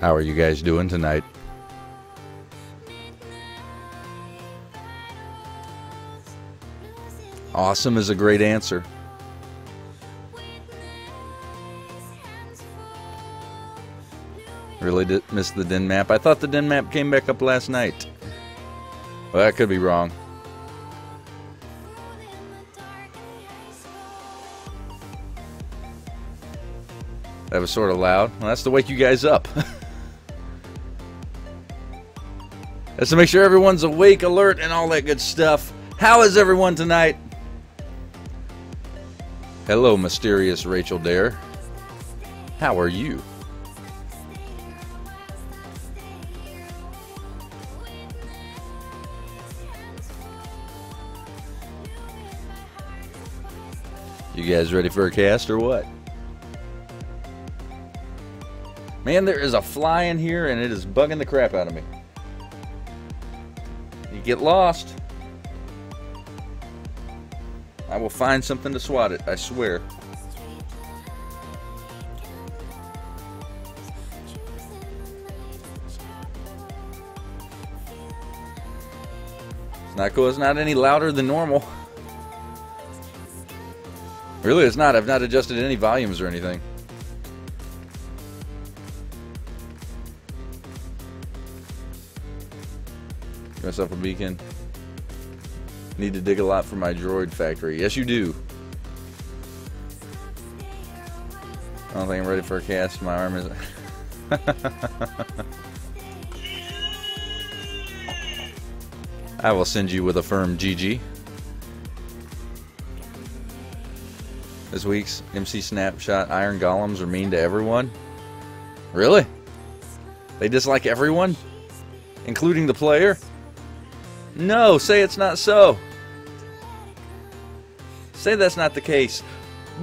How are you guys doing tonight? Awesome is a great answer. Really did miss the DIN map. I thought the DIN map came back up last night. Well, that could be wrong. That was sort of loud. Well, that's to wake you guys up. That's to make sure everyone's awake, alert, and all that good stuff. How is everyone tonight? Hello, mysterious Rachel Dare. How are you? You guys ready for a cast or what? Man, there is a fly in here and it is bugging the crap out of me. You get lost, I will find something to swat it, I swear. It's not cool, it's not any louder than normal. Really, it's not. I've not adjusted any volumes or anything. Give myself a beacon. Need to dig a lot for my droid factory. Yes, you do. I don't think I'm ready for a cast. My arm is... I will send you with a firm GG. This week's MC Snapshot Iron Golems are mean to everyone? Really? They dislike everyone? Including the player? No, say it's not so. Say that's not the case.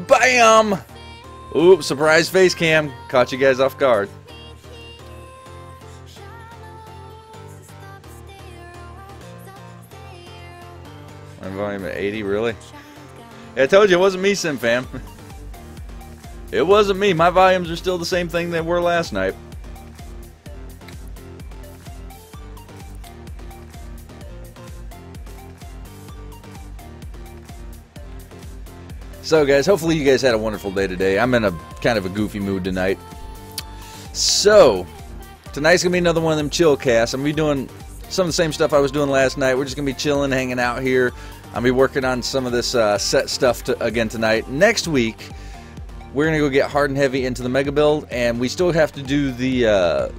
BAM! Oops, surprise face cam. Caught you guys off guard. My volume at 80, really? Yeah, I told you it wasn't me, SimFam. It wasn't me. My volumes are still the same thing they were last night. So, guys, hopefully you guys had a wonderful day today. I'm in a kind of a goofy mood tonight. So, tonight's going to be another one of them chill casts. I'm going to be doing some of the same stuff I was doing last night. We're just going to be chilling, hanging out here. I'll be working on some of this set stuff again tonight. Next week, we're going to go get hard and heavy into the mega build, and we still have to do the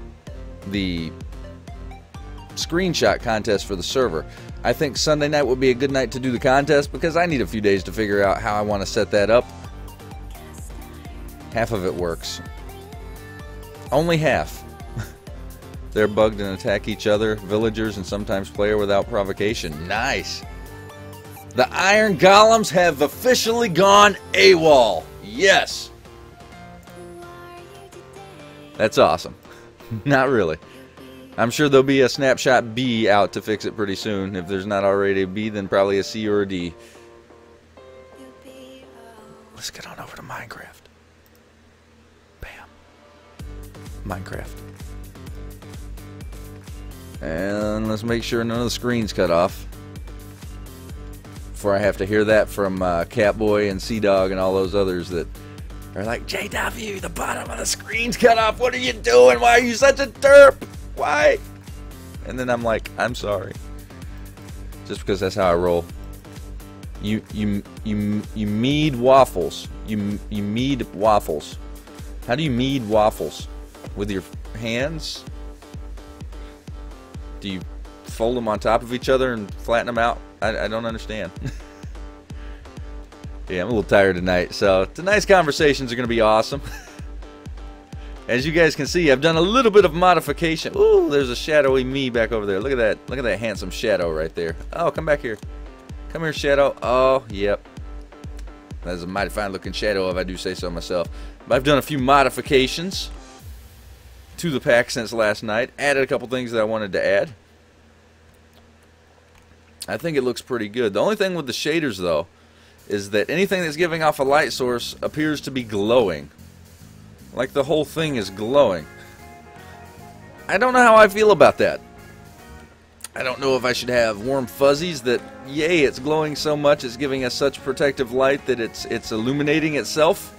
screenshot contest for the server. I think Sunday night would be a good night to do the contest because I need a few days to figure out how I want to set that up. Half of it works. Only half. They're bugged and attack each other, villagers, and sometimes player without provocation. Nice. The Iron Golems have officially gone AWOL. Yes. That's awesome. Not really. I'm sure there'll be a Snapshot B out to fix it pretty soon. If there's not already a B, then probably a C or a D. Let's get on over to Minecraft. Bam. Minecraft. And let's make sure none of the screen's cut off. Before I have to hear that from Catboy and Sea-Dog and all those others that are like, JW, the bottom of the screen's cut off. What are you doing? Why are you such a derp? Why? And then I'm like, I'm sorry. Just because that's how I roll. You mead waffles. You mead waffles. How do you mead waffles? With your hands? Do you fold them on top of each other and flatten them out? I don't understand. Yeah, I'm a little tired tonight. So tonight's conversations are going to be awesome. As you guys can see, I've done a little bit of modification. Ooh, there's a shadowy me back over there. Look at that. Look at that handsome shadow right there. Oh, come back here. Come here, shadow. Oh, yep. That's a mighty fine looking shadow if I do say so myself. But I've done a few modifications to the pack since last night. Added a couple things that I wanted to add. I think it looks pretty good. The only thing with the shaders, though, is that anything that's giving off a light source appears to be glowing. Like the whole thing is glowing. I don't know how I feel about that. I don't know if I should have warm fuzzies that, yay, it's glowing so much, it's giving us such protective light that it's illuminating itself.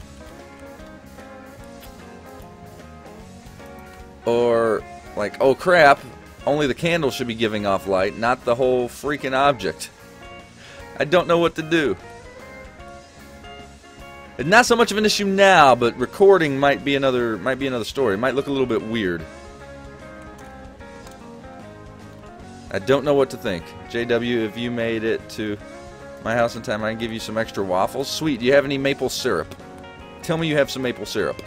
Or, like, oh crap, only the candle should be giving off light, not the whole freaking object. I don't know what to do. It's not so much of an issue now, but recording might be another story. It might look a little bit weird. I don't know what to think. JW, if you made it to my house in time, I can give you some extra waffles. Sweet. Do you have any maple syrup? Tell me you have some maple syrup.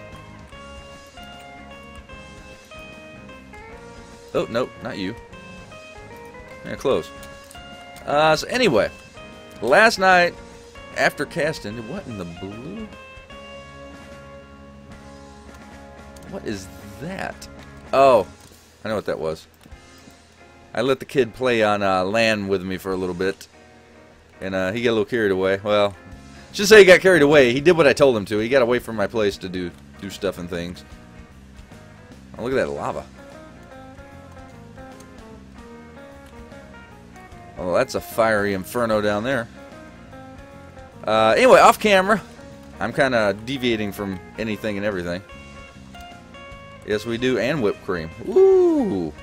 Oh, nope, not you. Yeah, close. So anyway, last night, after casting, what in the blue? What is that? Oh, I know what that was. I let the kid play on LAN with me for a little bit, and he got a little carried away. Well, just say he got carried away. He did what I told him to. He got away from my place to do stuff and things. Oh, look at that lava. Oh, that's a fiery inferno down there. Anyway, off camera, I'm kind of deviating from anything and everything. Yes, we do, and whipped cream. Ooh.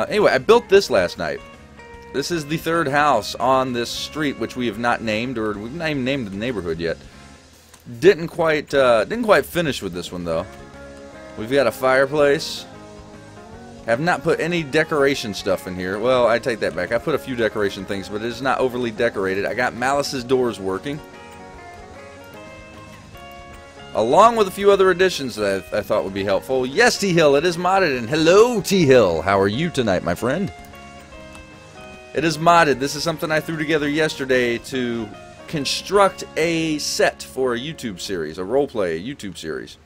Anyway, I built this last night. This is the third house on this street, which we have not named, or we've not even named the neighborhood yet. Didn't quite finish with this one though. We've got a fireplace. Have not put any decoration stuff in here. Well, I take that back. I put a few decoration things, but it is not overly decorated. I got Malice's doors working, along with a few other additions that I thought would be helpful. Yes, T-Hill, it is modded, and hello, T-Hill. How are you tonight, my friend? It is modded. This is something I threw together yesterday to construct a set for a YouTube series, a roleplay YouTube series.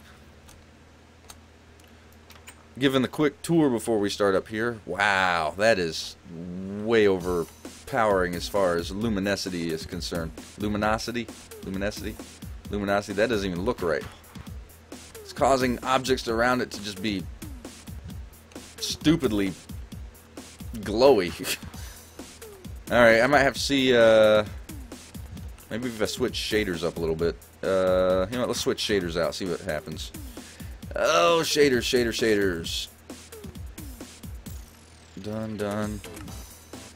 Given the quick tour before we start up here, wow, that is way overpowering as far as luminosity is concerned. Luminosity, that doesn't even look right. It's causing objects around it to just be stupidly glowy. Alright, I might have to see, maybe if I switch shaders up a little bit. You know what, let's switch shaders out, see what happens. Oh, shaders. Done.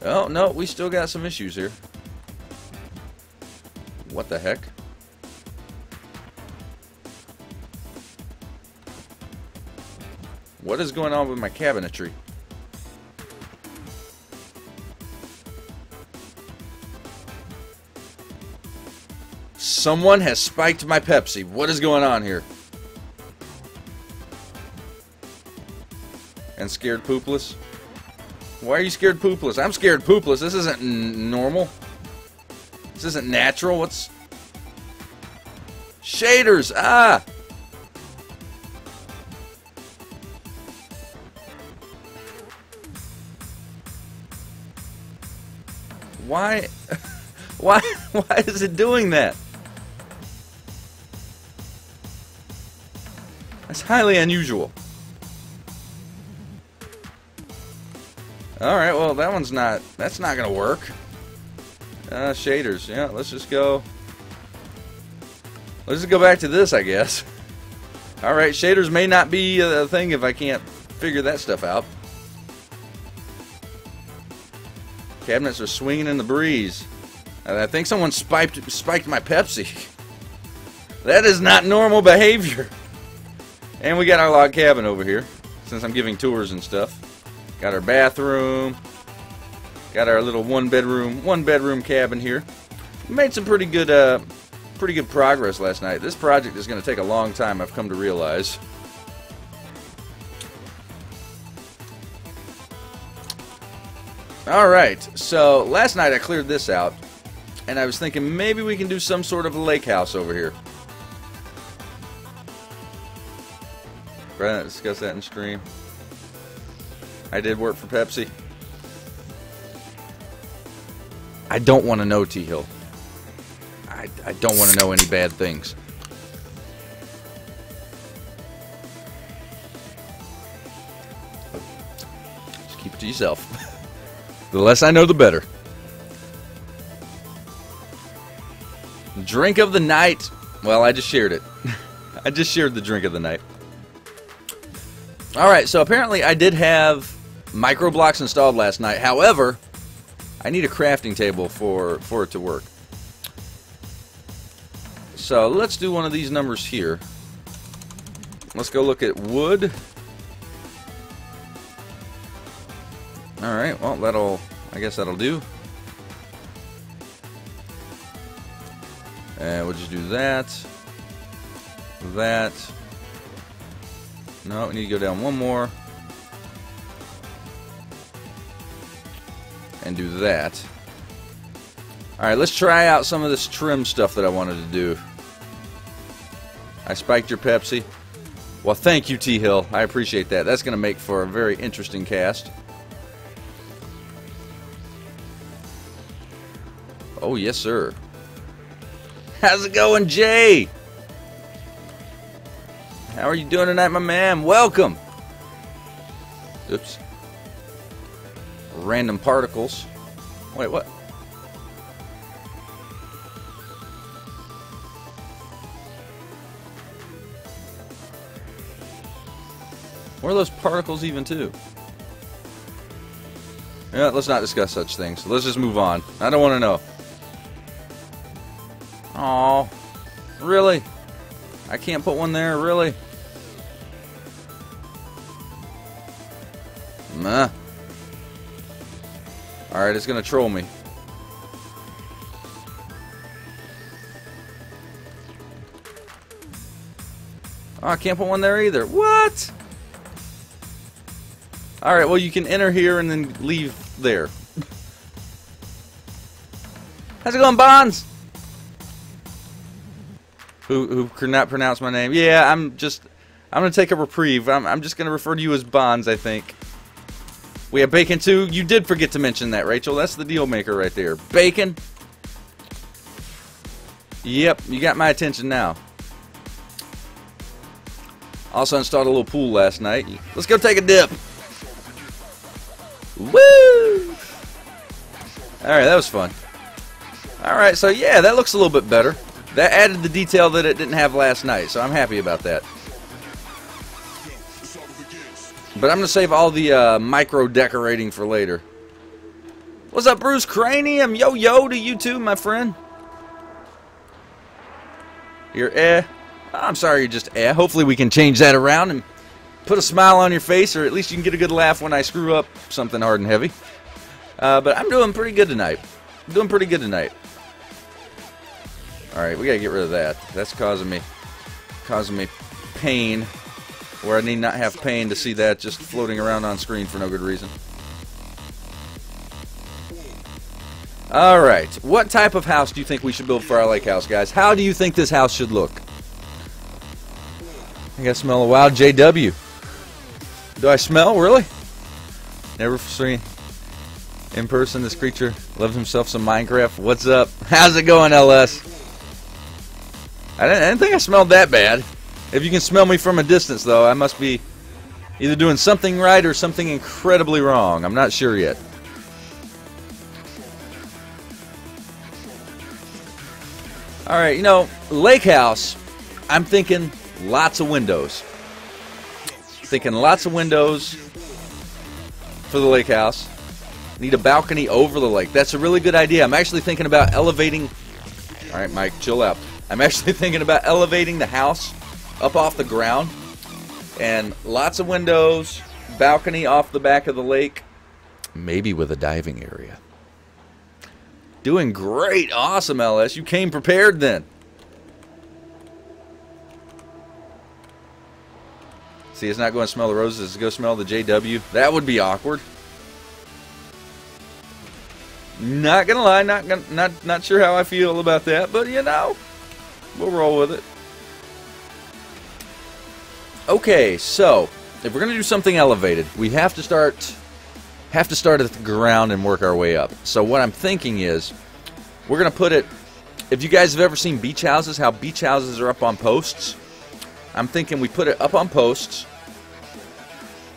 Oh, no, we still got some issues here. What the heck? What is going on with my cabinetry? Someone has spiked my Pepsi. What is going on here? And scared poopless? Why are you scared poopless? I'm scared poopless. This isn't normal. This isn't natural. What's... Shaders! Ah! Why? Why is it doing that? That's highly unusual. Alright, well, that's not gonna work. Shaders, yeah, let's just go back to this, I guess. Alright, shaders may not be a thing if I can't figure that stuff out. Cabinets are swinging in the breeze. I think someone spiked my Pepsi. That is not normal behavior. And we got our log cabin over here, since I'm giving tours and stuff. Got our bathroom. Got our little one bedroom cabin here. We made some pretty good progress last night. This project is going to take a long time, I've come to realize. Alright, so last night I cleared this out, and I was thinking maybe we can do some sort of a lake house over here. We're going to discuss that in stream. I did work for Pepsi. I don't want to know, T-Hill. I don't want to know any bad things. Keep it to yourself. The less I know, the better. Drink of the night. Well, I just shared it. I just shared the drink of the night. Alright, so apparently I did have micro blocks installed last night. However, I need a crafting table for it to work. So let's do one of these numbers here. Let's go look at wood. Alright, well, I guess that'll do. And we'll just do that. That. No, we need to go down one more. And do that. Alright, let's try out some of this trim stuff that I wanted to do. I spiked your Pepsi. Well, thank you, T-Hill. I appreciate that. That's going to make for a very interesting cast. Oh, yes, sir. How's it going, Jay? How are you doing tonight, my man? Welcome. Oops. Random particles. Wait, what? Where are those particles even to? Yeah, let's not discuss such things. Let's just move on. I don't want to know. Oh, really? I can't put one there, really? Nah. Alright, it's gonna troll me. Oh, I can't put one there either. What? Alright, well, you can enter here and then leave there. How's it going, Bonds? Who cannot pronounce my name? Yeah, I'm gonna take a reprieve. I'm just gonna refer to you as Bonds, I think. We have bacon too. You did forget to mention that, Rachel. That's the deal maker right there. Bacon. Yep, you got my attention now. Also installed a little pool last night. Let's go take a dip. Woo! Alright, that was fun. Alright, so yeah, that looks a little bit better. That added the detail that it didn't have last night, so I'm happy about that. But I'm going to save all the micro decorating for later. What's up, Bruce Cranium? Yo to you too, my friend. You're I'm sorry, you're just Hopefully we can change that around and put a smile on your face, or at least you can get a good laugh when I screw up something hard and heavy. But I'm doing pretty good tonight. I'm doing pretty good tonight. Alright, we gotta get rid of that. That's causing me pain, where I need not have pain to see that just floating around on screen for no good reason. Alright, what type of house do you think we should build for our lake house, guys? How do you think this house should look? I gotta smell a wild JW. Do I smell? Really? Never seen in person. This creature loves himself some Minecraft. What's up? How's it going, LS? I didn't think I smelled that bad. If you can smell me from a distance, though, I must be either doing something right or something incredibly wrong. I'm not sure yet. Alright, you know, lake house, I'm thinking lots of windows. Thinking lots of windows for the lake house. Need a balcony over the lake. That's a really good idea. I'm actually thinking about elevating... Alright, Mike, chill out. I'm actually thinking about elevating the house up off the ground. And lots of windows, balcony off the back of the lake. Maybe with a diving area. Doing great. Awesome, LS. You came prepared then. See, it's not going to smell the roses. It's going to smell the JW. That would be awkward. Not gonna lie, not sure how I feel about that, but you know, we'll roll with it. Okay, so if we're gonna do something elevated, we have to start at the ground and work our way up. So what I'm thinking is, we're gonna put it. If you guys have ever seen beach houses, how beach houses are up on posts, I'm thinking we put it up on posts,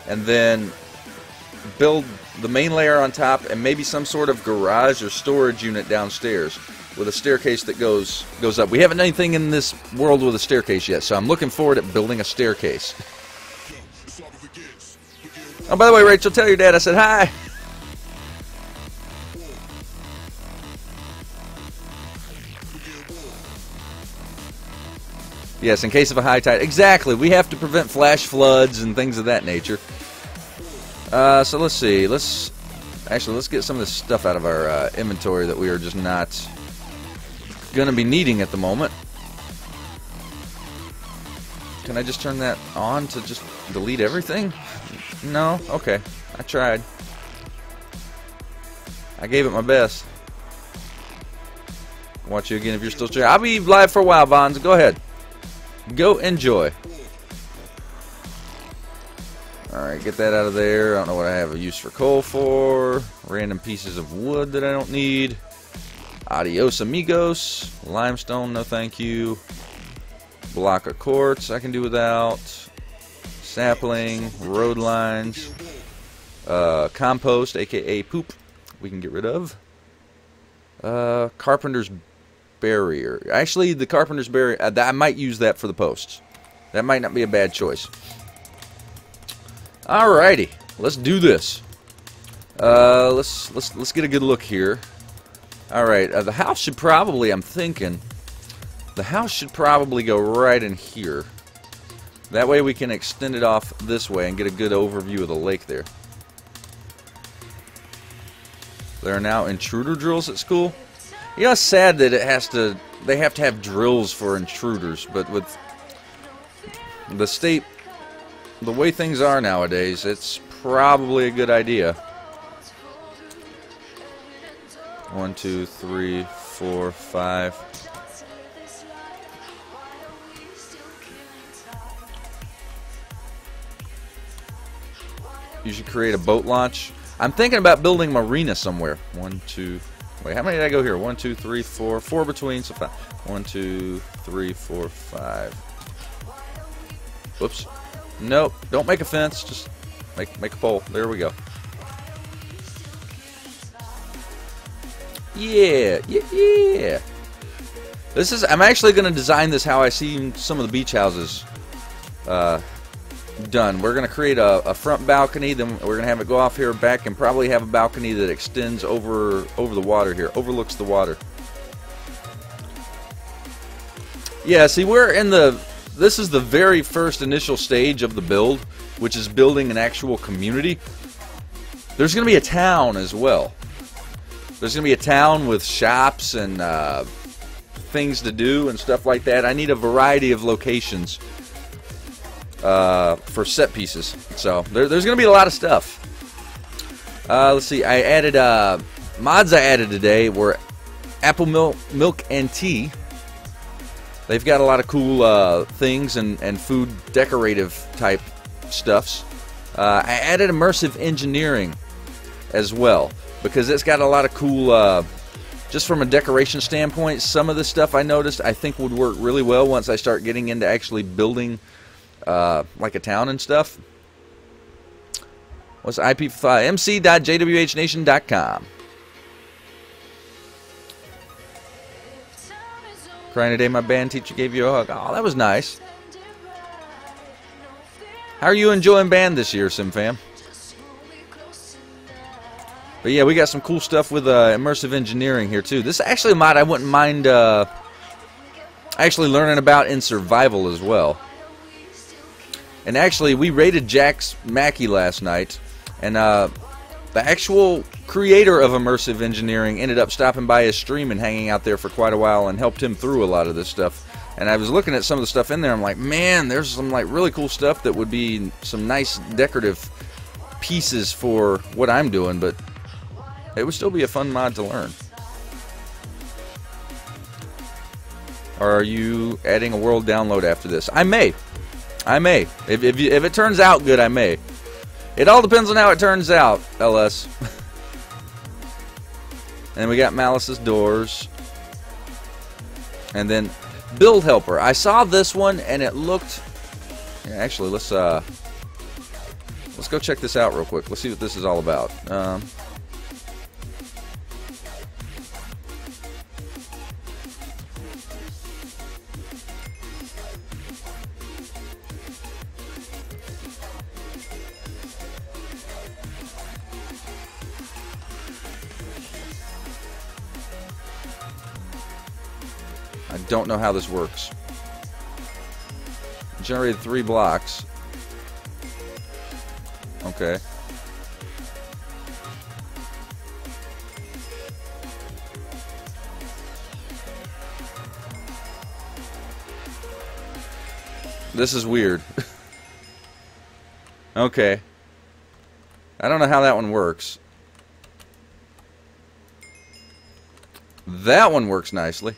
and then build the main layer on top and maybe some sort of garage or storage unit downstairs with a staircase that goes up. We haven't done anything in this world with a staircase yet, so I'm looking forward to building a staircase. Oh, by the way, Rachel, tell your dad I said hi. Yes, in case of a high tide. Exactly. We have to prevent flash floods and things of that nature. So let's see. Let's get some of this stuff out of our inventory that we are just not going to be needing at the moment. Can I just turn that on to just delete everything? No? Okay. I tried. I gave it my best. Watch you again if you're still trying. I'll be live for a while, Bonds. Go ahead. Go enjoy. Alright, get that out of there. I don't know what I have a use for coal for. Random pieces of wood that I don't need. Adios amigos. Limestone, no thank you. Block of quartz I can do without. Sapling, road lines. Compost, aka poop, we can get rid of. Carpenter's barrier. Actually, the carpenter's barrier, I might use that for the posts. That might not be a bad choice. Alrighty, let's do this. Let's get a good look here. Alright, the house should probably, I'm thinking, the house should probably go right in here. That way we can extend it off this way and get a good overview of the lake there. There are now intruder drills at school. You know, it's sad that they have to have drills for intruders, but with the state, the way things are nowadays, it's probably a good idea. 1, 2, 3, 4, 5. You should create a boat launch. I'm thinking about building a marina somewhere. 1, 2. Wait, how many did I go here? 1, 2, 3, 4. 4 between, so 5. 1, 2, 3, 4, 5. Whoops. Nope. Don't make a fence. Just make a pole. There we go. Yeah. This is. I'm actually going to design this how I see some of the beach houses done. We're going to create a front balcony, then we're going to have it go off here back, and probably have a balcony that extends over the water here, overlooks the water. Yeah, see, this is the very first initial stage of the build, which is building an actual community. There's going to be a town as well. There's going to be a town with shops and things to do and stuff like that. I need a variety of locations for set pieces. So there's going to be a lot of stuff. Let's see. I added mods I added today were apple milk and tea. They've got a lot of cool things and food decorative type stuffs. I added immersive engineering as well because it's got a lot of cool. Just from a decoration standpoint, some of the stuff I noticed I think would work really well once I start getting into actually building like a town and stuff. What's IP5? mc.jwhnation.com. Crying today, my band teacher gave you a hug. Oh, that was nice. How are you enjoying band this year, SimFam? But yeah, we got some cool stuff with immersive engineering here too. This is actually a mod I wouldn't mind actually learning about in survival as well. And actually, we raided Jack's Mackey last night, and the actual creator of immersive engineering ended up stopping by his stream and hanging out there for quite a while and helped him through a lot of this stuff. And I was looking at some of the stuff in there, I'm like, man, there's some like really cool stuff that would be some nice decorative pieces for what I'm doing, but it would still be a fun mod to learn. Are you adding a world download after this? I may. If it turns out good, I may. It all depends on how it turns out, LS. And we got Malice's doors. And then Build Helper. I saw this one and it looked... Actually, let's let's go check this out real quick. Let's see what this is all about. I don't know how this works. Generated 3 blocks. Okay. This is weird. Okay. I don't know how that one works. That one works nicely.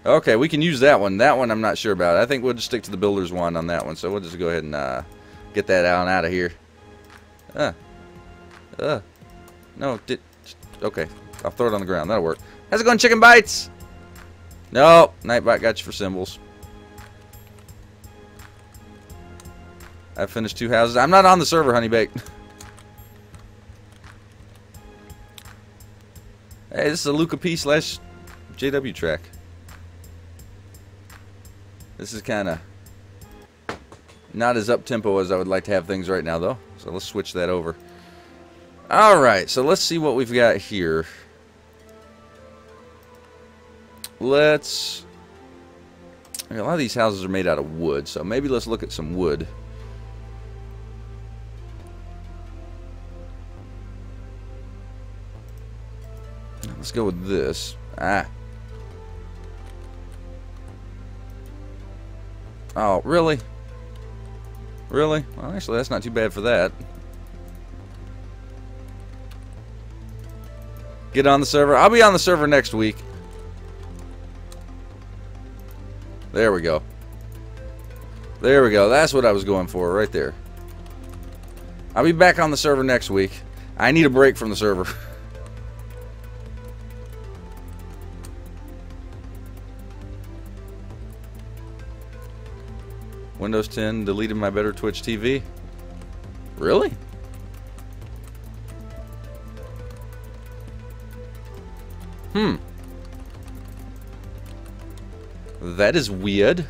Okay, we can use that one. That one I'm not sure about. I think we'll just stick to the builder's one on that one. So we'll just go ahead and get that out of here. No, okay. I'll throw it on the ground. That'll work. How's it going, Chicken Bites? No, Nightbot got you for symbols. I finished 2 houses. I'm not on the server, Honey Baked. Hey, this is a Luca P / JW track. This is kind of not as up-tempo as I would like to have things right now, though. So let's switch that over. Alright, so let's see what we've got here. A lot of these houses are made out of wood, so maybe let's look at some wood. Let's go with this. Oh, really? Really? Well, actually, that's not too bad for that. Get on the server. I'll be on the server next week. There we go. There we go. That's what I was going for right there. I'll be back on the server next week. I need a break from the server. Windows 10 deleted my better Twitch TV. Really? That is weird.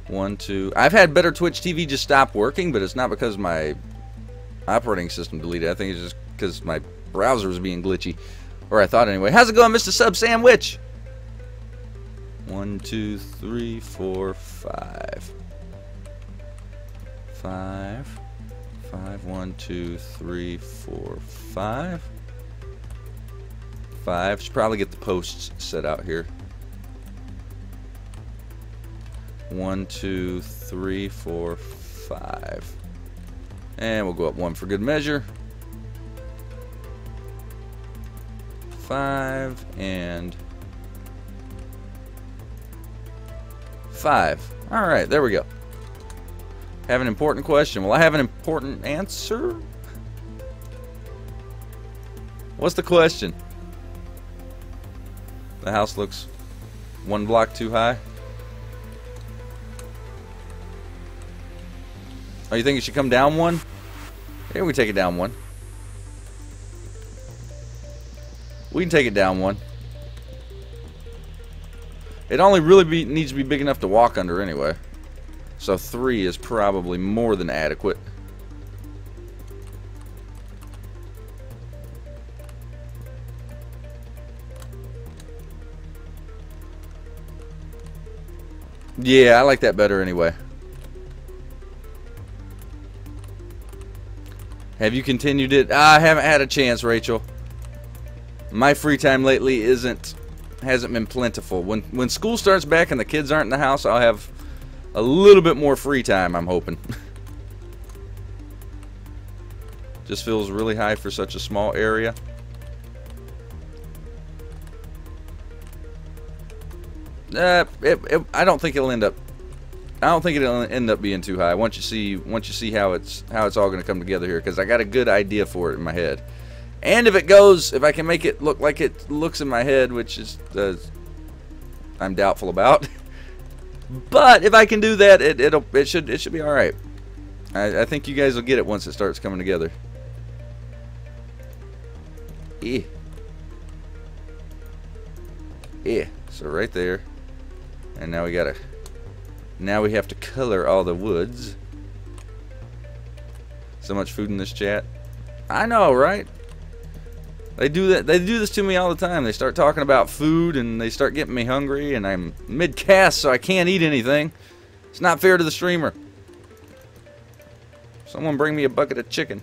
One, two. I've had better Twitch TV just stop working, but it's not because my operating system deleted. I think it's just because my browser was being glitchy. Or I thought anyway. How's it going, Mr. Sub Sandwich? 1, 2, 3, 4, 5. 5. 5. 1, 2, 3, 4, 5. 5. Should probably get the posts set out here. 1, 2, 3, 4, 5. And we'll go up 1 for good measure. 5 and 5. Alright, there we go. Have an important question. Will I have an important answer? What's the question? The house looks 1 block too high. Oh, you think it should come down 1? Here we take it down 1. We can take it down 1. It only really needs to be big enough to walk under anyway. So 3 is probably more than adequate. Yeah, I like that better anyway. Have you continued it? I haven't had a chance, Rachel. My free time lately hasn't been plentiful. When school starts back and the kids aren't in the house, I'll have a little bit more free time, I'm hoping. Just feels really high for such a small area. I don't think it'll end up. I don't think it'll end up being too high. Once you see how it's all going to come together here, because I got a good idea for it in my head. And if I can make it look like it looks in my head, which is I'm doubtful about. But if I can do that, it should be all right. I think you guys will get it once it starts coming together. Yeah. So right there, and now we have to color all the woods. So much food in this chat. I know, right? They do that. They do this to me all the time. They start talking about food and they start getting me hungry, and I'm mid-cast, so I can't eat anything. It's not fair to the streamer. Someone bring me a bucket of chicken.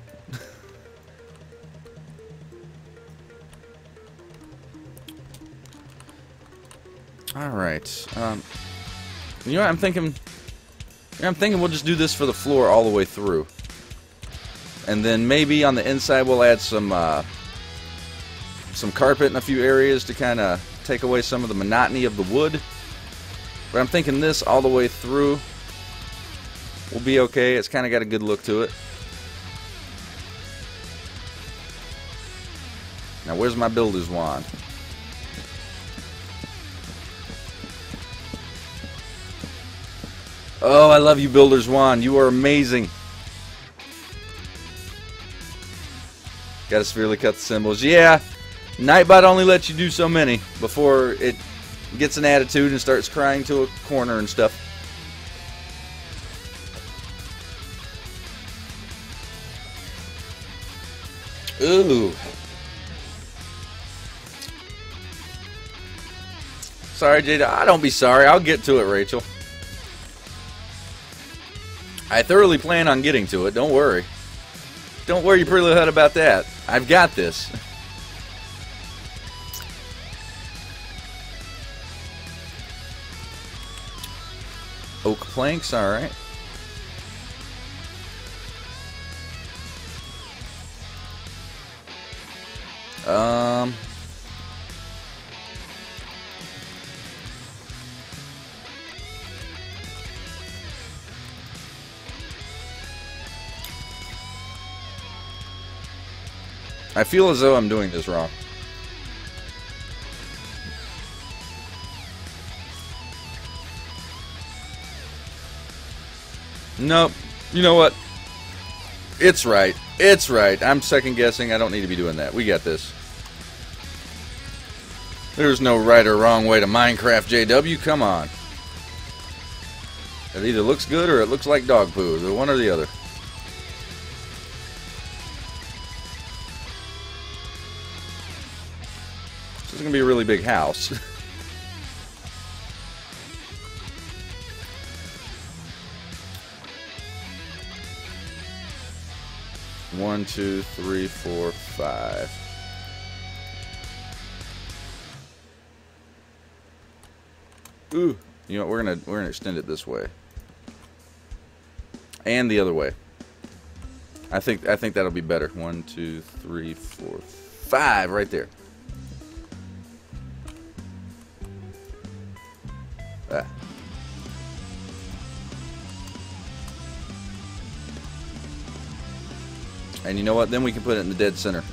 All right. You know what I'm thinking? I'm thinking we'll just do this for the floor all the way through, and then maybe on the inside we'll add some carpet in a few areas to kind of take away some of the monotony of the wood. But I'm thinking this all the way through will be okay. It's kind of got a good look to it. Now, where's my builder's wand? Oh, I love you, builder's wand. You are amazing. Got to severely cut the symbols. Yeah, Nightbot only lets you do so many before it gets an attitude and starts crying to a corner and stuff. Ooh. Sorry, Jada. Don't be sorry. I'll get to it, Rachel. I thoroughly plan on getting to it. Don't worry. Don't worry your pretty little head about that. I've got this. Oak planks, alright. I feel as though I'm doing this wrong. Nope. You know what? It's right. It's right. I'm second guessing. I don't need to be doing that. We got this. There's no right or wrong way to Minecraft, JW. Come on. It either looks good or it looks like dog poo. The one or the other. This is going to be a really big house. One, 2, 3, 4, 5. Ooh, you know what, we're gonna extend it this way. And the other way. I think that'll be better. 1, 2, 3, 4, 5 right there. Ah. And you know what? Then we can put it in the dead center.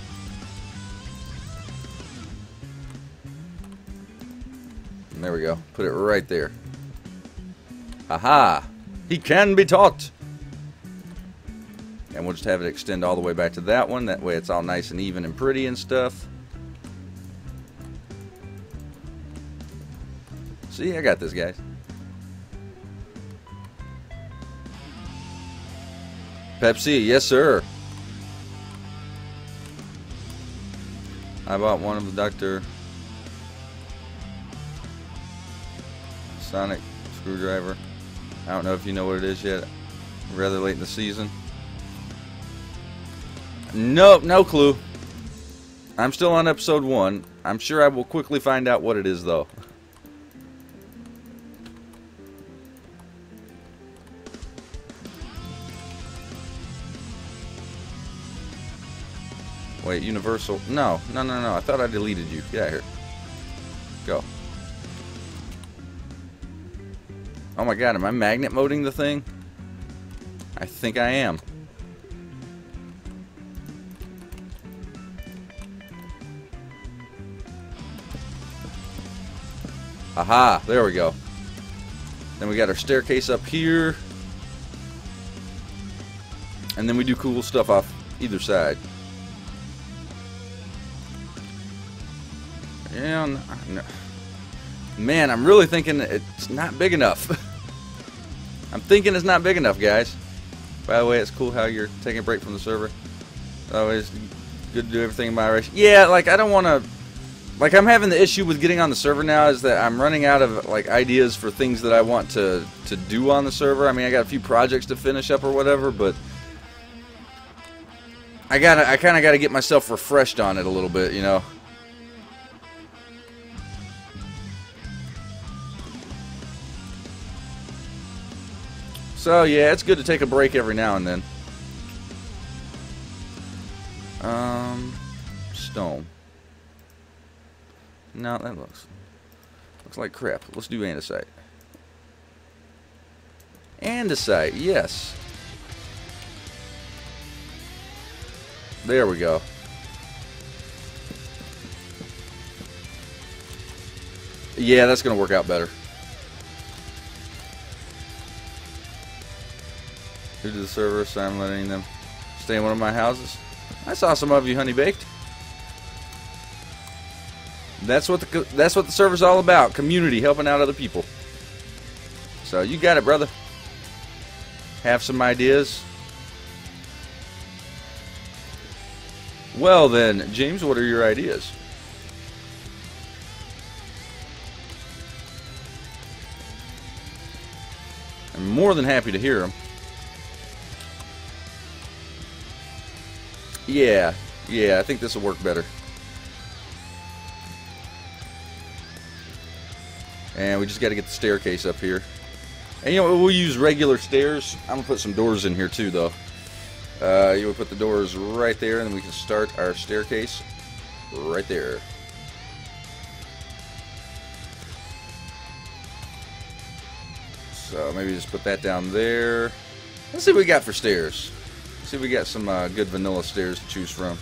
And there we go. Put it right there. Aha! He can be taught! And we'll just have it extend all the way back to that one. That way it's all nice and even and pretty and stuff. See, I got this, guys. Pepsi, yes sir. I bought one of the Dr. Sonic screwdriver. I don't know if you know what it is yet. Rather late in the season. Nope, no clue. I'm still on episode 1. I'm sure I will quickly find out what it is though. Wait, Universal? No. I thought I deleted you. Get out of here. Go. Oh my god, am I magnet moding the thing? I think I am. Aha, there we go. Then we got our staircase up here. And then we do cool stuff off either side. Yeah, no. Man, I'm really thinking it's not big enough. I'm thinking it's not big enough, guys. By the way, it's cool how you're taking a break from the server. Always good to do everything in moderation. Yeah, like I don't want to. Like I'm having the issue with getting on the server now is that I'm running out of like ideas for things that I want to do on the server. I mean, I got a few projects to finish up or whatever, but I kind of gotta get myself refreshed on it a little bit, you know. So yeah, it's good to take a break every now and then. Stone. No, that looks like crap. Let's do andesite. Andesite, yes. There we go. Yeah, that's gonna work out better. Due to the server, so I'm letting them stay in one of my houses. I saw some of you, honey baked. That's what the server's all about. Community, helping out other people. So you got it, brother. Have some ideas. Well then, James, what are your ideas? I'm more than happy to hear them. Yeah, I think this will work better. And we just got to get the staircase up here. And you know, we'll use regular stairs. I'm going to put some doors in here too, though. You would put the doors right there, and then we can start our staircase right there. So maybe just put that down there. Let's see what we got for stairs. Let's see if we got some good vanilla stairs to choose from.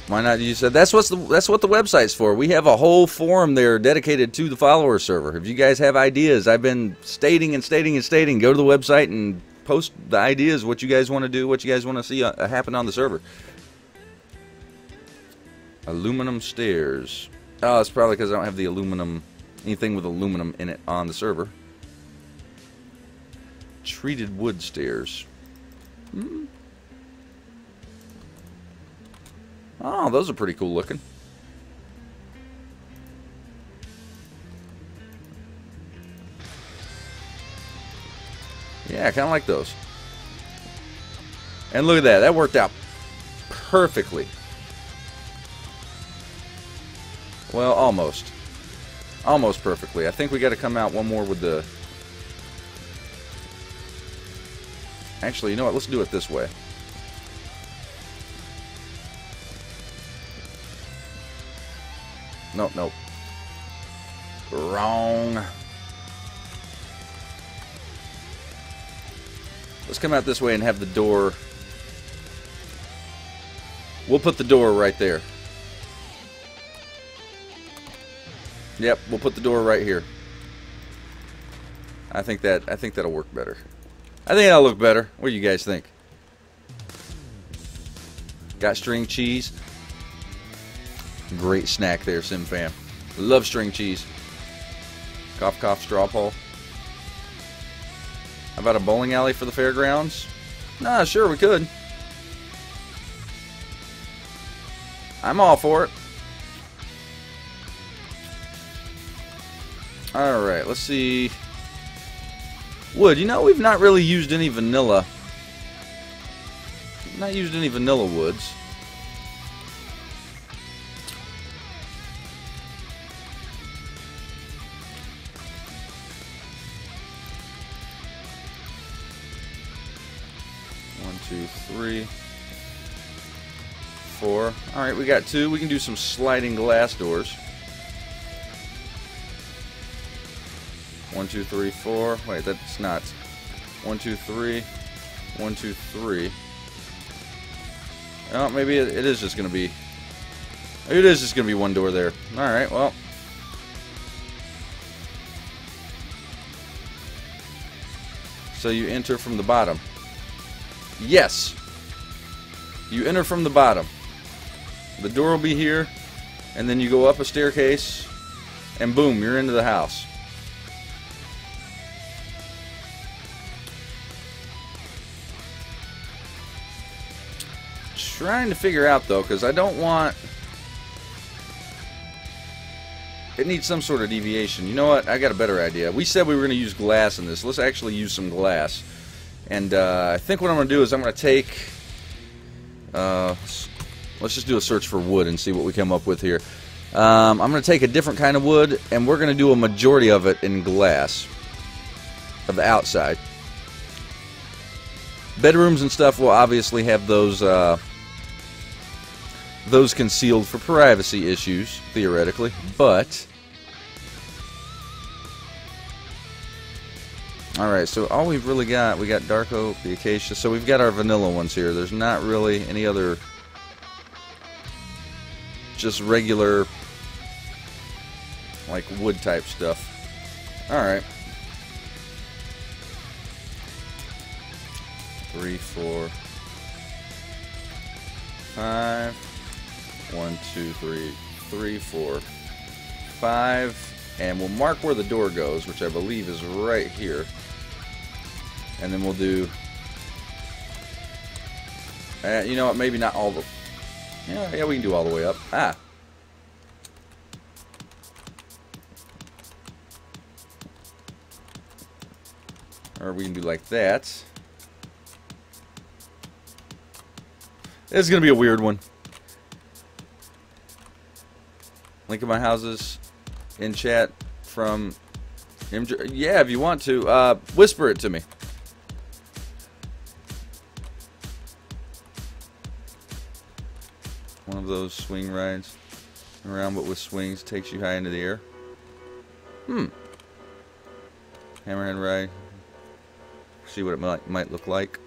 Why not? You said that's what the website's for. We have a whole forum there dedicated to the follower server. If you guys have ideas, I've been stating and stating and stating. Go to the website and post the ideas, what you guys want to do, what you guys want to see happen on the server. Aluminum stairs. Oh, it's probably because I don't have the aluminum, anything with aluminum in it on the server. Treated wood stairs. Oh, those are pretty cool looking. Yeah, I kind of like those. And look at that. That worked out perfectly. Well, almost. Almost perfectly. I think we got to come out one more with the... Actually, you know what? Let's do it this way. Nope. Wrong. Let's come out this way and have the door. We'll put the door right there. Yep, we'll put the door right here. I think that'll work better. I think that'll look better. What do you guys think? Got string cheese. Great snack there, Sim Fam. Love string cheese. Cough, cough, straw poll. How about a bowling alley for the fairgrounds? Nah, sure, we could. I'm all for it. Alright, let's see. Wood, you know, we've not really used any vanilla. Not used any vanilla woods. One, two, three, four. Alright, we got two. We can do some sliding glass doors. 1, 2, 3, 4. Wait, that's not. 1, 2, 3. 1, 2, 3. Oh, maybe it is just going to be... It is just going to be one door there. Alright, well. So you enter from the bottom. Yes! You enter from the bottom. The door will be here, and then you go up a staircase, and boom, you're into the house. Trying to figure out though, because I don't want... It needs some sort of deviation. You know what? I got a better idea. We said we were going to use glass in this. Let's actually use some glass. And I think what I'm going to do is I'm going to take... let's just do a search for wood and see what we come up with here. I'm going to take a different kind of wood, and we're going to do a majority of it in glass. Of the outside. Bedrooms and stuff will obviously have those concealed for privacy issues, theoretically, but... Alright, so all we've really got, we got dark oak, the acacia, so we've got our vanilla ones here. There's not really any other... just regular, like, wood type stuff. Alright. 3, 4, 5... 1, 2, 3, 3, 4, 5, and we'll mark where the door goes, which I believe is right here. And then we'll do, you know what, maybe not all the, yeah, we can do all the way up. Ah. Or we can do like that. This is going to be a weird one. Link of my houses in chat from MJ. Yeah, if you want to. Whisper it to me. One of those swing rides around, but with swings, takes you high into the air. Hammerhead ride. See what it might look like.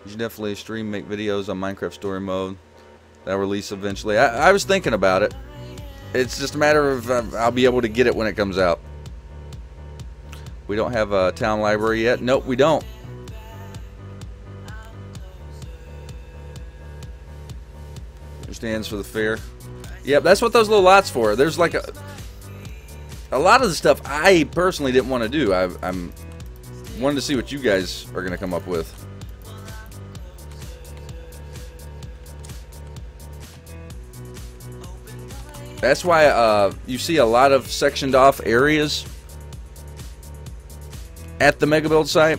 You should definitely stream, make videos on Minecraft story mode. That'll release eventually. I was thinking about it. It's just a matter of I'll be able to get it when it comes out. We don't have a town library yet. Nope, we don't. It stands for the fair. Yep, that's what those little lots for. There's like a lot of the stuff I personally didn't want to do. I'm wanted to see what you guys are going to come up with. That's why you see a lot of sectioned off areas at the Mega Build site.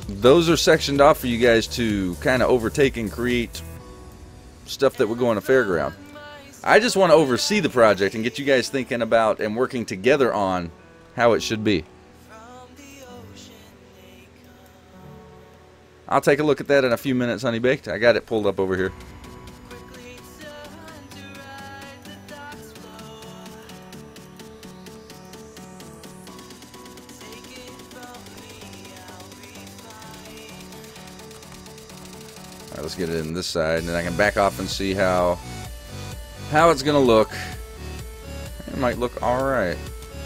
Those are sectioned off for you guys to kind of overtake and create stuff that would go on a fairground. I just want to oversee the project and get you guys thinking about and working together on how it should be. I'll take a look at that in a few minutes, Honey Baked. I got it pulled up over here. Alright, let's get it in this side, and then I can back off and see how it's gonna look. It might look alright.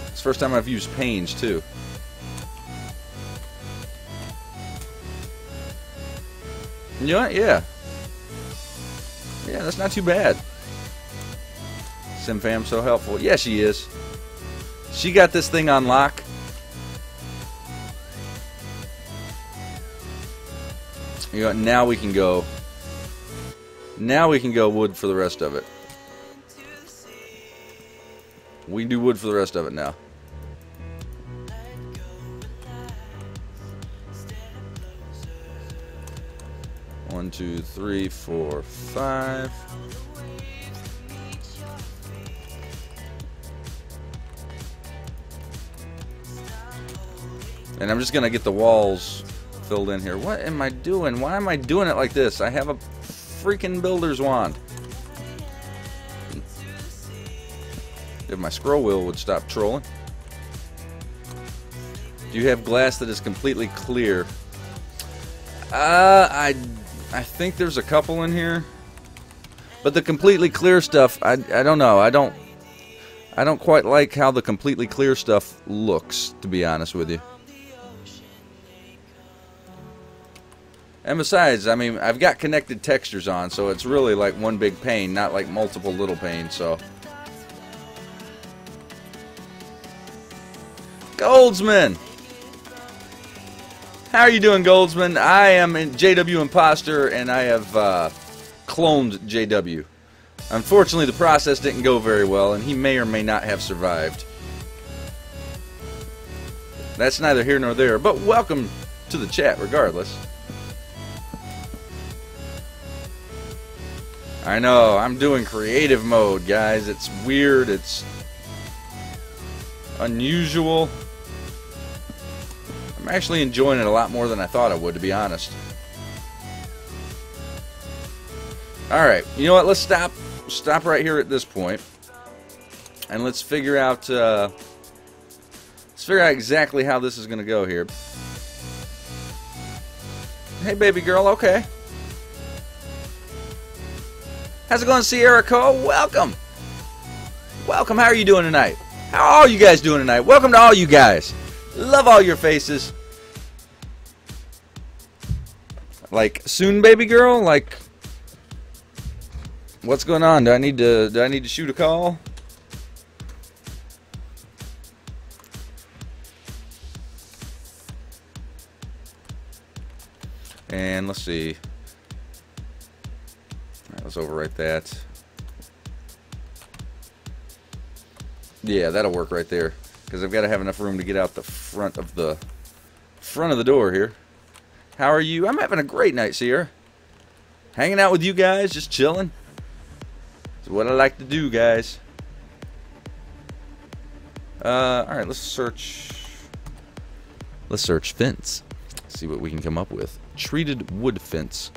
It's the first time I've used panes too. You know what? Yeah. Yeah, that's not too bad. SimFam so helpful. Yeah, she is. She got this thing on lock. You know what? Now we can go. Now we can go wood for the rest of it. We can do wood for the rest of it now. One, two, three, four, five. And I'm just gonna get the walls filled in here. What am I doing? Why am I doing it like this? I have a freaking builder's wand. If my scroll wheel would stop trolling. Do you have glass that is completely clear? I think there's a couple in here, but the completely clear stuff, I don't know. I don't quite like how the completely clear stuff looks, to be honest with you. And besides, I mean, I've got connected textures on, so it's really like one big pane, not like multiple little panes, so. Goldsman! How are you doing, Goldsman? I am in JW Imposter, and I have cloned JW. Unfortunately, the process didn't go very well, and he may or may not have survived. That's neither here nor there, but welcome to the chat regardless. I know, I'm doing creative mode, guys. It's weird, it's unusual. I'm actually enjoying it a lot more than I thought I would, to be honest. Alright, you know what, let's stop right here at this point. And let's figure out exactly how this is gonna go here. Hey baby girl, okay. How's it going, Sierra Cole? Welcome! Welcome, how are you doing tonight? How are you guys doing tonight? Welcome to all you guys. Love all your faces. Like, soon, baby girl? Like, what's going on? Do I need to shoot a call? And let's see. Alright, let's overwrite that. Yeah, that'll work right there. Because I've got to have enough room to get out the front of the door here. How are you? I'm having a great night, Sierra. Hanging out with you guys, just chilling. It's what I like to do, guys. Alright, let's search fence. See what we can come up with. Treated wood fence.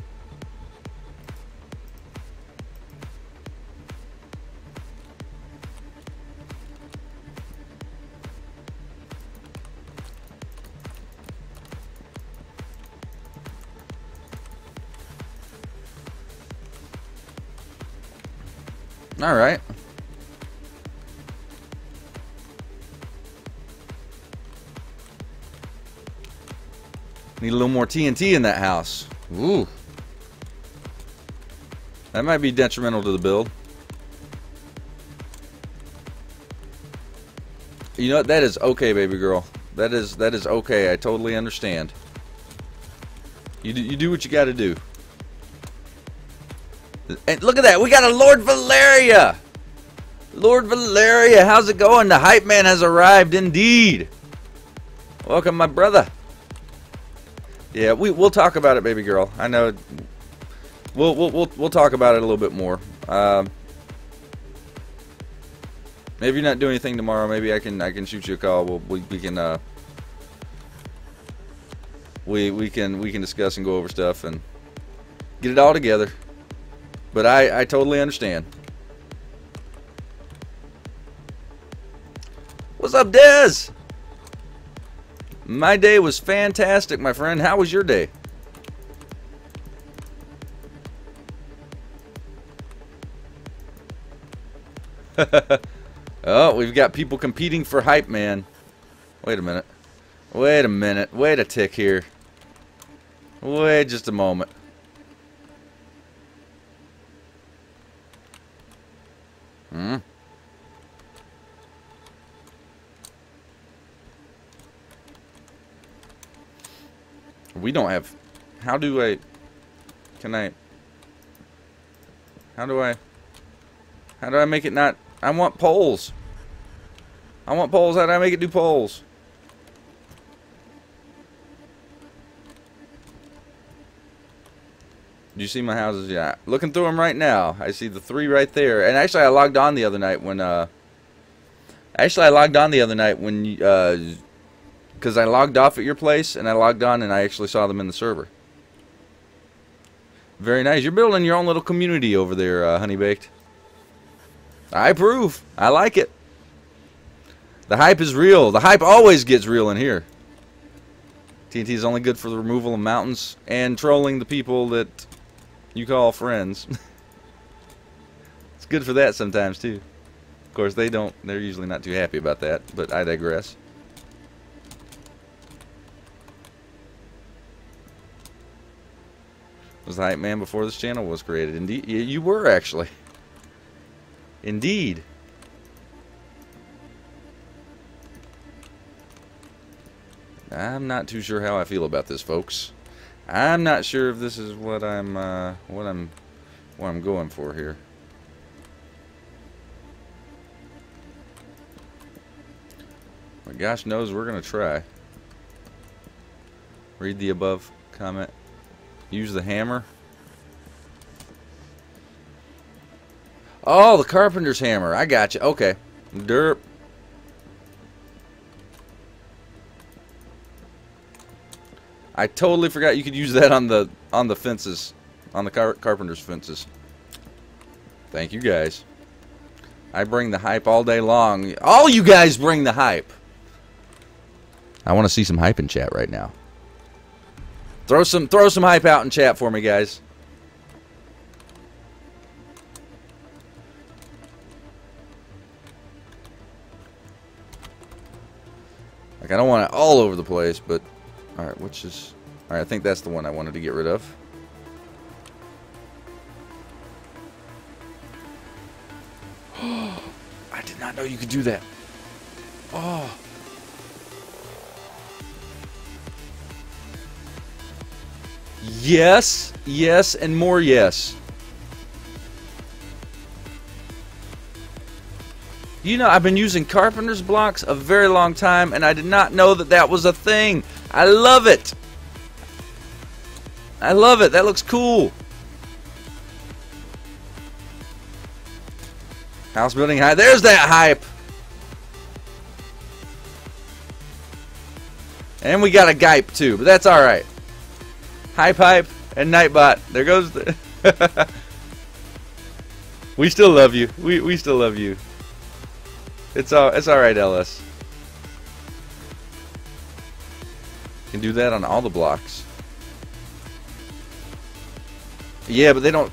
Alright. Need a little more TNT in that house. Ooh. That might be detrimental to the build. You know what? That is okay, baby girl. That is okay. I totally understand. You do what you got to do. And look at that, we got a Lord Valeria! Lord Valeria, how's it going? The hype man has arrived indeed. Welcome, my brother. Yeah, we'll talk about it, baby girl. I know. We'll talk about it a little bit more. Maybe you're not doing anything tomorrow. Maybe I can shoot you a call. We can discuss and go over stuff and get it all together. But I totally understand. What's up, Dez? My day was fantastic, my friend. How was your day? Oh, we've got people competing for hype, man. Wait a minute. Wait a minute. Wait a tick here. Wait just a moment. We don't have. How do I make it not? I want poles. I want poles. How do I make it do poles? Do you see my houses? Yeah. Looking through them right now. I see the 3 right there. And actually, I logged on the other night when because I logged off at your place and I logged on and I actually saw them in the server. Very nice. You're building your own little community over there, Honey Baked. I approve. I like it. The hype is real. The hype always gets real in here. TNT is only good for the removal of mountains and trolling the people that you call friends. It's good for that sometimes too. Of course, they're usually not too happy about that, but I digress. Was the hype man before this channel was created? Indeed, you were actually. Indeed. I'm not too sure how I feel about this, folks. I'm not sure if this is what I'm going for here. But gosh knows we're gonna try. Read the above comment. Use the hammer. Oh, the carpenter's hammer. I got you. Okay. Derp. I totally forgot you could use that on the fences, on the carpenter's fences. Thank you guys. I bring the hype all day long. All you guys bring the hype. I want to see some hype in chat right now. Throw some hype out in chat for me, guys. Like, I don't want it all over the place, but alright, which is... Alright, I think that's the one I wanted to get rid of. I did not know you could do that. Oh. Yes, yes, and more yes. You know, I've been using carpenter's blocks a very long time, and I did not know that that was a thing. I love it. I love it. That looks cool. House building high. There's that hype. And we got a Gype too, but that's alright. Hype and Nightbot. There goes the We still love you. We still love you. It's alright, LS. You can do that on all the blocks. Yeah, but they don't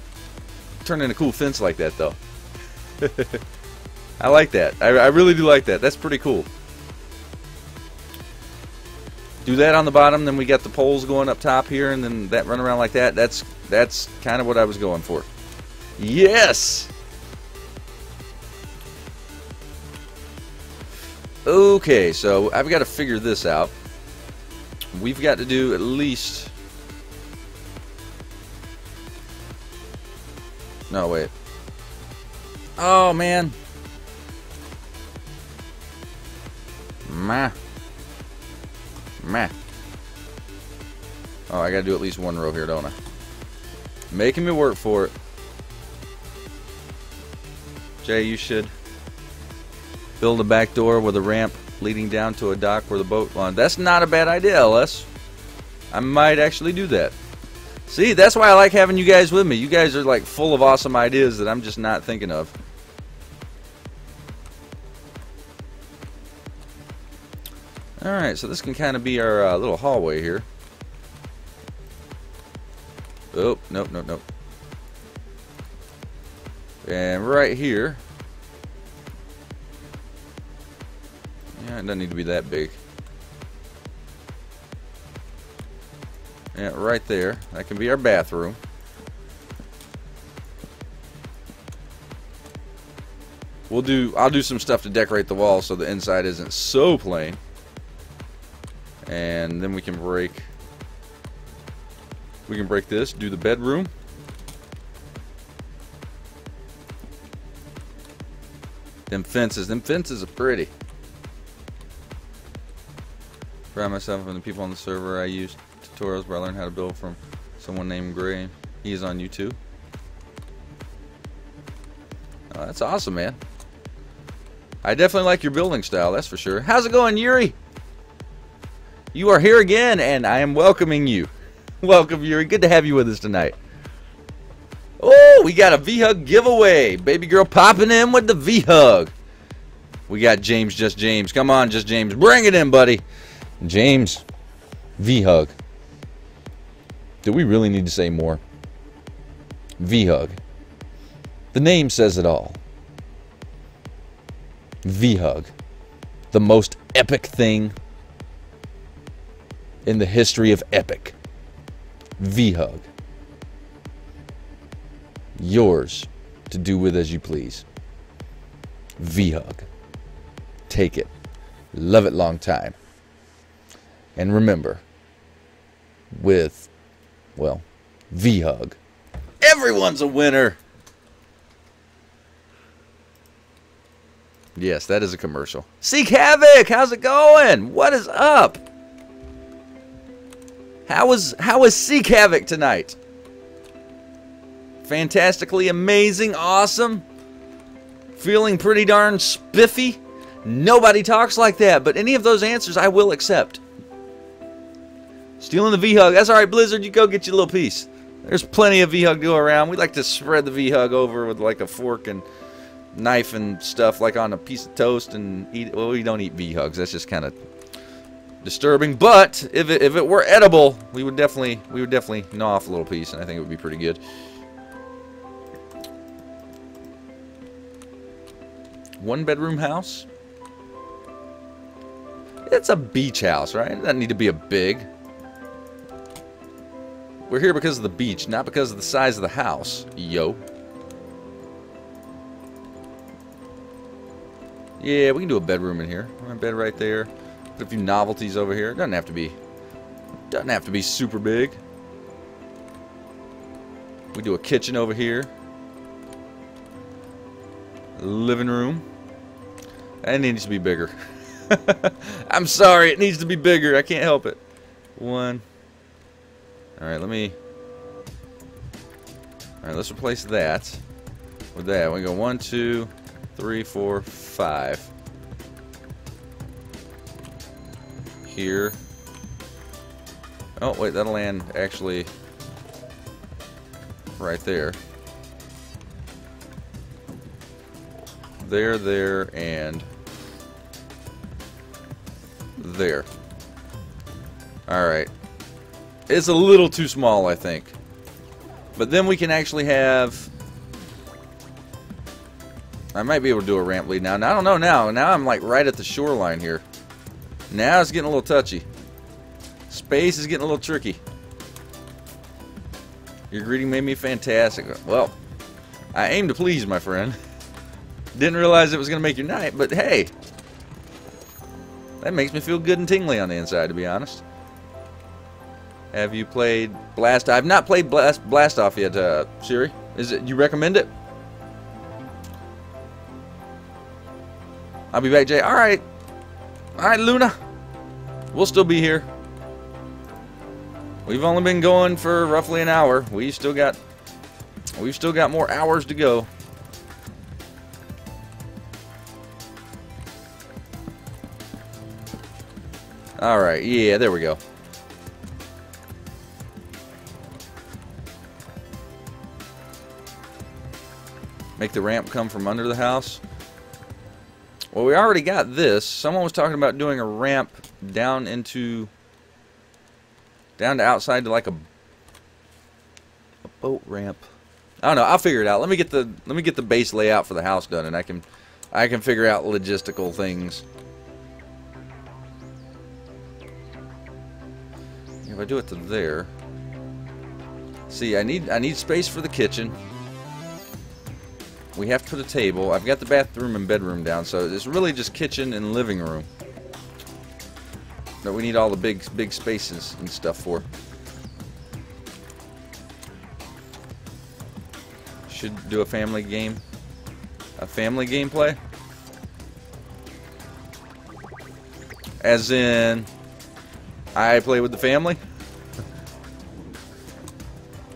turn into a cool fence like that though. I like that. I really do like that. That's pretty cool. Do that on the bottom, then we got the poles going up top here, and then that run around like that. That's kind of what I was going for. Yes! Okay, so I've got to figure this out. We've got to do at least... No, wait. Oh, man. Meh. Oh, I gotta do at least one row here, don't I? Making me work for it. Jay, you should build a back door with a ramp leading down to a dock where the boat launch. That's not a bad idea, LS. I might actually do that. See, that's why I like having you guys with me. You guys are like full of awesome ideas that I'm just not thinking of. Alright, so this can kind of be our little hallway here. Oh, nope. And right here. Yeah, it doesn't need to be that big. Yeah, right there. That can be our bathroom. I'll do some stuff to decorate the wall so the inside isn't so plain. And then we can break this, do the bedroom. Them fences are pretty. Proud myself and the people on the server. I used tutorials where I learned how to build from someone named Gray. He is on YouTube. Oh, that's awesome, man. I definitely like your building style, that's for sure. How's it going, Yuri? You are here again, and I am welcoming you. Welcome, Yuri. Good to have you with us tonight. Oh, we got a V-Hug giveaway. Baby girl popping in with the V-Hug. We got James, Just James. Come on, Just James. Bring it in, buddy. James V-hug. Do we really need to say more? V-hug. The name says it all. V-hug. The most epic thing in the history of epic. V-hug. Yours to do with as you please. V-hug. Take it. Love it long time. And remember, with, well, V-hug, everyone's a winner. Yes, that is a commercial. Seek Havoc, how's it going? What is up? How was Seek Havoc tonight? Fantastically amazing, awesome. Feeling pretty darn spiffy. Nobody talks like that, but any of those answers I will accept. Stealing the V-hug. That's alright, Blizzard. You go get your little piece. There's plenty of V-hug to go around. We like to spread the V-hug over with like a fork and knife and stuff, like on a piece of toast, and eat it. Well, we don't eat V-hugs. That's just kind of disturbing. But if it were edible, we would definitely gnaw off a little piece, and I think it would be pretty good. One bedroom house. It's a beach house, right? It doesn't need to be a big. We're here because of the beach, not because of the size of the house. Yo. Yeah, we can do a bedroom in here. A bed right there. Put a few novelties over here. It doesn't have to be super big. We do a kitchen over here. Living room. It needs to be bigger. I'm sorry, it needs to be bigger. I can't help it. One. Alright, let's replace that with that. We go 1, 2, 3, 4, 5. Here. Oh, wait, that'll land actually right there. There, and there. Alright. It's a little too small, I think. But then we can actually have... I might be able to do a ramp lead now. I don't know now. Now I'm like right at the shoreline here. Now it's getting a little touchy. Space is getting a little tricky. Your greeting made me fantastic. Well, I aim to please, my friend. Didn't realize it was going to make your night, but hey. That makes me feel good and tingly on the inside, to be honest. Have you played Blast? I've not played Blast Off yet, Siri. You recommend it? I'll be back, Jay. Alright. Alright, Luna. We'll still be here. We've only been going for roughly an hour. We've still got more hours to go. Alright, yeah, there we go. Make the ramp come from under the house. Well, we already got this. Someone was talking about doing a ramp down to outside to like a boat ramp. I don't know. I'll figure it out. Let me get the base layout for the house done, and I can figure out logistical things. If I do it to there, see, I need space for the kitchen. We have to put a table. I've got the bathroom and bedroom down, so it's really just kitchen and living room that we need all the big spaces and stuff for. Should do a family game. A family gameplay? As in, I play with the family?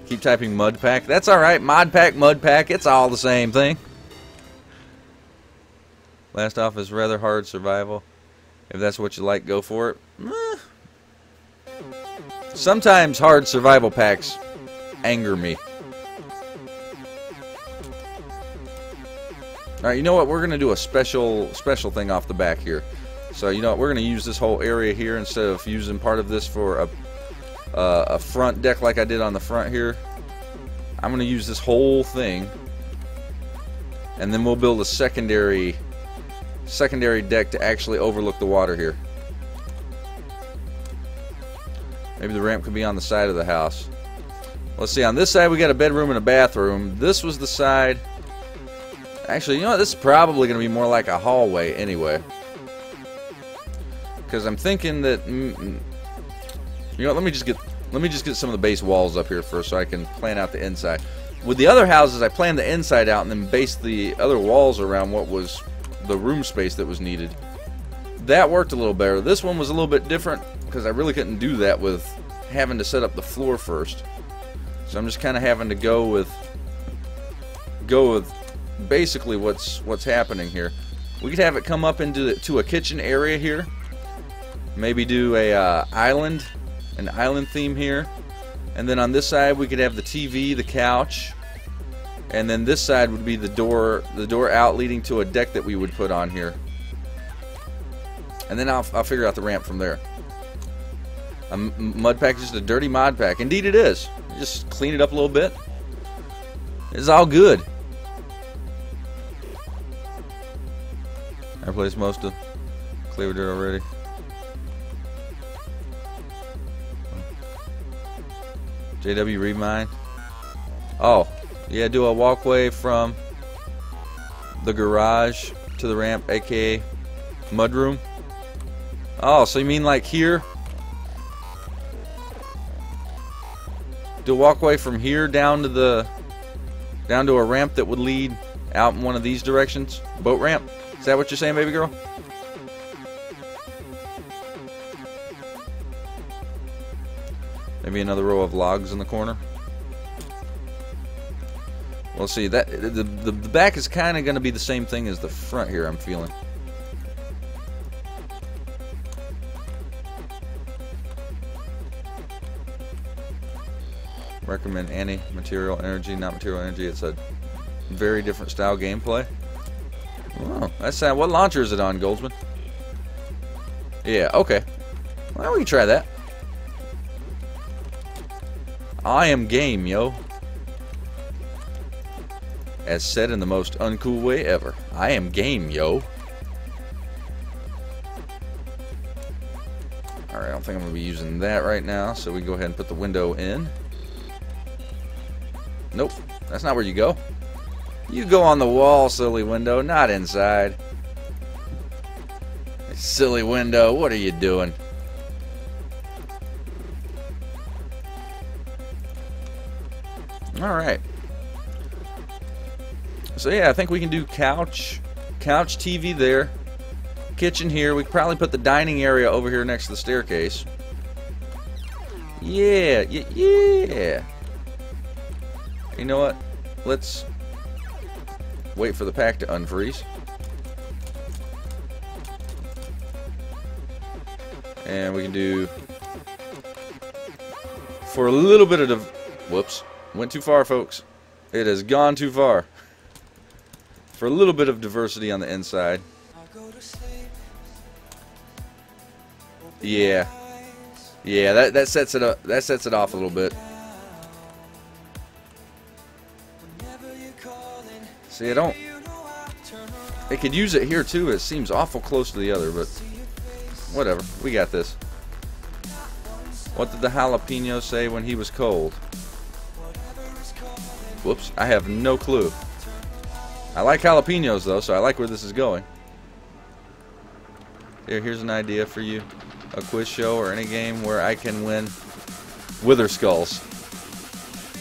Keep typing mud pack. That's alright. Mod pack, mud pack. It's all the same thing. Last off is rather hard survival. If that's what you like, go for it. Sometimes hard survival packs anger me. Alright, you know what? We're going to do a special thing off the back here. So you know what, we're going to use this whole area here instead of using part of this for a front deck like I did on the front here. I'm going to use this whole thing, and then we'll build a secondary deck to actually overlook the water here. Maybe the ramp could be on the side of the house. Let's see, on this side we got a bedroom and a bathroom. This was the side. Actually, you know what, this is probably going to be more like a hallway anyway. Because I'm thinking that, you know what, let me just get some of the base walls up here first so I can plan out the inside. With the other houses, I planned the inside out and then based the other walls around what was the room space that was needed. That worked a little better. This one was a little bit different because I really couldn't do that with having to set up the floor first. So I'm just kind of having to go with basically what's happening here. We could have it come up into a kitchen area here. Maybe do an island theme here. And then on this side we could have the TV, the couch, and then this side would be the door out leading to a deck that we would put on here. And then I'll figure out the ramp from there. A mud pack is just a dirty mod pack. Indeed it is. Just clean it up a little bit. It's all good. I replaced most of clear dirt already. JW read mine. Oh, yeah, do a walkway from the garage to the ramp, aka mudroom. Oh, so you mean like here? Do a walkway from here down to a ramp that would lead out in one of these directions? Boat ramp? Is that what you're saying, baby girl? Maybe another row of logs in the corner. Well, see, that the back is kind of going to be the same thing as the front here, I'm feeling. Recommend any material energy, not material energy. It's a very different style gameplay. Oh, that's what launcher is it on, Goldsman? Yeah, okay. Well, we can try that. I am game, yo. As said in the most uncool way ever. I am game, yo. Alright, I don't think I'm going to be using that right now, so we can go ahead and put the window in. Nope, that's not where you go. You go on the wall, silly window, not inside. Silly window, what are you doing? Alright. So yeah, I think we can do couch TV there. Kitchen here. We could probably put the dining area over here next to the staircase. Yeah. You know what? Let's wait for the pack to unfreeze. And we can do, for a little bit of, whoops, went too far, folks. It has gone too far. For a little bit of diversity on the inside. Yeah, that sets it up. That sets it off a little bit. See, it could use it here too. It seems awful close to the other, but whatever. We got this. What did the jalapeno say when he was cold? Whoops, I have no clue. I like jalapenos though, so I like where this is going. Here's an idea for you. A quiz show or any game where I can win Wither Skulls.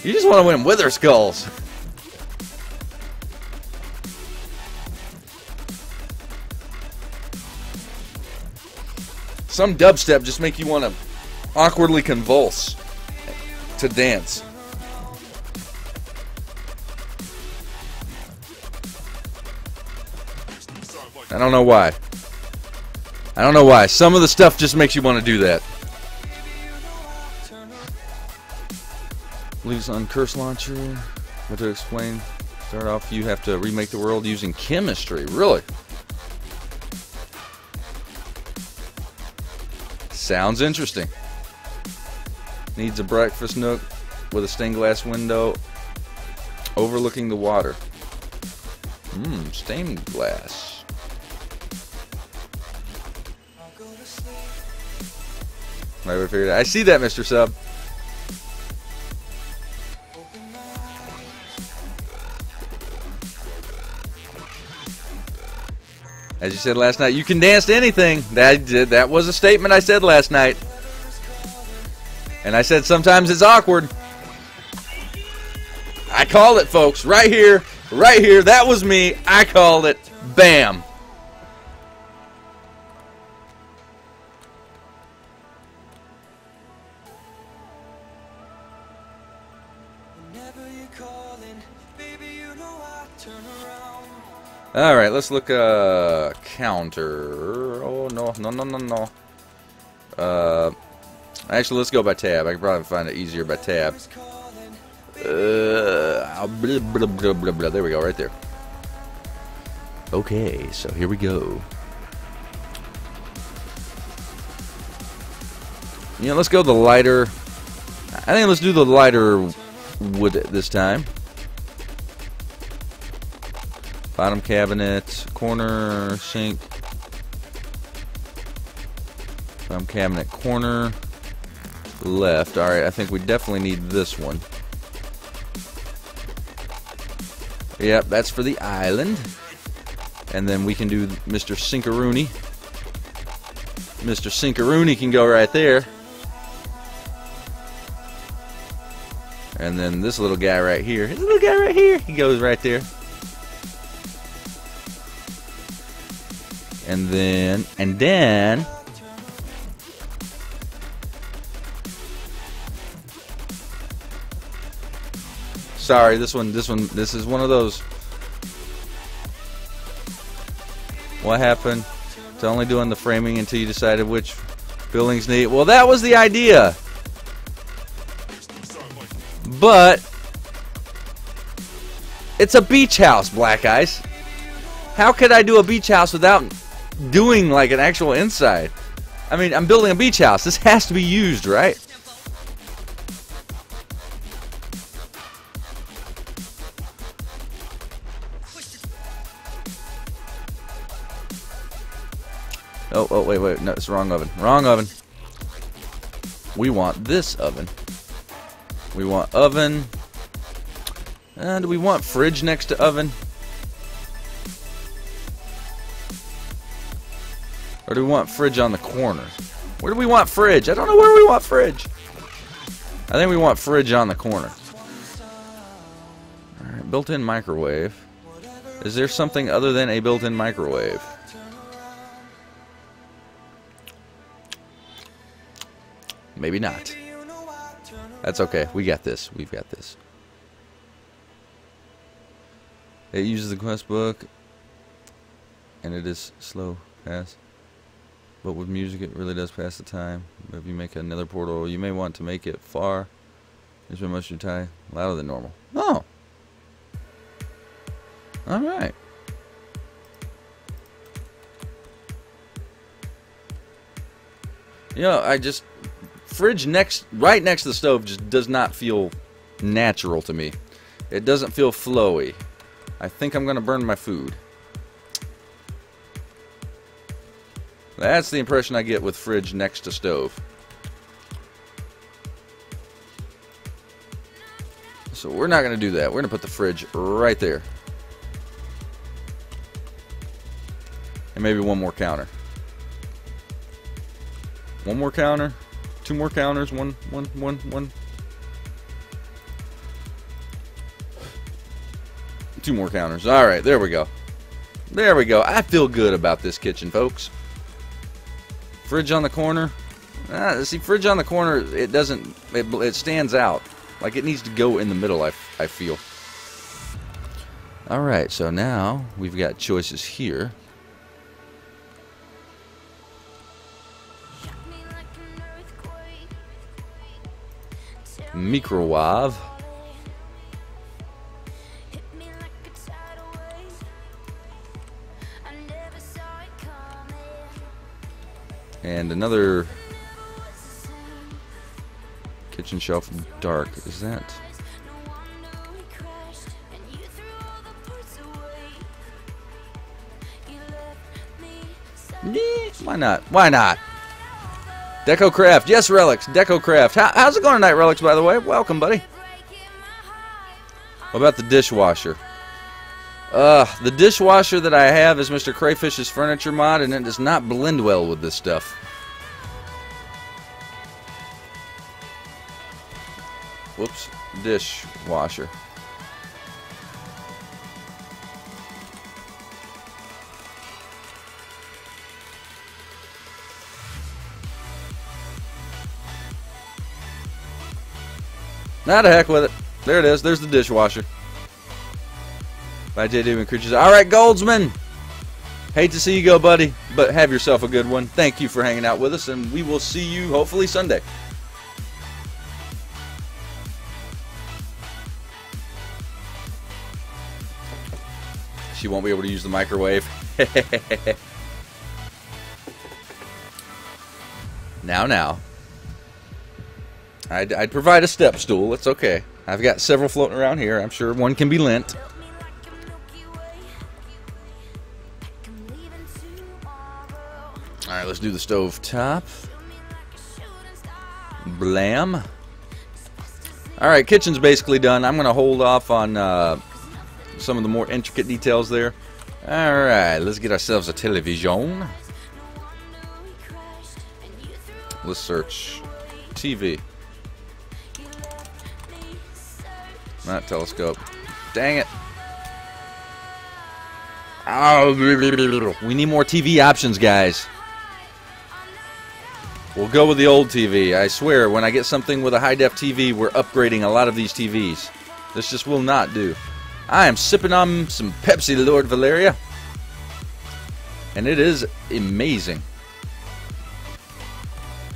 You just want to win Wither Skulls. Some dubstep just make you want to awkwardly convulse to dance. I don't know why. I don't know why. Some of the stuff just makes you want to do that. Leaves on curse launcher. What to explain? Start off, you have to remake the world using chemistry. Really? Sounds interesting. Needs a breakfast nook with a stained glass window overlooking the water. Stained glass. Right, we figured it out. I see that, Mr. Sub. As you said last night, you can dance to anything. That was a statement I said last night. And I said sometimes it's awkward. I called it, folks. Right here. Right here. That was me. I called it. Bam. All right, let's look counter. Oh no. Actually, let's go by tab. I can probably find it easier by tab. There we go, right there. Okay, so here we go. Let's go the lighter. I think let's do the lighter wood this time. Bottom cabinet, corner, sink. Bottom cabinet, corner, left. Alright, I think we definitely need this one. Yep, that's for the island. And then we can do Mr. Sinkaroony. Mr. Sinkaroony can go right there. And then this little guy right here. This little guy right here, he goes right there. And then sorry, this is one of those. What happened to only doing the framing until you decided which buildings need? Well, that was the idea. But it's a beach house, Black Ice. How could I do a beach house without doing like an actual inside? I mean, I'm building a beach house. This has to be used, right? Oh, wait. No, it's the wrong oven. Wrong oven. We want this oven. We want oven. Do we want fridge next to oven? Or do we want fridge on the corner? Where do we want fridge? I don't know where we want fridge. I think we want fridge on the corner. Alright, built-in microwave. Is there something other than a built-in microwave? Maybe not. That's okay. We got this. We've got this. It uses the quest book, and it is slow pass. But with music, it really does pass the time. But if you make another portal, you may want to make it far. It's been much too tight, louder than normal. Oh. All right. I just fridge right next to the stove just does not feel natural to me. It doesn't feel flowy. I think I'm gonna burn my food. That's the impression I get with fridge next to stove. So we're not gonna do that. We're gonna put the fridge right there. And maybe one more counter. One more counter. Two more counters. One. Two more counters. Alright, there we go. There we go. I feel good about this kitchen, folks. Fridge on the corner. See, fridge on the corner, it stands out. Like it needs to go in the middle, I feel. Alright, so now we've got choices here. Microwave. And another Kitchen shelf dark. Is that? Why not? Why not? Deco Craft. Yes, Relics. Deco Craft. How's it going tonight, Relics, by the way? Welcome, buddy. What about the dishwasher? The dishwasher that I have is Mr. Crayfish's Furniture Mod, and it does not blend well with this stuff. Whoops. Dishwasher. Nah, the heck with it. There it is. There's the dishwasher. By JD and Creatures. Alright, Goldsman. Hate to see you go, buddy, but have yourself a good one. Thank you for hanging out with us, and we will see you hopefully Sunday. She won't be able to use the microwave. Now. I'd provide a step stool. It's okay. I've got several floating around here. I'm sure one can be lent. Alright, let's do the stove top. Blam. Alright, kitchen's basically done. I'm going to hold off on some of the more intricate details there. Alright, let's get ourselves a television. Let's search TV. Not telescope. Dang it. Oh, we need more TV options, guys. We'll go with the old TV. I swear, when I get something with a high-def TV, we're upgrading a lot of these TVs. This just will not do. I am sipping on some Pepsi, Lord Valeria. And it is amazing.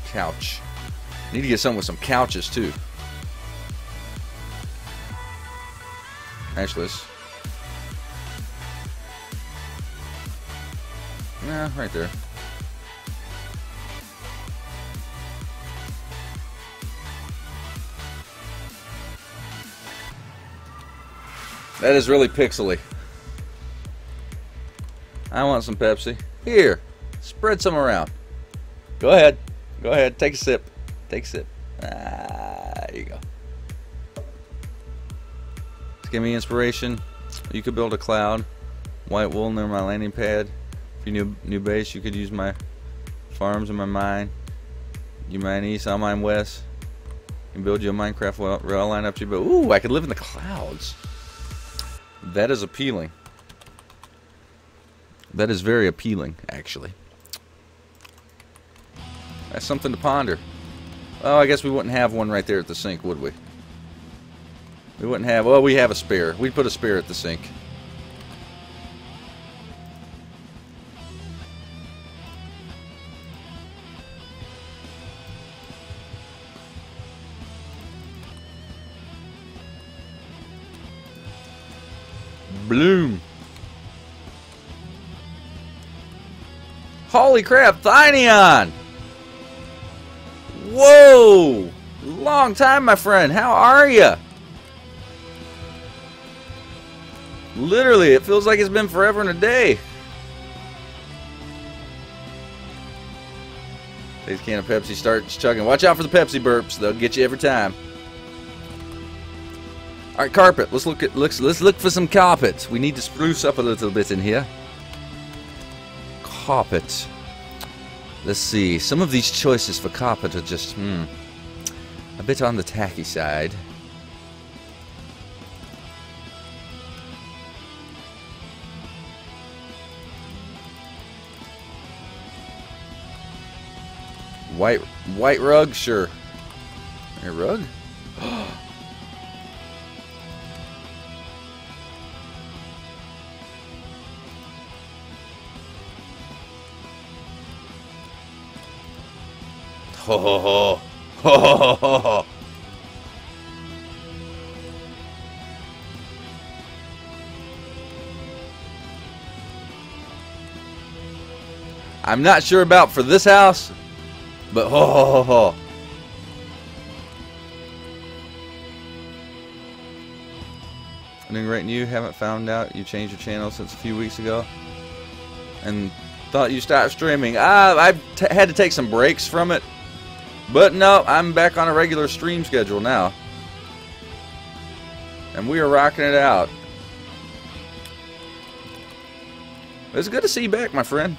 Couch. Need to get something with some couches, too. Actually, yeah, right there. That is really pixely. I want some Pepsi. Here, spread some around. Go ahead. Go ahead. Take a sip. Take a sip. There you go. Give me inspiration. You could build a cloud. White wool near my landing pad. If you new base, you could use my farms and my mine. You mine east, I'll mine west. You can build you a Minecraft rail line up to you. But ooh, I could live in the clouds. That is appealing. That is very appealing, actually. That's something to ponder. Oh, I guess we wouldn't have one right there at the sink, would we? We wouldn't have... Well, we have a spare. We'd put a spare at the sink. Bloom. Holy crap, Thyneon! Whoa! Long time, my friend. How are you? Literally, it feels like it's been forever and a day. Take a can of Pepsi, start chugging. Watch out for the Pepsi burps; they'll get you every time. All right, carpet. Let's look for some carpet. We need to spruce up a little bit in here. Carpet. Let's see. Some of these choices for carpet are just a bit on the tacky side. White rug, sure. A rug? Ho ho ho. Ho ho ho ho. I'm not sure about for this house, but ho ho ho ho. I'm doing great, and you haven't found out you changed your channel since a few weeks ago, and thought you stopped streaming. I've had to take some breaks from it, but no, I'm back on a regular stream schedule now, and we are rocking it out. It's good to see you back, my friend.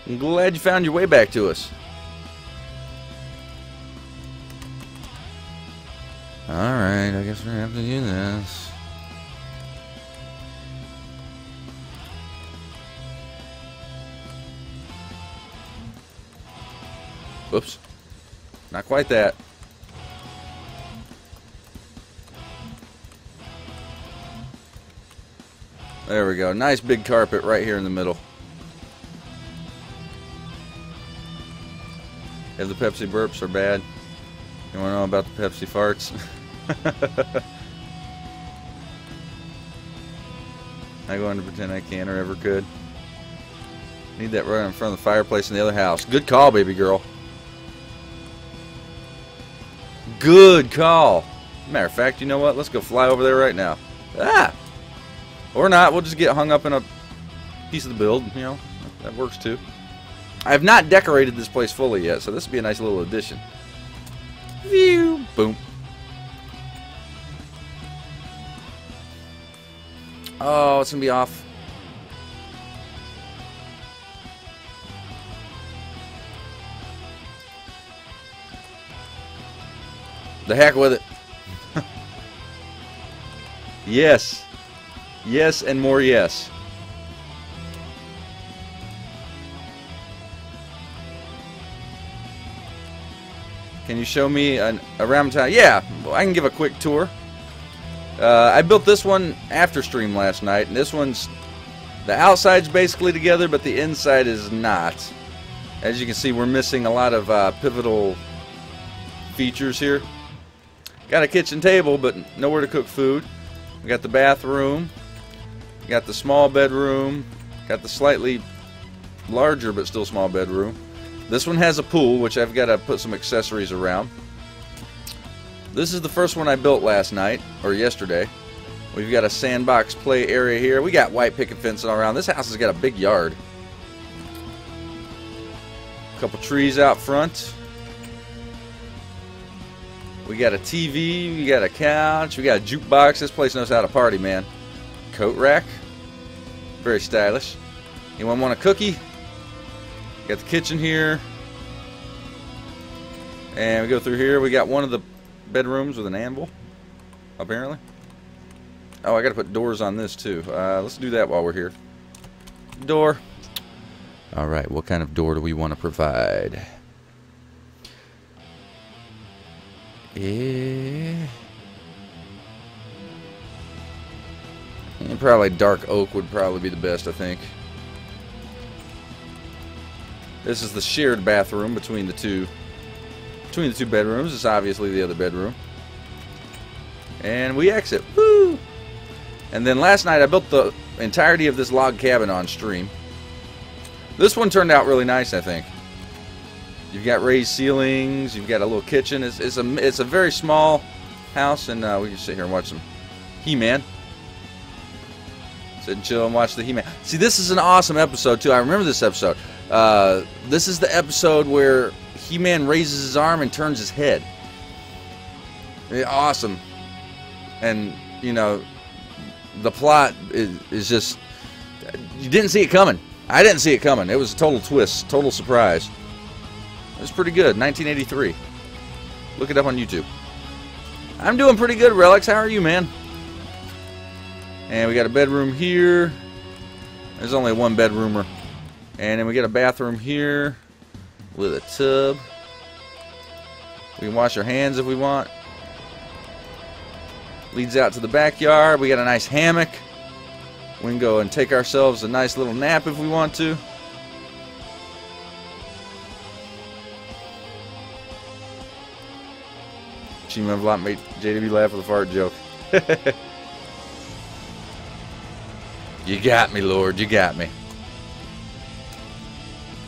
I'm glad you found your way back to us. Alright, I guess we're gonna have to do this. Whoops. Not quite that. There we go. Nice big carpet right here in the middle. If the Pepsi burps are bad, you want to know about the Pepsi farts? I go on to pretend I can or ever could. Need that right in front of the fireplace in the other house. Good call, baby girl. Good call. Matter of fact, you know what? Let's go fly over there right now. Ah! Or not. We'll just get hung up in a piece of the build. You know, that works too. I have not decorated this place fully yet, so this would be a nice little addition. View. Boom. Oh, it's going to be off. The heck with it. Yes. Yes and more yes. Can you show me around town? Yeah, I can give a quick tour. I built this one after stream last night, and this one's, the outside's basically together, but the inside is not. As you can see, we're missing a lot of pivotal features here. Got a kitchen table, but nowhere to cook food. We got the bathroom, got the small bedroom, got the slightly larger but still small bedroom. This one has a pool, which I've got to put some accessories around. This is the first one I built last night, or yesterday. We've got a sandbox play area here. We got white picket fencing all around. This house has got a big yard. A couple trees out front. We got a TV, we got a couch, we got a jukebox. This place knows how to party, man. Coat rack. Very stylish. Anyone want a cookie? Got the kitchen here. And we go through here. We got one of the bedrooms with an anvil, apparently. Oh, I got to put doors on this, too. Let's do that while we're here. Door. All right, what kind of door do we want to provide? Yeah. And probably dark oak would probably be the best, I think. This is the shared bathroom between the two bedrooms. It's obviously the other bedroom. And we exit. Woo! And then last night I built the entirety of this log cabin on stream. This one turned out really nice, I think. You've got raised ceilings. You've got a little kitchen. It's a very small house, and we can sit here and watch some He-Man. Sit and chill and watch the He-Man. See, this is an awesome episode too. I remember this episode. This is the episode where He-Man raises his arm and turns his head. Awesome. And you know, the plot is just, you didn't see it coming. I didn't see it coming. It was a total twist, total surprise. It was pretty good. 1983. Look it up on YouTube. I'm doing pretty good, Relics. How are you, man? And we got a bedroom here. There's only one bedroomer. And then we got a bathroom here with a tub. We can wash our hands if we want. Leads out to the backyard. We got a nice hammock. We can go and take ourselves a nice little nap if we want to. Chima Vlot made JW laugh with a fart joke. You got me, Lord. You got me.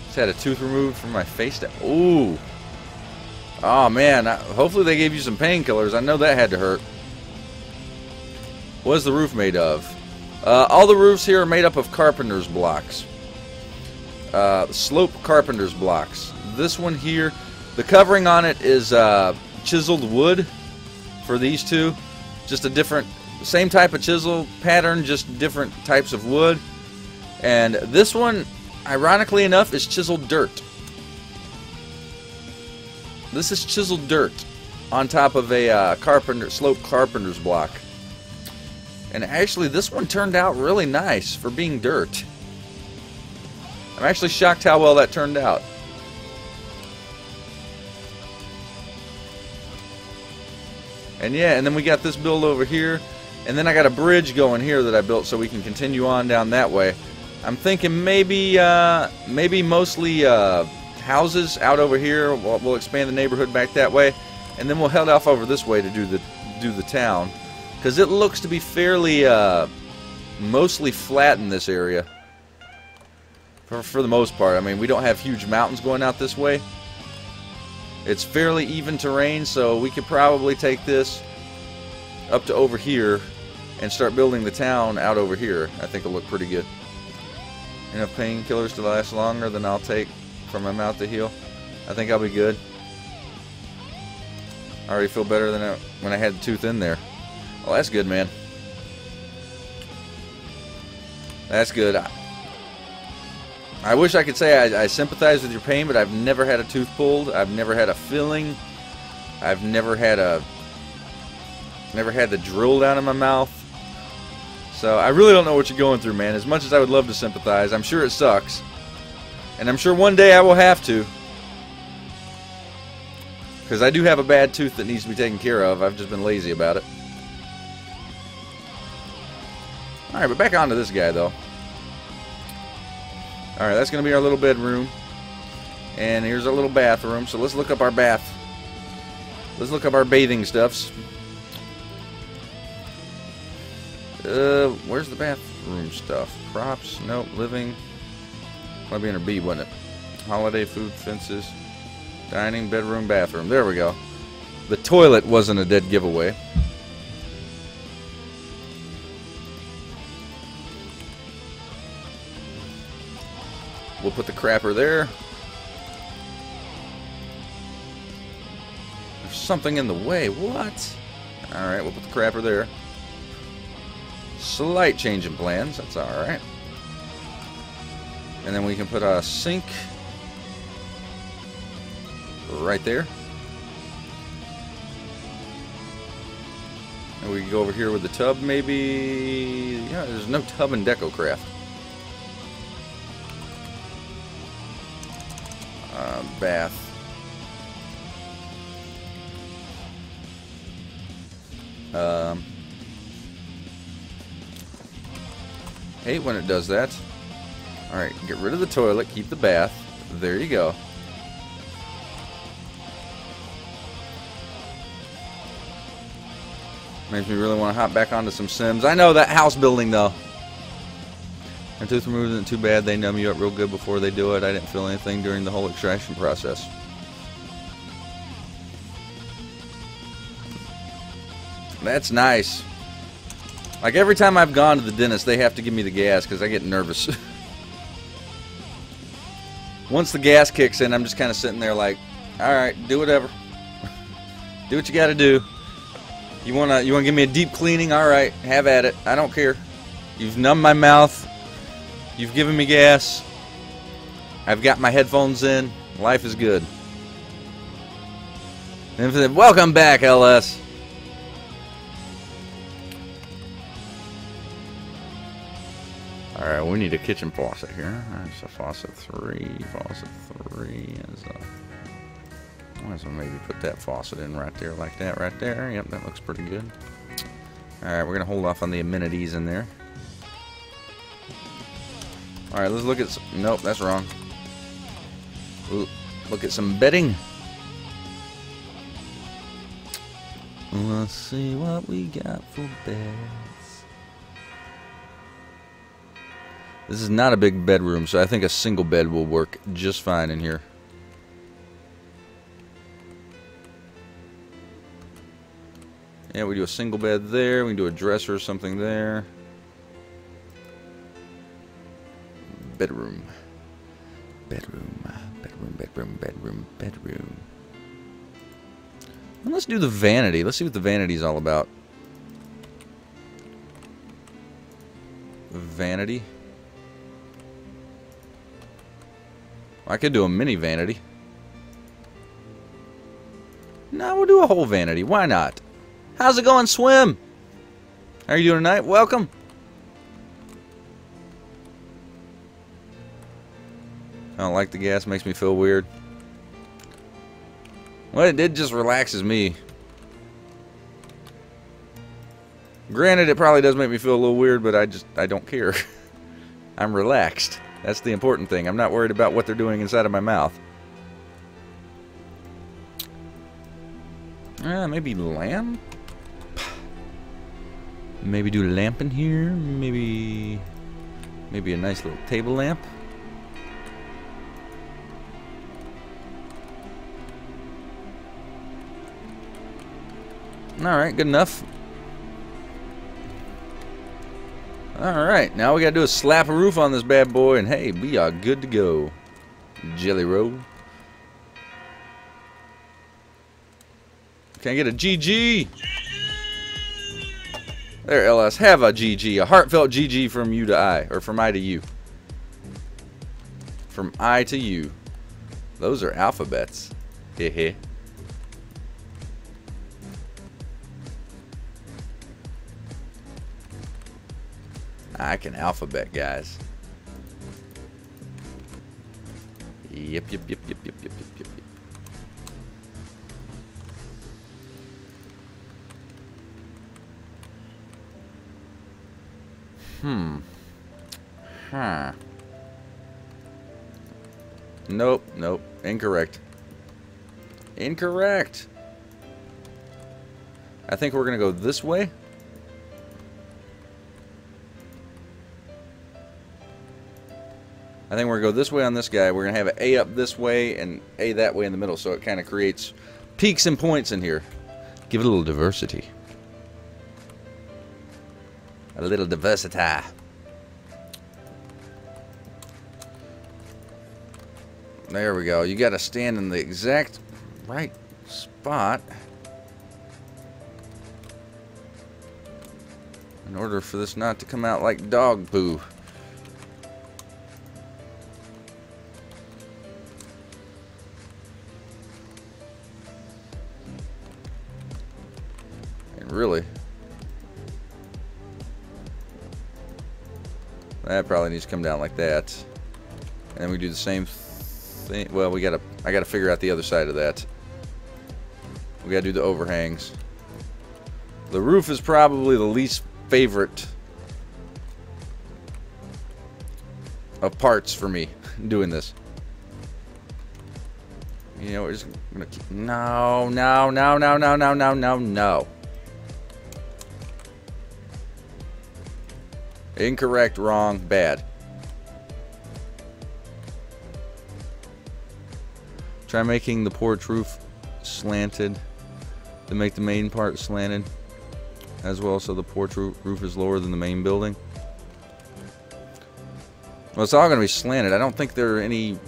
Just had a tooth removed from my face. Ooh. Oh, man. Hopefully they gave you some painkillers. I know that had to hurt. What is the roof made of? All the roofs here are made up of carpenter's blocks. Slope carpenter's blocks. This one here, the covering on it is chiseled wood for these two. Just a different, same type of chisel pattern, just different types of wood. And this one, ironically enough, is chiseled dirt. This is chiseled dirt on top of a slope carpenter's block. And actually, this one turned out really nice for being dirt. I'm actually shocked how well that turned out. And yeah, and then we got this build over here. And then I got a bridge going here that I built so we can continue on down that way. I'm thinking maybe mostly houses out over here. We'll expand the neighborhood back that way. And then we'll head off over this way to do the town. Because it looks to be fairly mostly flat in this area. For the most part. I mean, we don't have huge mountains going out this way. It's fairly even terrain, so we could probably take this up to over here and start building the town out over here. I think it'll look pretty good. Enough painkillers to last longer than I'll take from my mouth to heal. I think I'll be good. I already feel better than when I had the tooth in there. Well, that's good, man. That's good. I wish I could say I sympathize with your pain, but I've never had a tooth pulled. I've never had a filling. I've never had the drill down in my mouth. So I really don't know what you're going through, man. As much as I would love to sympathize, I'm sure it sucks. And I'm sure one day I will have to. Because I do have a bad tooth that needs to be taken care of. I've just been lazy about it. Alright, but back onto this guy, though. Alright, that's going to be our little bedroom. And here's our little bathroom. So let's look up our bath. Let's look up our bathing stuffs. Where's the bathroom stuff? Props? Nope. Living. Might be under B, wasn't it? Holiday food, fences, dining, bedroom, bathroom. There we go. The toilet wasn't a dead giveaway. We'll put the crapper there. There's something in the way. What? Alright, we'll put the crapper there. Slight change in plans. That's alright. And then we can put a sink right there. And we can go over here with the tub, maybe. Yeah, there's no tub in DecoCraft. Bath. Hate when it does that. Alright, get rid of the toilet, keep the bath. There you go. Makes me really want to hop back onto some Sims. I know that house building though. And tooth removal isn't too bad. They numb you up real good before they do it. I didn't feel anything during the whole extraction process. That's nice. Like every time I've gone to the dentist, they have to give me the gas because I get nervous. Once the gas kicks in, I'm just kind of sitting there like, all right, do whatever. Do what you got to do. You wanna give me a deep cleaning? All right, have at it. I don't care. You've numbed my mouth. You've given me gas. I've got my headphones in. Life is good. And welcome back, LS. Alright, we need a kitchen faucet here. That's a faucet 3. Faucet 3 is a... Might as well maybe put that faucet in right there, like that right there. Yep, that looks pretty good. Alright, we're going to hold off on the amenities in there. Alright, let's look at some... Nope, that's wrong. Look at some bedding. Let's see what we got for beds. This is not a big bedroom, so I think a single bed will work just fine in here. Yeah, we do a single bed there. We can do a dresser or something there. Bedroom. Bedroom. Bedroom, bedroom, bedroom, bedroom. Well, let's do the vanity. Let's see what the vanity is all about. Vanity. I could do a mini vanity. No, we'll do a whole vanity. Why not? How's it going, Swim? How are you doing tonight? Welcome. I don't like the gas. Makes me feel weird. Well, it just relaxes me. Granted, it probably does make me feel a little weird, but I don't care. I'm relaxed. That's the important thing. I'm not worried about what they're doing inside of my mouth. Maybe lamp? Maybe do a lamp in here. Maybe a nice little table lamp. Alright, good enough. Alright, now we gotta do is slap a roof on this bad boy, and hey, we are good to go. Jelly roll. Can I get a GG? There, LS, have a GG. A heartfelt GG from you to I. Or from I to you. From I to you. Those are alphabets. Hehe. I can alphabet, guys. Yep. Huh. Nope. Incorrect. Incorrect. I think we're gonna go this way. I think we're going to go this way on this guy. We're going to have an A up this way and A that way in the middle, so it kind of creates peaks and points in here. Give it a little diversity. A little diversity. There we go. You got to stand in the exact right spot in order for this not to come out like dog poo. Really? That probably needs to come down like that. And then we do the same thing. Well, I gotta figure out the other side of that. We gotta do the overhangs. The roof is probably the least favorite of parts for me doing this. You know, we're just gonna keep, no. Incorrect, wrong, bad. Try making the porch roof slanted to make the main part slanted as well, so the porch roof is lower than the main building. Well, it's all going to be slanted. I don't think there are any...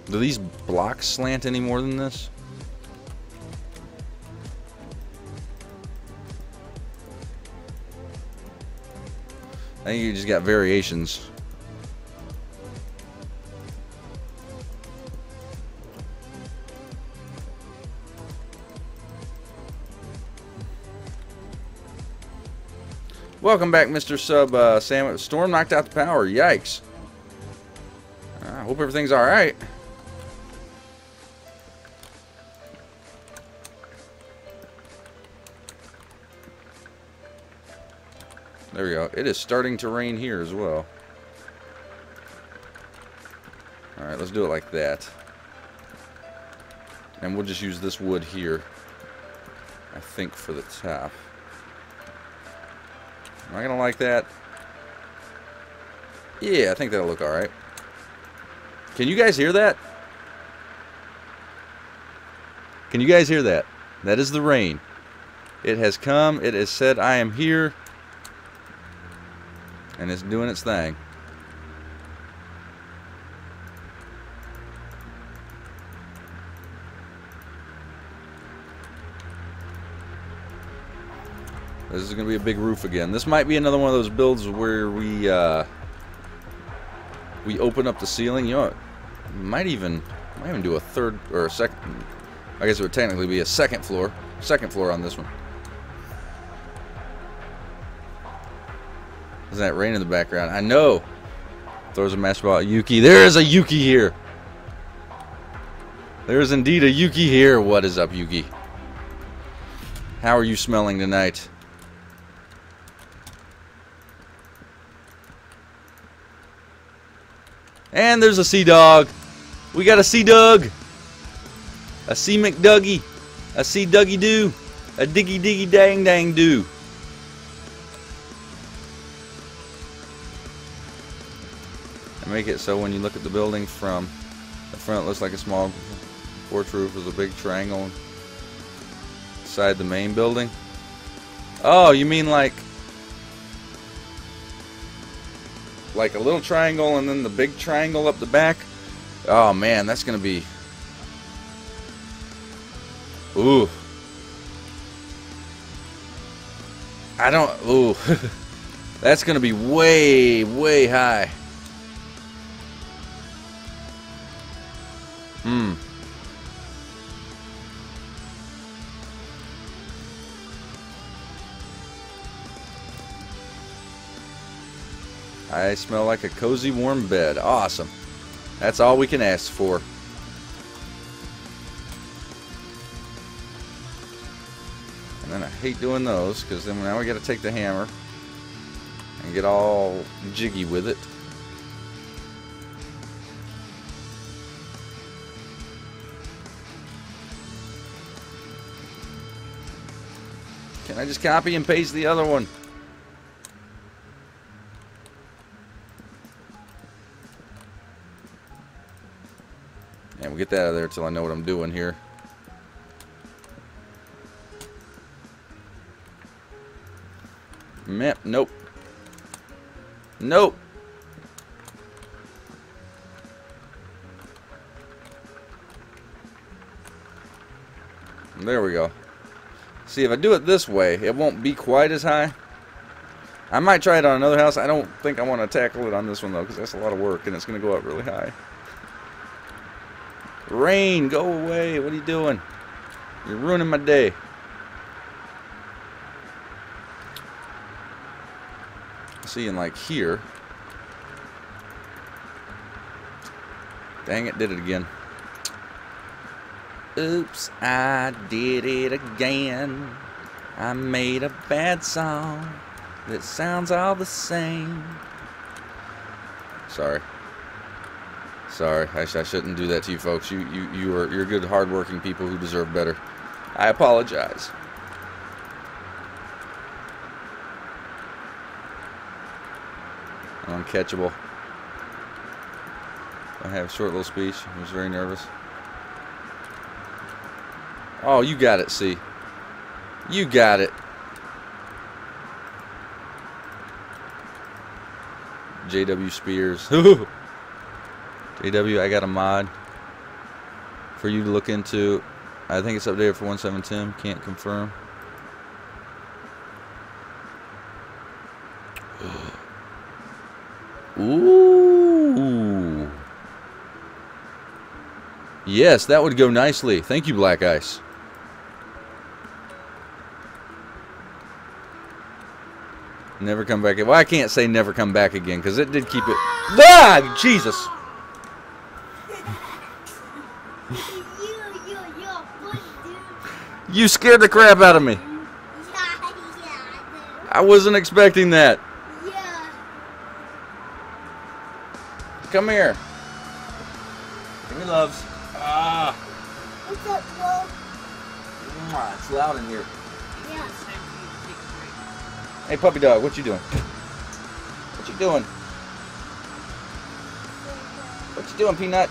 Do these blocks slant any more than this? I think you just got variations. Welcome back, Mr. Sub Sandwich. Storm knocked out the power. Yikes. I hope everything's alright. There we go. It is starting to rain here as well. Alright, let's do it like that. And we'll just use this wood here, I think, for the top. Am I gonna like that? Yeah, I think that'll look alright. Can you guys hear that? Can you guys hear that? That is the rain. It has come. It has said, I am here. And it's doing its thing. This is going to be a big roof again. This might be another one of those builds where we open up the ceiling. You know what? Might even do a third or a second. I guess it would technically be a second floor. Second floor on this one. Isn't that rain in the background? I know. Throws a mash ball at Yuki. There is a Yuki here. There is indeed a Yuki here. What is up, Yuki? How are you smelling tonight? And there's a sea dog. We got a sea dog. A sea McDougie. A sea Dougie Doo. A diggy diggy dang dang doo. And make it so when you look at the building from the front, it looks like a small porch roof with a big triangle inside the main building. Oh, you mean like a little triangle and then the big triangle up the back? Oh man, that's gonna be, ooh, I don't, ooh, that's gonna be way, way high. I smell like a cozy warm bed. Awesome. That's all we can ask for. And then I hate doing those because then now we got to take the hammer and get all jiggy with it. Can I just copy and paste the other one? And we'll get that out of there until I know what I'm doing here. Meh, nope. Nope. There we go. See, if I do it this way, it won't be quite as high. I might try it on another house. I don't think I want to tackle it on this one, though, because that's a lot of work, and it's going to go up really high. Rain, go away. What are you doing? You're ruining my day. See, and like here. Dang it, did it again. Oops, I did it again. I made a bad song that sounds all the same. Sorry. Sorry, I shouldn't do that to you folks. You're good, hard-working people who deserve better. I apologize. Uncatchable. I have a short little speech. I was very nervous. Oh, you got it, see. You got it. JW Spears. JW, I got a mod for you to look into. I think it's updated for 1.7.10. Can't confirm. Ooh. Yes, that would go nicely. Thank you, Black Ice. Never come back. Well, I can't say never come back again because it did keep it. Ah, Jesus. You scared the crap out of me. I wasn't expecting that. Come here. Give me loves. Ah. What's up, Bo? It's loud in here. Yeah. Hey, puppy dog, what you doing? What you doing? What you doing, Peanut?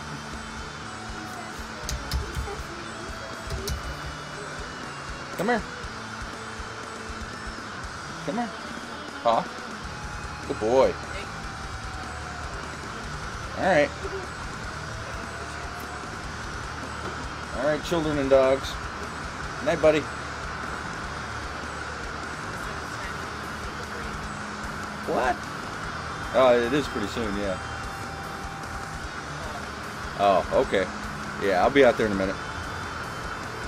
Come here. Come here. Paw. Good boy. Alright. Alright, children and dogs. Good night, buddy. What? Oh, it is pretty soon, yeah. Oh, okay. Yeah, I'll be out there in a minute.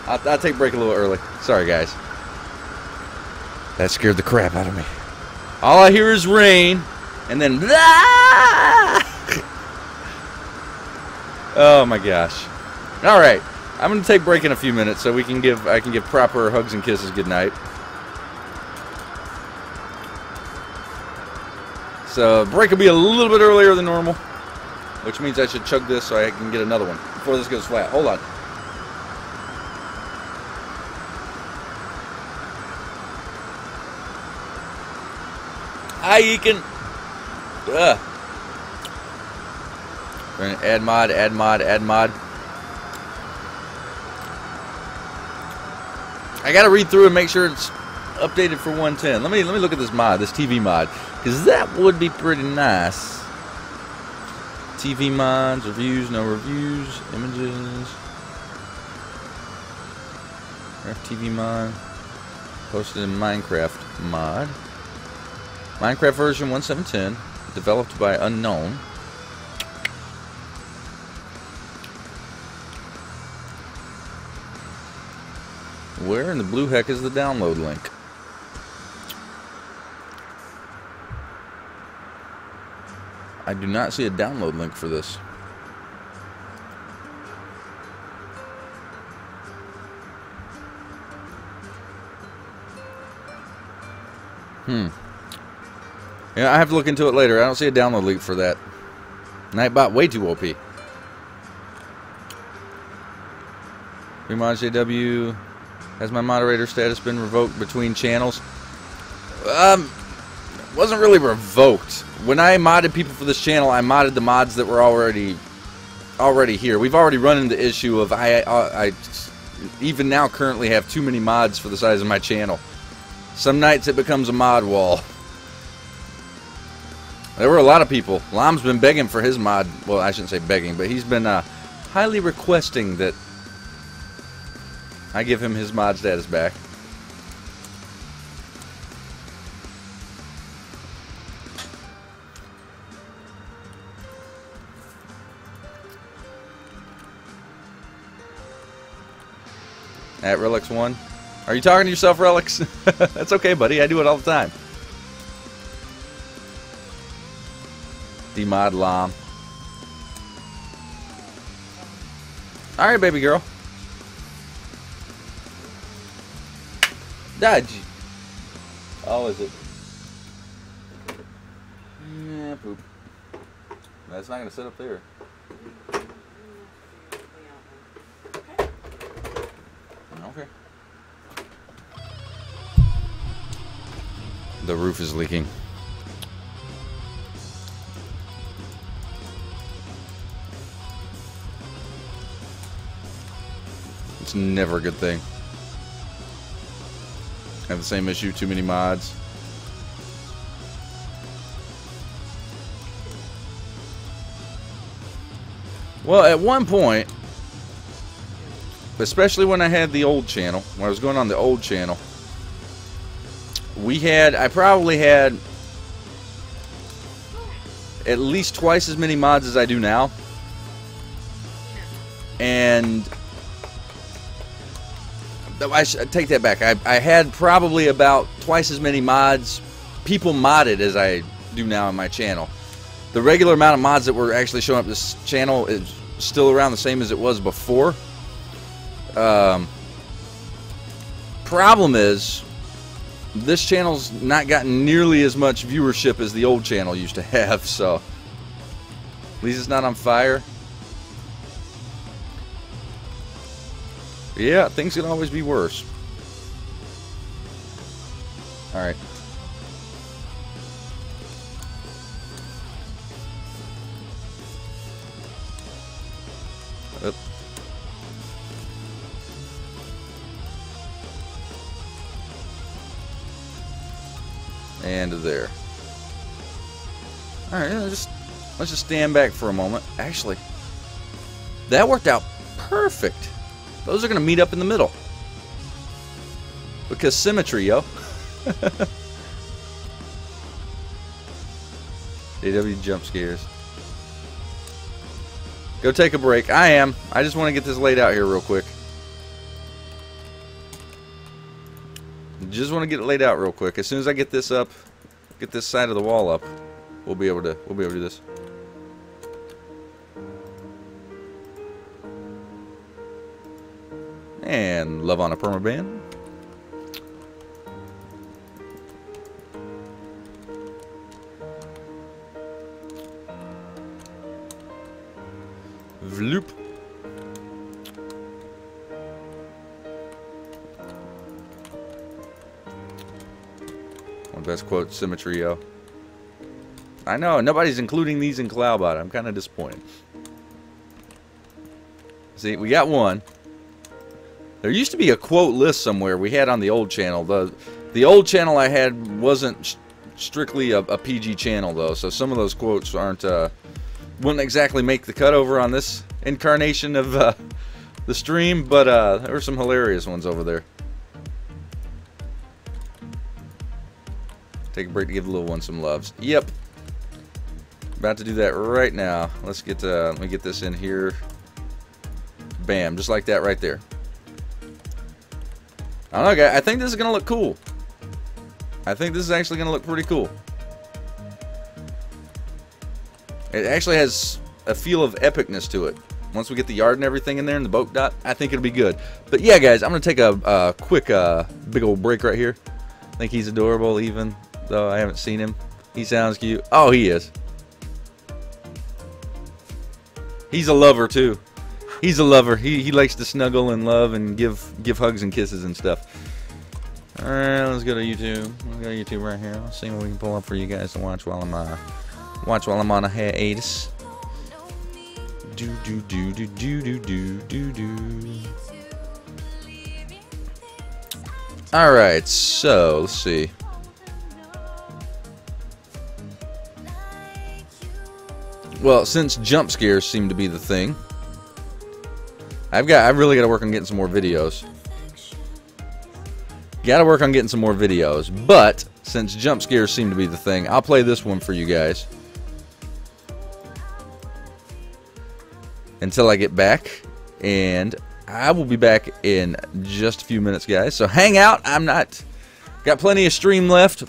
I'll take a break a little early. Sorry, guys. That scared the crap out of me. All I hear is rain, and then blah! Oh my gosh. All right, I'm gonna take a break in a few minutes so I can give proper hugs and kisses goodnight. So break will be a little bit earlier than normal, which means I should chug this so I can get another one before this goes flat. Hold on. Hi, Ekin. Add mod, add mod, add mod. I gotta read through and make sure it's updated for 110. Let me look at this mod, this TV mod, because that would be pretty nice. TV mods, reviews, no reviews, images. TV mod, posted in Minecraft mod. Minecraft version 1.7.10, developed by Unknown. Where in the blue heck is the download link? I do not see a download link for this. Yeah, I have to look into it later. I don't see a download link for that. Nightbot way too OP. Remod JW. Has my moderator status been revoked between channels? Wasn't really revoked. When I modded people for this channel, I modded the mods that were already here. We've already run into the issue of I even now currently have too many mods for the size of my channel. Some nights it becomes a mod wall. There were a lot of people. Lam's been begging for his mod. Well, I shouldn't say begging, but he's been highly requesting that I give him his mod status back. At Relix1. Are you talking to yourself, Relix? That's okay, buddy. I do it all the time. Demod Lam. Alright, baby girl. Dodge. Oh, is it? Yeah, poop. That's not going to sit up there. Okay. The roof is leaking. It's never a good thing. Have the same issue, too many mods. Well, at one point, especially when I had the old channel, when I was going on the old channel, I probably had at least twice as many mods as I do now. And I take that back. I had probably about twice as many mods, people modded, as I do now on my channel. The regular amount of mods that were actually showing up this channel is still around the same as it was before. Problem is, this channel's not gotten nearly as much viewership as the old channel used to have, so at least it's not on fire. Yeah, things can always be worse. Alright. and there. All right, let's just stand back for a moment. Actually, that worked out perfect. Those are gonna meet up in the middle because symmetry, yo. JW jump scares. Go take a break. I just want to get this laid out here real quick. Just want to get it laid out real quick. As soon as I get this up, get this side of the wall up, we'll be able to do this. And love on a permaband. Vloop. One best quote, symmetry, yo. I know, nobody's including these in Cloudbot. I'm kind of disappointed. See, we got one. There used to be a quote list somewhere we had on the old channel. The old channel I had wasn't strictly a PG channel, though, so some of those quotes aren't... wouldn't exactly make the cut over on this incarnation of the stream, but there were some hilarious ones over there. Take a break to give the little one some loves. Yep. About to do that right now. Let's get let me get this in here. Bam, just like that right there. I don't know, guys. I think this is gonna look cool. I think this is actually gonna look pretty cool. It actually has a feel of epicness to it. Once we get the yard and everything in there and the boat dot, I think it'll be good. But yeah, guys, I'm going to take a quick big old break right here. I think he's adorable even, though I haven't seen him. He sounds cute. Oh, he is. He's a lover, too. He's a lover. He likes to snuggle and love and give hugs and kisses and stuff. Alright, let's go to YouTube. Let's go to YouTube right here. Let's see what we can pull up for you guys to watch while I'm on a hiatus. Alright, so let's see. Well, since jump scares seem to be the thing, I've really got to work on getting some more videos. Gotta work on getting some more videos, but since jump scares seem to be the thing, I'll play this one for you guys until I get back, and I will be back in just a few minutes, guys. So hang out. Got plenty of stream left,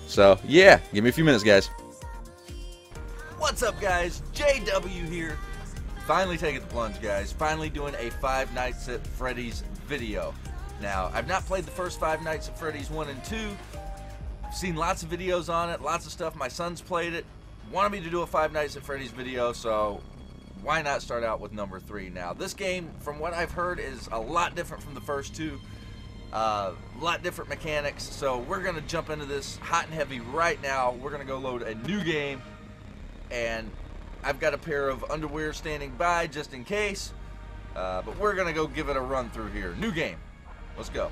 So yeah, give me a few minutes, guys. What's up, guys? JW here. Finally taking the plunge, guys. Finally doing a Five Nights at Freddy's video. Now, I've not played the first Five Nights at Freddy's 1 and 2. I've seen lots of videos on it, lots of stuff. My son's played it. Wanted me to do a Five Nights at Freddy's video, so why not start out with number 3? Now, this game, from what I've heard, is a lot different from the first two. A lot different mechanics, so we're going to jump into this hot and heavy right now. We're going to go load a new game, and I've got a pair of underwear standing by just in case, but we're going to go give it a run through here. New game. Let's go.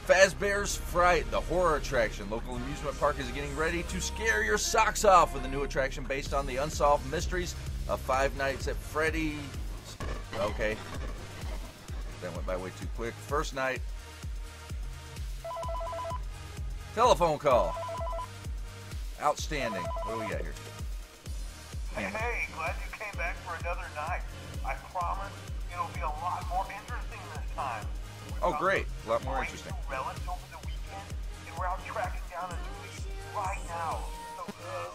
Fazbear's Fright, the horror attraction. Local amusement park is getting ready to scare your socks off with a new attraction based on the unsolved mysteries of Five Nights at Freddy's. Okay. That went by way too quick. First night. Telephone call. Outstanding. What do we got here? Hey, glad you came back for another night. I promise it'll be a lot more interesting this time. Oh, great. A lot more interesting. Relics over the weekend, and we're out tracking down a new lead right now. So,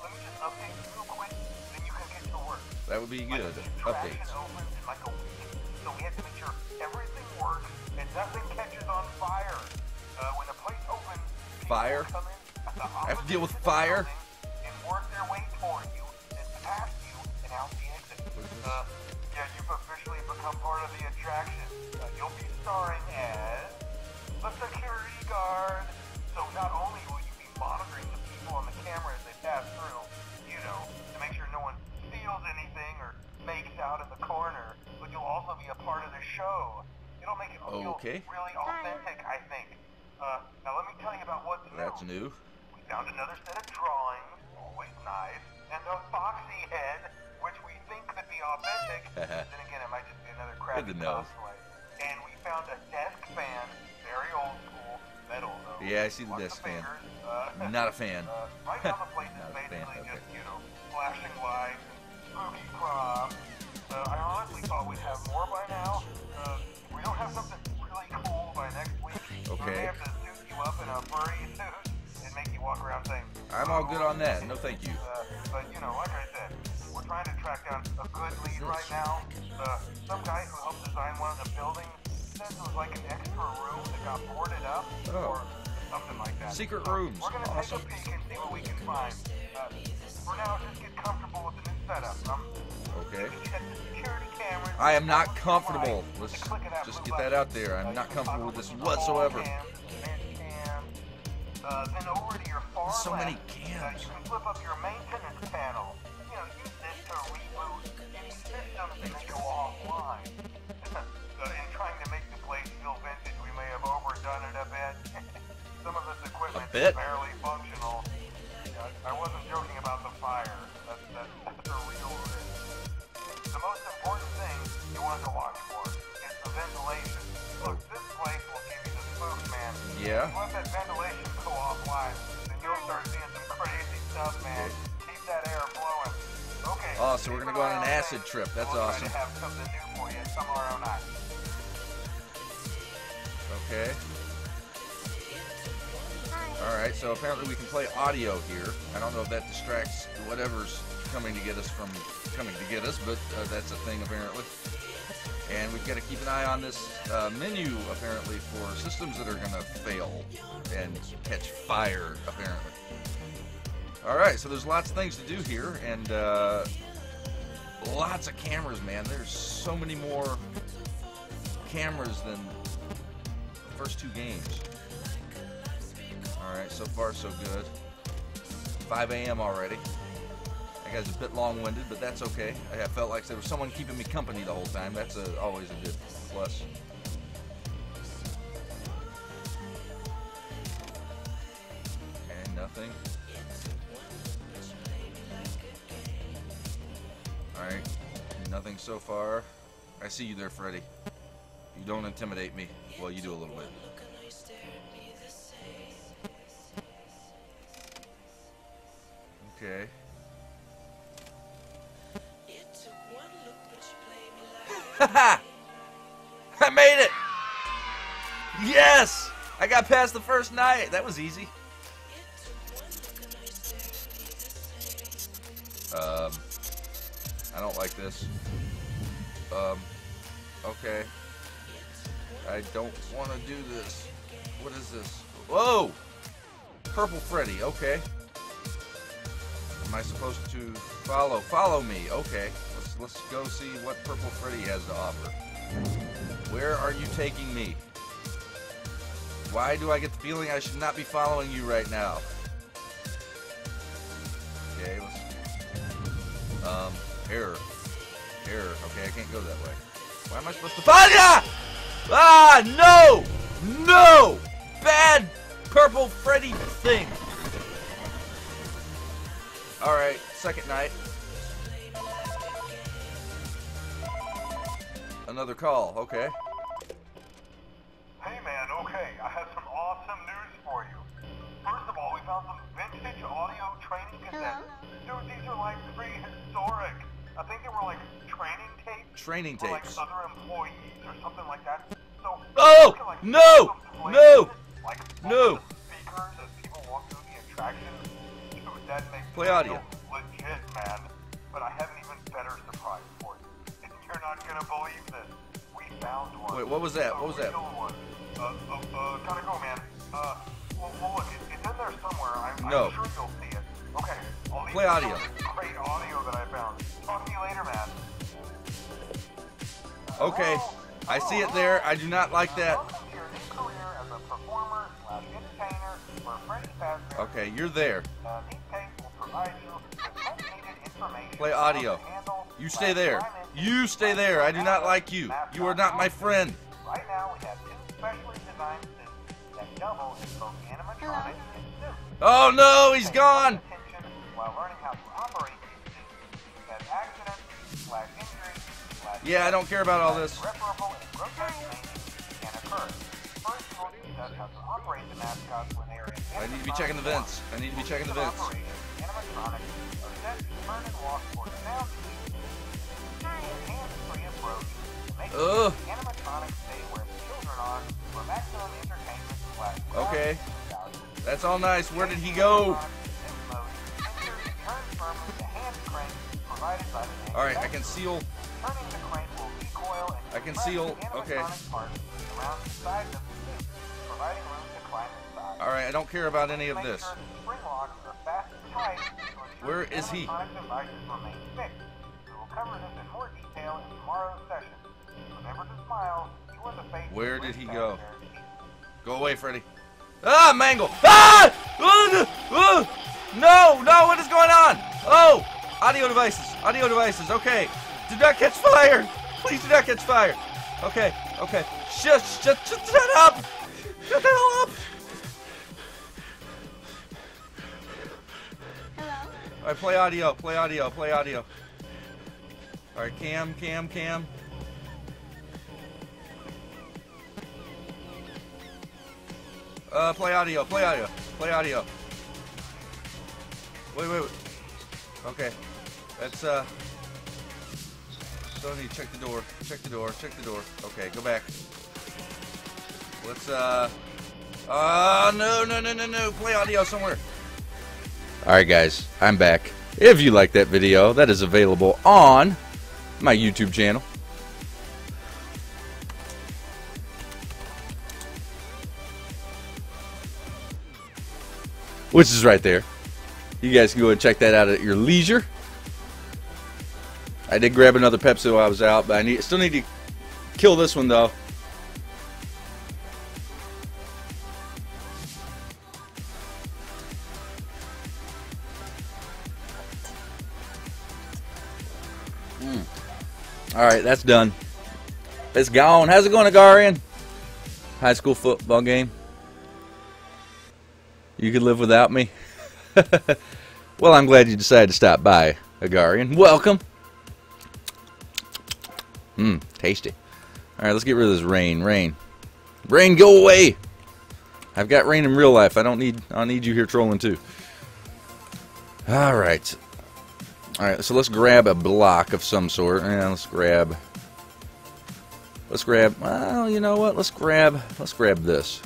let me just update you real quick, then you can get to work. That would be good. Updates. Opens in like a week, so we have to make sure everything works and nothing catches on fire. When the place opens, Fire? come in at the I have to deal with opposite fire? building and work their way toward you, and past you, and out the exit. Yeah, you've officially become part of the attraction. You'll be starring as the security guard. So not only will you be monitoring the people on the camera as they pass through, to make sure no one steals anything or fakes out in the corner, but you'll also be a part of the show. It'll make it'll Okay. feel really authentic, I think. Now let me tell you about what's That's new. We found another set of drawings, always nice, and a foxy head, which we think could be authentic. Then again, it might just be another crappy Good to know. cosplay. And we found a desk fan, very old school, metal though. Yeah, I see the Lots desk of fan. fingers. Not a fan. Right now the place is Not a fan, basically okay. just, flashing lights and spooky props. I honestly thought we'd have more by now. We don't have something really cool by next week. Okay. We may have to suit you up in a furry suit and make you walk around saying, I'm all good on that. No, thank you. but, like I said, we're trying to track down a good lead right now. Some guy who helped design one of the buildings says it was like an extra room that got boarded up or something like that. Secret rooms. We're going to Awesome. take a peek and see what we can find. For now, just get comfortable with the new setup. Okay. You get the security cameras. I am not comfortable. Let's just get that out there. I'm not comfortable with this whatsoever. Then over to your far So many left, cams. you can flip up your maintenance panel. Use this to reboot any systems that go offline. In trying to make the place feel vintage, we may have overdone it a bit. Some of this equipment is barely functional. I wasn't joking about the fire. That's a real risk. The most important thing you want to watch for is the ventilation. Look, this place will give you the spooks, man. Yeah. If you let that ventilation go offline, then you'll start seeing some crazy stuff, man. Keep that air flowing. Okay. Oh, so we're gonna go on an acid trip. That's awesome. We'll try to have something new for you tomorrow night. Okay. Alright, so apparently we can play audio here. I don't know if that distracts whatever's coming to get us from coming to get us, but that's a thing apparently. And we've got to keep an eye on this menu apparently for systems that are going to fail and catch fire apparently. Alright, so there's lots of things to do here and lots of cameras, man. There's so many more cameras than the first two games. Alright, so far so good. 5 a.m. already. That guy's a bit long-winded, but that's okay. I felt like there was someone keeping me company the whole time. That's always a good plus. And nothing. Alright, nothing so far. I see you there, Freddy. You don't intimidate me. Well, you do a little bit. Okay. Haha! I made it! Yes! I got past the first night. That was easy. I don't like this. Okay. I don't want to do this. What is this? Whoa! Purple Freddy. Okay. Am I supposed to follow me? Okay, let's go see what Purple Freddy has to offer. Where are you taking me? Why do I get the feeling I should not be following you right now? Okay, let's error. Okay, I can't go that way. Why am I supposed to follow ya? Ah, no! No! Bad Purple Freddy thing. Alright, second night. Another call, okay. Hey man, okay, I have some awesome news for you. First of all, we found some vintage audio training cassettes. Dude, these are like prehistoric. I think they were like training tapes. Training for like tapes. other employees or something like that. So, Oh! like, No! some No! places, like No! the speakers as people walk through the attraction. Dude, that makes Play me audio. feel legit, man. But I have an even better surprise for you. You're not gonna believe this. We found one. Wait, what was that? What was that? Real one. Gotta go, man. Well, look, it's in there somewhere. I'm sure you'll see it. Okay, I'll leave Play you audio. with this great audio that I found. Talk to you later, man. Okay, I see it there. I do not like that. Welcome to your new career as a performer / entertainer for Freddy Fazbear. Okay, you're there. These tapes will provide you with much-needed information. Play audio. on how to handle You stay there. You stay there. I do not like you. You are not my friend. Right now, we have two specially designed suits that double as both animatronic and suit. Oh no, he's gone! Attention while learning how to operate these suits, as accidents/injuries/. Yeah, I don't care about all this. Irreparable and grotesque changes can occur. First, we'll discuss how to operate the mascots when they are in I need to be checking the vents. I need to be checking the vents. Animatronics are set to turn and walk toward sound speed. Hands-free approach to make Ugh. animatronics stay where the children are for maximum entertainment. Okay. That's all nice. Where did he go? Alright, I can seal. I can seal. Okay. Alright, I don't care about any of this. Where is he? Where did he go? Go away, Freddy. Ah, Mangle! Ah! No, no, what is going on? Oh! Audio devices, okay. Do not catch fire! Please do not catch fire. Okay, okay. Shut up! Shut the hell up! Hello? Alright, play audio. Alright, cam. Play audio. Wait. Okay. That's, still need to check the door. Okay, go back. Let's, no. Play audio somewhere. Alright, guys. I'm back. If you like that video, that is available on my YouTube channel. Which is right there. You guys can go and check that out at your leisure. I did grab another Pepsi while I was out, but I still need to kill this one though. Alright, that's done. It's gone. How's it going, Agarian? High school football game. You could live without me? Well, I'm glad you decided to stop by, Agarian. Welcome. Tasty. Alright, let's get rid of this rain. Rain, go away! I've got rain in real life. I don't need you here trolling too. Alright. Alright, so let's grab a block of some sort. And let's grab, well, you know what? Let's grab this.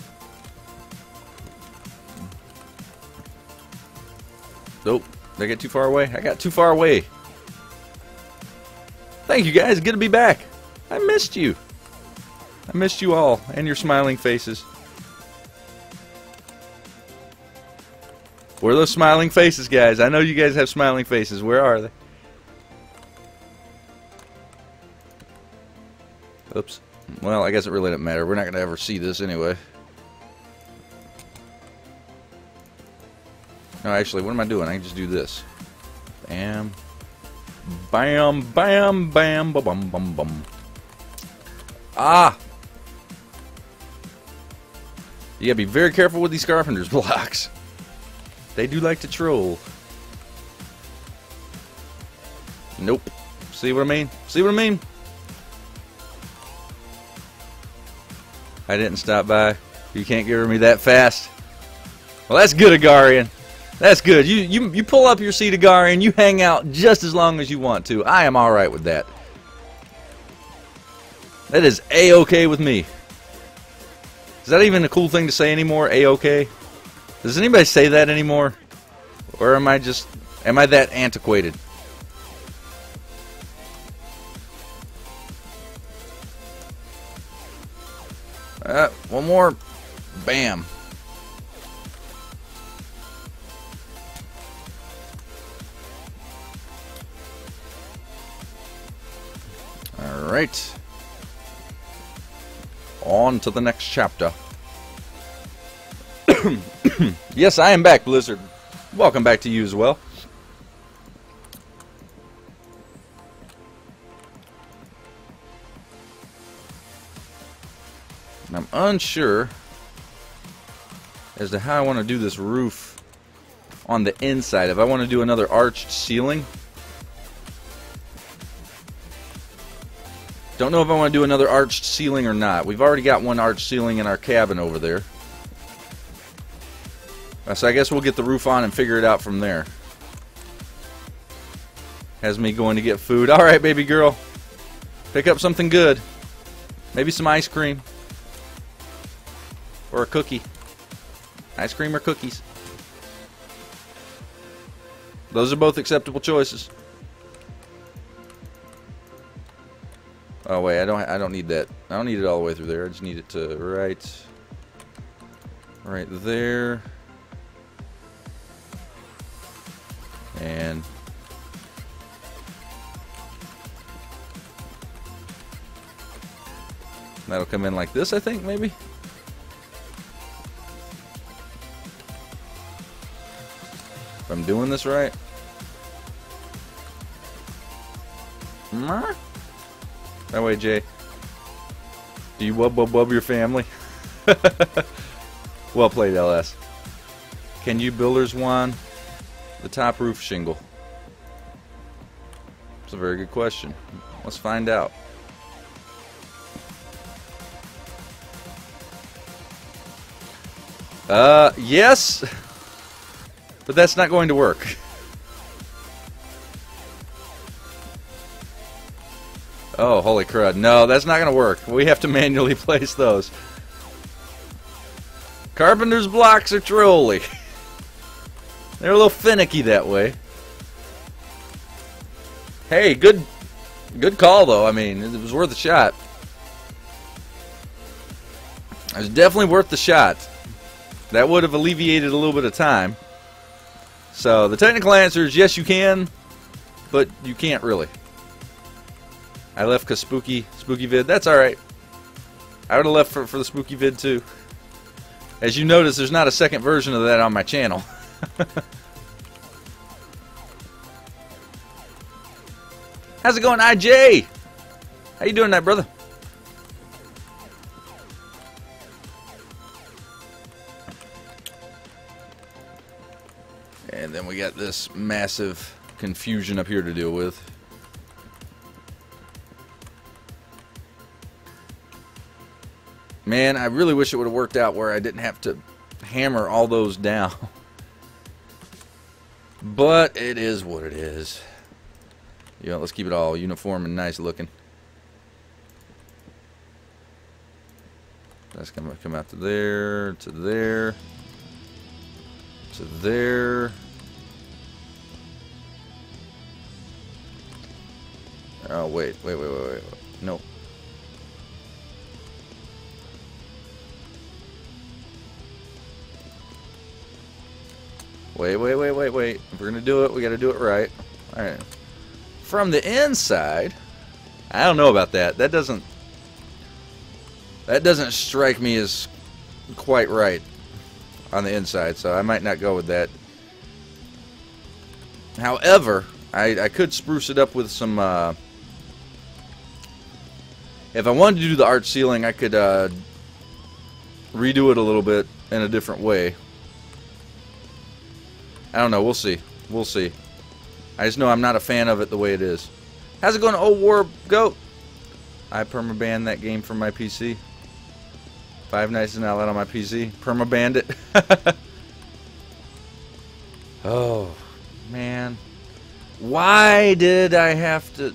Nope. Did I get too far away? I got too far away. Thank you guys. Good to be back. I missed you. I missed you all and your smiling faces. Where are those smiling faces, guys? I know you guys have smiling faces. Where are they? Oops. Well, I guess it really doesn't matter. We're not going to ever see this anyway. No, actually, what am I doing? I can just do this. Bam. Bam, bam, bam, ba bum, bum, bum. Ah! You gotta be very careful with these carpenter's blocks. They do like to troll. Nope. See what I mean? I didn't stop by. You can't get rid of me that fast. Well, that's good, Agarian. That's good. You pull up your seat, Agarian. You hang out just as long as you want to. I am alright with that. That is A-okay with me. Is that even a cool thing to say anymore? A-okay? Does anybody say that anymore? Or am I that antiquated? One more. Bam. Alright. On to the next chapter. Yes, I am back, Blizzard. Welcome back to you as well. I'm unsure as to how I want to do this roof on the inside. If I want to do another arched ceiling. Don't know if I want to do another arched ceiling or not. We've already got one arched ceiling in our cabin over there. So I guess we'll get the roof on and figure it out from there. Has me going to get food. Alright, baby girl. Pick up something good. Maybe some ice cream. Or a cookie. Ice cream or cookies. Those are both acceptable choices. Oh wait, I don't need that. I don't need it all the way through there. I just need it to right there. And that'll come in like this, I think, maybe. If I'm doing this right. That way, Jay. Do you wub your family? Well played, LS. Can you builders one the top roof shingle? It's a very good question. Let's find out. Yes, but that's not going to work. Oh, holy crud. No, that's not going to work. We have to manually place those. Carpenter's blocks are trolly. They're a little finicky that way. Hey, good call, though. I mean, it was worth a shot. It was definitely worth the shot. That would have alleviated a little bit of time. So, the technical answer is yes, you can, but you can't really. I left because spooky vid. That's alright. I would have left for the spooky vid too. As you notice, there's not a second version of that on my channel. How's it going, IJ? How you doing tonight, brother? And then we got this massive confusion up here to deal with. Man, I really wish it would have worked out where I didn't have to hammer all those down. But it is what it is. Yeah, let's keep it all uniform and nice looking. That's going to come out to there, to there, to there. Oh, wait. Nope. Wait. If we're going to do it, we got to do it right. Alright. From the inside, I don't know about that. That doesn't strike me as quite right on the inside, so I might not go with that. However, I could spruce it up with some, if I wanted to do the arch ceiling, I could redo it a little bit in a different way. I don't know. We'll see. We'll see. I just know I'm not a fan of it the way it is. How's it going, Old War Goat? I permabanned that game from my PC. Five Nights at Outlet on my PC. Permabanned it. Oh, man. Why did I have to...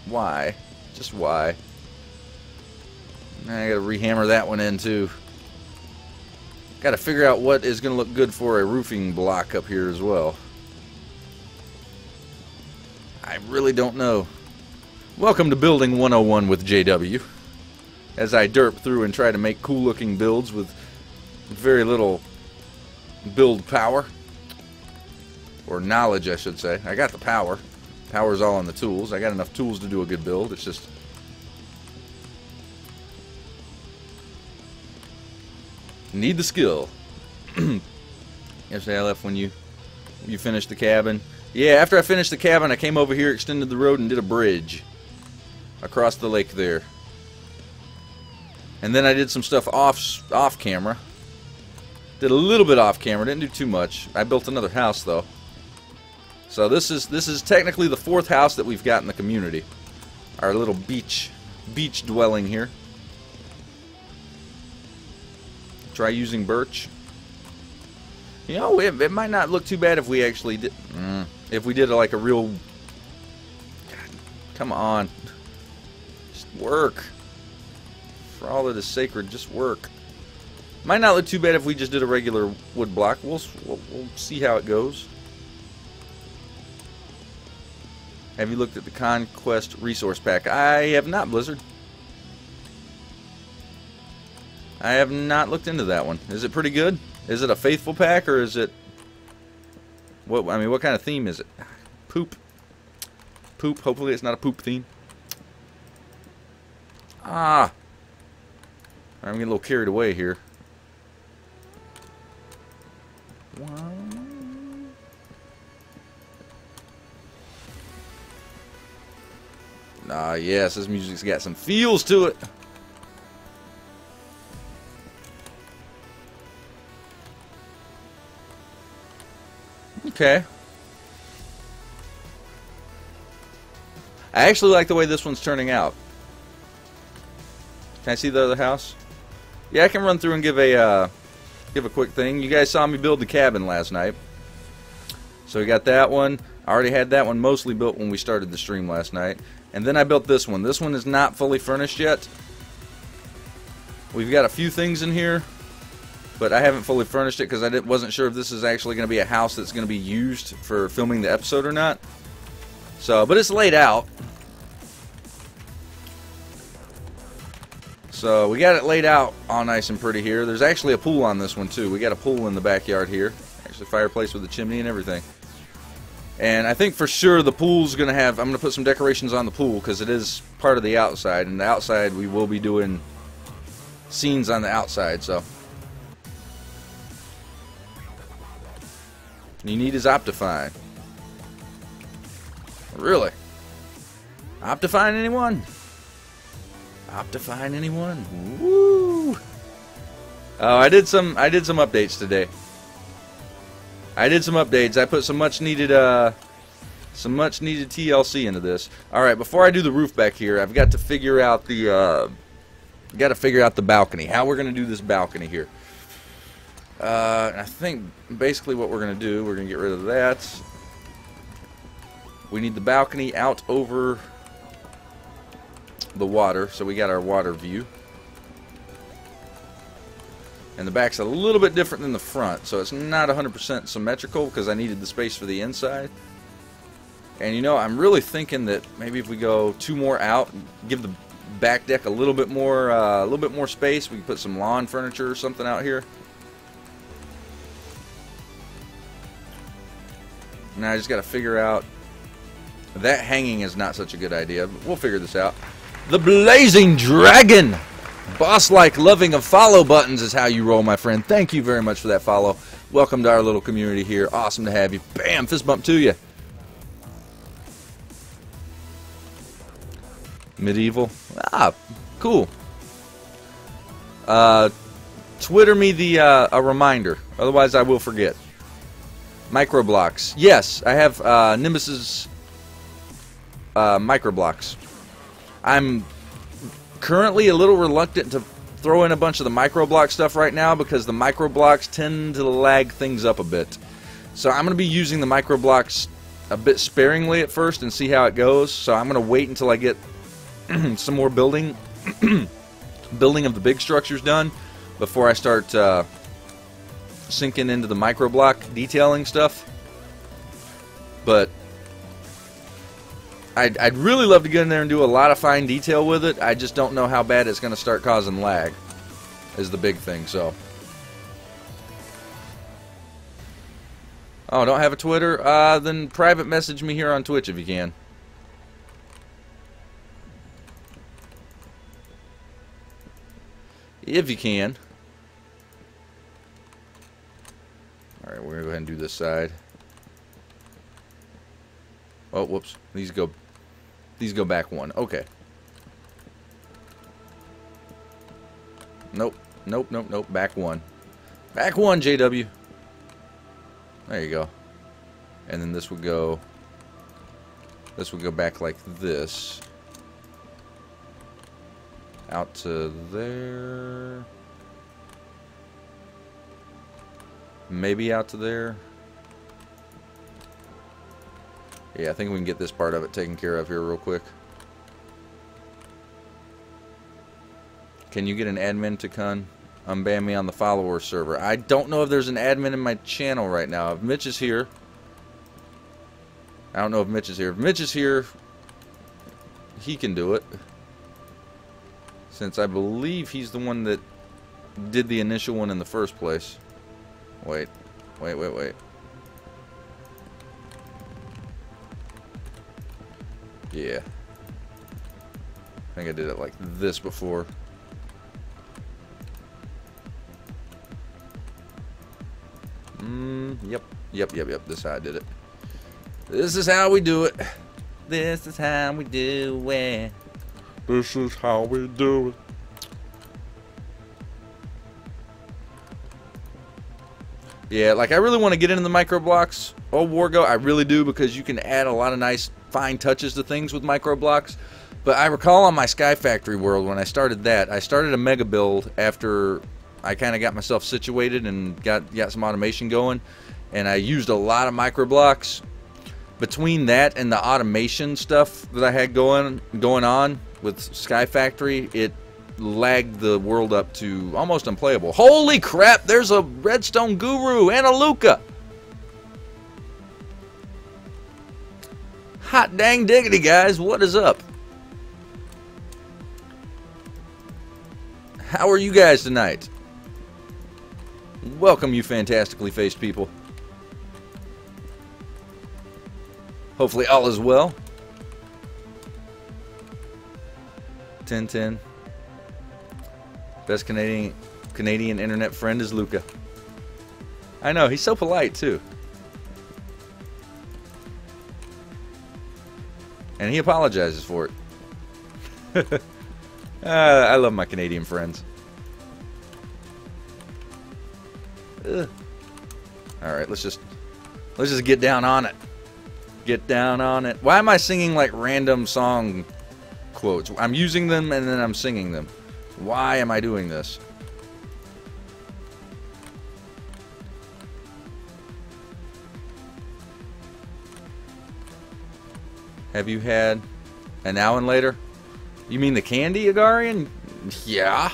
Why? Just why? I gotta rehammer that one in, too. Got to figure out what is going to look good for a roofing block up here as well. I really don't know. Welcome to Building 101 with JW. As I derp through and try to make cool looking builds with very little build power. Or knowledge, I should say. I got the power. Power's all on the tools. I got enough tools to do a good build. It's just... need the skill. Yesterday I left when you finished the cabin. Yeah, after I finished the cabin, I came over here, extended the road, and did a bridge across the lake there. And then I did some stuff off camera. Did a little bit off camera, didn't do too much. I built another house though. So this is technically the 4th house that we've got in the community. Our little beach dwelling here. Try using birch. You know, it might not look too bad if we actually did. If we did like a real. God, come on, just work. For all that is sacred, just work. Might not look too bad if we just did a regular wood block. We'll see how it goes. Have you looked at the Conquest resource pack? I have not, Blizzard. I have not looked into that one. Is it pretty good? Is it a faithful pack, or is it what? I mean, what kind of theme is it? Poop. Poop. Hopefully, it's not a poop theme. Ah. I'm getting a little carried away here. Ah, yes, this music's got some feels to it. Okay. I actually like the way this one's turning out. Can I see the other house? Yeah, I can run through and give a quick thing. You guys saw me build the cabin last night. So we got that one. I already had that one mostly built when we started the stream last night. And then I built this one. This one is not fully furnished yet. We've got a few things in here, but I haven't fully furnished it because I wasn't sure if this is actually going to be a house that's going to be used for filming the episode or not. So, but it's laid out. So we got it laid out all nice and pretty here. There's actually a pool on this one too. We got a pool in the backyard here. Actually, fireplace with a chimney and everything. And I think for sure the pool's going to have, I'm going to put some decorations on the pool because it is part of the outside. And the outside we will be doing scenes on the outside, so. You need is Optifine. Really? Optifine anyone? Optifine anyone? Woo! Oh, I did some updates today. I did some updates. I put some much needed TLC into this. All right, before I do the roof back here, I've got to figure out the balcony. How we're gonna do this balcony here. I think basically what we're gonna do, we're gonna get rid of that. We need the balcony out over the water, so we got our water view. And the back's a little bit different than the front, so it's not 100% symmetrical because I needed the space for the inside. And you know, I'm really thinking that maybe if we go 2 more out, give the back deck a little bit more space, we can put some lawn furniture or something out here. Now I just got to figure out, that hanging is not such a good idea, but we'll figure this out. The Blazing Dragon! Boss-like loving of follow buttons is how you roll, my friend. Thank you very much for that follow. Welcome to our little community here. Awesome to have you. Bam! Fist bump to you. Medieval. Ah, cool. Twitter me a reminder. Otherwise, I will forget. Microblocks. Yes, I have Nimbus's microblocks. I'm currently a little reluctant to throw in a bunch of the microblock stuff right now because the microblocks tend to lag things up a bit. So I'm going to be using the microblocks a bit sparingly at first and see how it goes. So I'm going to wait until I get some more building of the big structures done before I start sinking into the microblock detailing stuff. But I'd really love to get in there and do a lot of fine detail with it. I just don't know how bad it's going to start causing lag is the big thing. So, oh, don't have a Twitter? Then private message me here on Twitch if you can. If you can. Alright, we're going to go ahead and do this side. Oh, whoops. These go back one. Okay. Nope. Nope, nope, nope. Back one. Back one, JW. There you go. And then this would go... This would go back like this. Out to there. Maybe out to there. Yeah, I think we can get this part of it taken care of here real quick. Can you get an admin to unban me on the follower server? I don't know if there's an admin in my channel right now. If Mitch is here... I don't know if Mitch is here. If Mitch is here, he can do it. Since I believe he's the one that did the initial one in the first place. Wait. Wait, wait, wait. Yeah. I think I did it like this before. Yep. This is how I did it. This is how we do it. This is how we do it. This is how we do it. Yeah, like I really want to get into the micro blocks. Oh, Wargo, I really do, because you can add a lot of nice fine touches to things with micro blocks. But I recall on my Sky Factory world when I started that, I started a mega build after I kind of got myself situated and got some automation going, and I used a lot of micro blocks. Between that and the automation stuff that I had going on with Sky Factory, it lagged the world up to almost unplayable. Holy crap, there's a redstone guru and a Luca. Hot dang diggity, guys, what is up? How are you guys tonight? Welcome, you fantastically faced people. Hopefully all is well. 1010. Best Canadian internet friend is Luca. I know, he's so polite too. And he apologizes for it. I love my Canadian friends. Alright, let's just get down on it. Get down on it. Why am I singing like random song quotes? I'm using them and then I'm singing them. Why am I doing this? Have you had an hour and later? You mean the candy, Agarian? Yeah.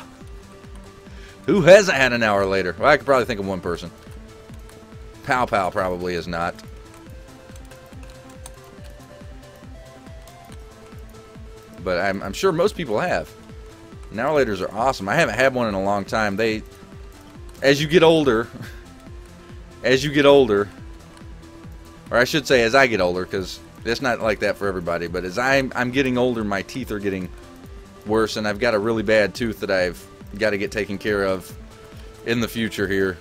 Who hasn't had an hour later? Well, I could probably think of one person. Pow Pow probably is not. But I'm sure most people have. Now laters are awesome. I haven't had one in a long time. As you get older, or I should say as I get older, because it's not like that for everybody, but as I'm getting older, my teeth are getting worse, and I've got a really bad tooth that I've got to get taken care of in the future here.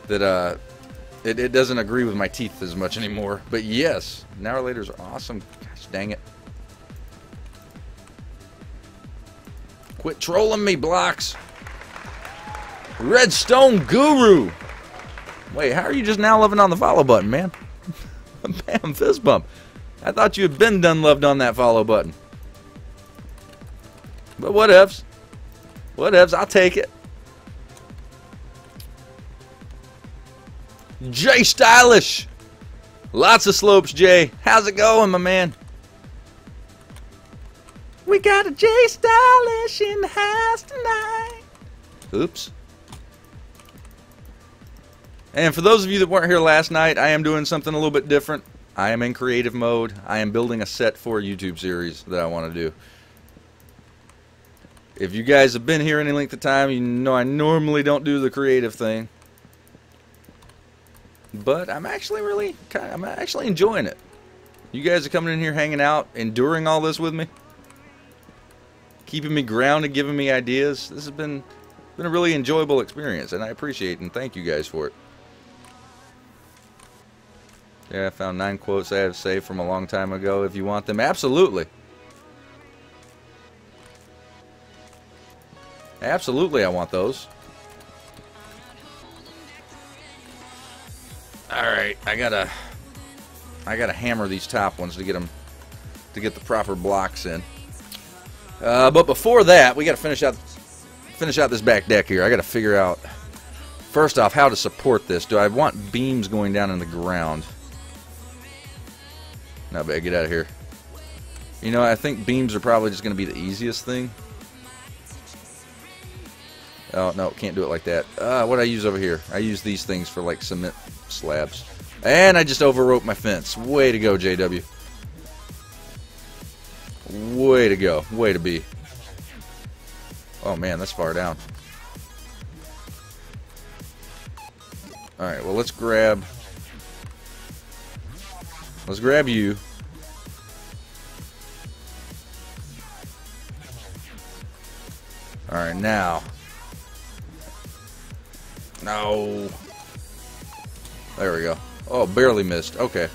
That it doesn't agree with my teeth as much anymore. But yes, now laters are awesome. Gosh dang it. Quit trolling me, Blocks. Redstone Guru. Wait, how are you just now loving on the follow button, man? Bam, fist bump. I thought you had been done loved on that follow button. But whatevs. Whatevs, I'll take it. Jay Stylish. Lots of slopes, Jay. How's it going, my man? We got a Jay Stylish in the house tonight. Oops. And for those of you that weren't here last night, I am doing something a little bit different. I am in creative mode. I am building a set for a YouTube series that I want to do. If you guys have been here any length of time, you know I normally don't do the creative thing. But I'm actually I'm actually enjoying it. You guys are coming in here hanging out, enduring all this with me. Keeping me grounded, giving me ideas. This has been a really enjoyable experience, and I appreciate and thank you guys for it. Yeah, I found 9 quotes I have saved from a long time ago. If you want them, absolutely. Absolutely, I want those. All right, I gotta hammer these top ones to get the proper blocks in. But before that, we gotta finish out this back deck here. I gotta figure out first off how to support this. Do I want beams going down in the ground? No, bad. Get out of here. You know, I think beams are probably just gonna be the easiest thing. Oh, no, can't do it like that. What do I use over here? I use these things for, like, cement slabs. And I just overwrote my fence. Way to go, JW. Way to go. Way to be. Oh, man, that's far down. Alright, well, let's grab you. Alright, now... No. There we go. Oh, barely missed. Okay.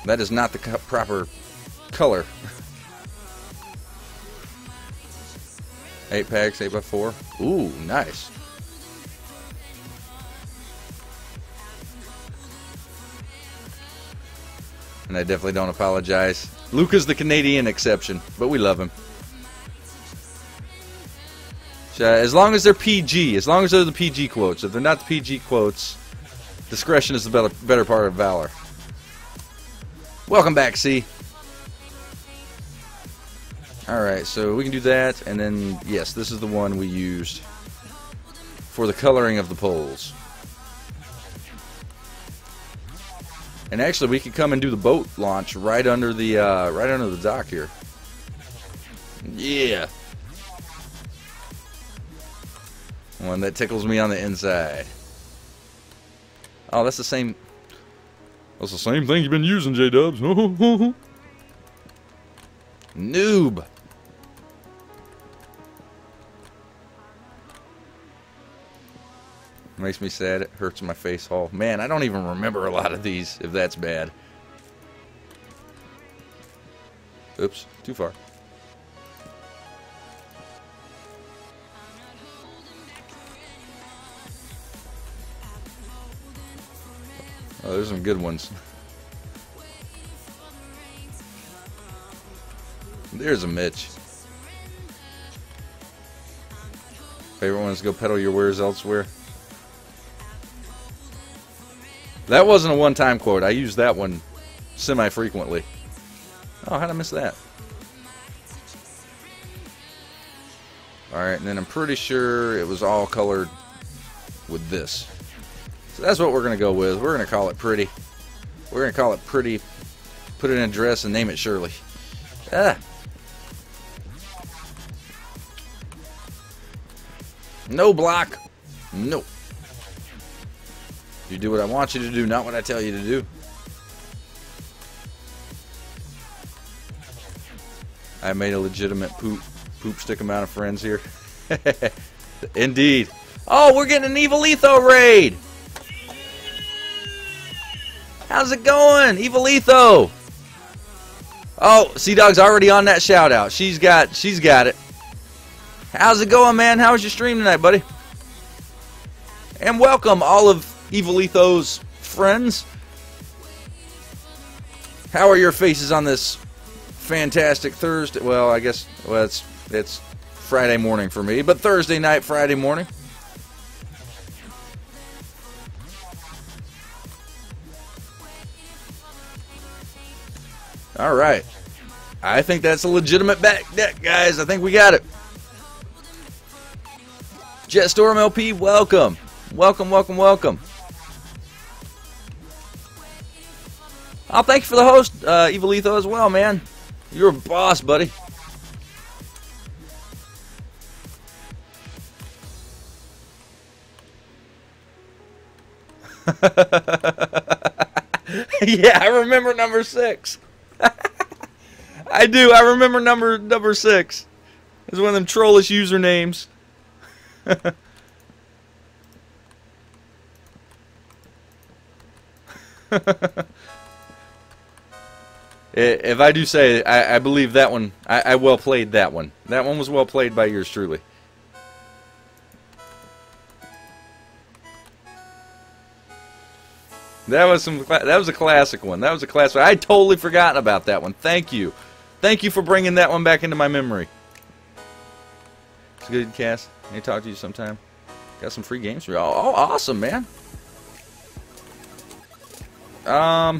That is not the proper color. 8 packs, 8x4. Ooh, nice. And I definitely don't apologize. Luca's the Canadian exception, but we love him. As long as they're PG, as long as they're the PG quotes. If they're not the PG quotes, discretion is the better part of valor. Welcome back, C. Alright, so we can do that, and then, yes, this is the one we used for the coloring of the poles. And actually, we could come and do the boat launch right under the dock here. Yeah. One that tickles me on the inside. Oh, that's the same. That's the same thing you've been using, J-Dubs. Noob. Makes me sad. It hurts my face hole. Man, I don't even remember a lot of these, if that's bad. Oops, too far. Oh, there's some good ones. There's a Mitch. Favorite one is go peddle your wares elsewhere. That wasn't a one-time quote. I use that one semi-frequently. Oh, how'd I miss that? Alright, and then I'm pretty sure it was all colored with this. So that's what we're going to go with. We're going to call it pretty. We're going to call it pretty. Put it in a dress and name it Shirley. Ah. No block. No. You do what I want you to do, not what I tell you to do. I made a legitimate poop stick amount of friends here. Indeed. Oh, we're getting an Evil Etho raid. How's it going, Evil Etho? Oh, Sea-Dog's already on that shout out. She's got it. How's it going, man? How was your stream tonight, buddy? And welcome all of Evil Etho's friends. How are your faces on this fantastic Thursday? Well, I guess it's Friday morning for me, but Thursday night, Friday morning. All right. I think that's a legitimate back deck, guys. I think we got it. Jetstorm LP, welcome. Welcome, welcome, welcome. I'll thank you for the host, Evil Etho, as well, man. You're a boss, buddy. Yeah, I remember number 6. I do. I remember number 6. It's one of them trollish usernames. If I do say, I believe that one, I well played that one. That one was well played by yours truly. That was a classic one. That was a classic. I'd totally forgotten about that one. Thank you. Thank you for bringing that one back into my memory. It's good, Cass. I need to talk to you sometime. Got some free games for you. Oh, awesome, man. Let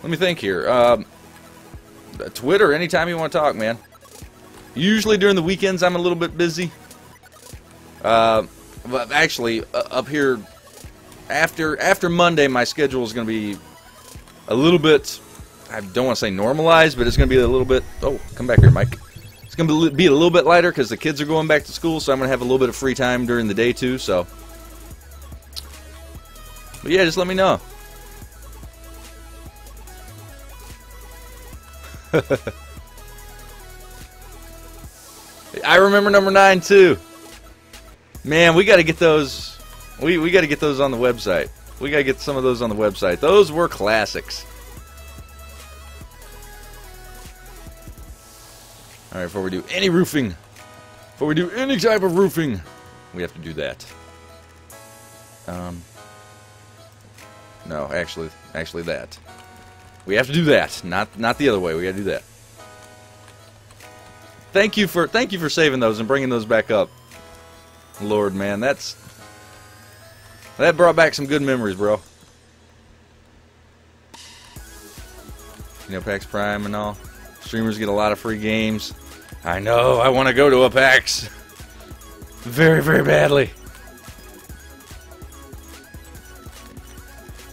me think here. Twitter, anytime you want to talk, man. Usually during the weekends, I'm a little bit busy. But actually, up here, after Monday, my schedule is going to be a little bit, I don't want to say normalized, but it's going to be a little bit, oh, come back here, Mike. It's going to be a little bit lighter because the kids are going back to school, so I'm going to have a little bit of free time during the day, too, so. But yeah, just let me know. I remember number 9 too. Man, we got to get those. We got to get those on the website. We got to get some of those on the website. Those were classics. All right, before we do any roofing, before we do any type of roofing, we have to do that. No, actually that. We have to do that, not the other way. We got to do that. Thank you for saving those and bringing those back up. Lord, man, that brought back some good memories, bro. You know, PAX Prime and all. Streamers get a lot of free games. I know. I want to go to a PAX very, very badly.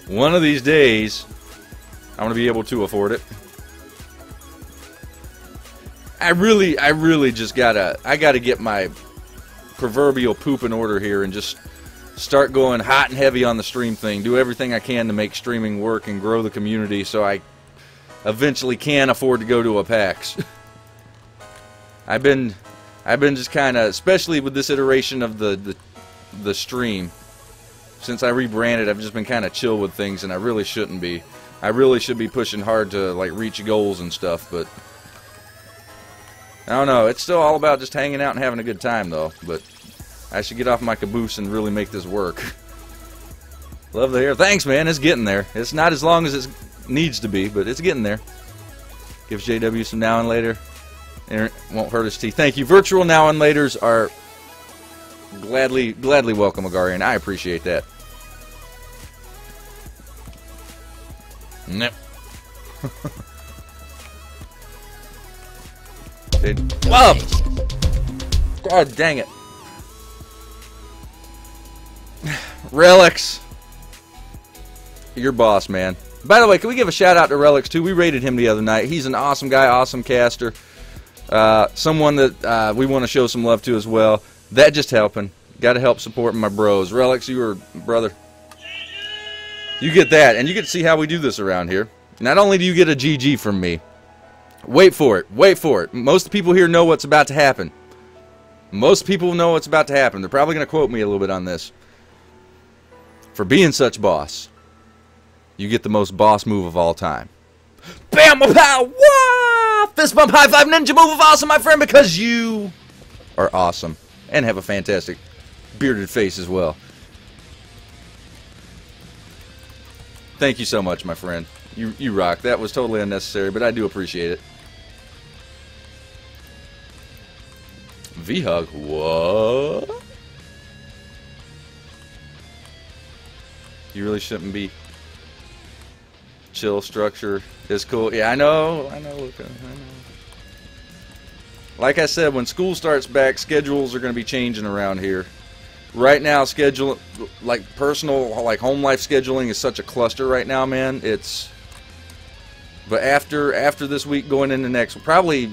One of these days, I'm going to be able to afford it. I really just gotta get my proverbial poop in order here and just start going hot and heavy on the stream thing. Do everything I can to make streaming work and grow the community so I eventually can afford to go to a PAX. I've been just kind of, especially with this iteration of the stream, since I rebranded, I've just been kind of chill with things, and I really shouldn't be. I really should be pushing hard to like reach goals and stuff, but I don't know. It's still all about just hanging out and having a good time, though. But I should get off my caboose and really make this work. Love the hair. Thanks, man. It's getting there. It's not as long as it needs to be, but it's getting there. Gives JW some now and later. It won't hurt his teeth. Thank you. Virtual now and laters are gladly welcome, Agarian. I appreciate that. Nope. Whoa! God dang it. Relics. Your boss, man. By the way, can we give a shout out to Relics too? We rated him the other night. He's an awesome guy, awesome caster. Someone that we want to show some love to as well. That just helping. Got to help supporting my bros. Relics, you are brother. You get that, and you get to see how we do this around here. Not only do you get a GG from me, wait for it. Wait for it. Most people here know what's about to happen. Most people know what's about to happen. They're probably going to quote me a little bit on this. For being such boss, you get the most boss move of all time. Bam! Pow! Wah! Fist bump, high five, ninja move of awesome, my friend, because you are awesome and have a fantastic bearded face as well. Thank you so much, my friend. You rock. That was totally unnecessary, but I do appreciate it. V-Hug. What? You really shouldn't be. Chill structure is cool. Yeah, I know, Luca. I know. Like I said, when school starts back, schedules are going to be changing around here. Right now, schedule, like personal, like home life scheduling is such a cluster right now, man. It's, but after this week, going into next, probably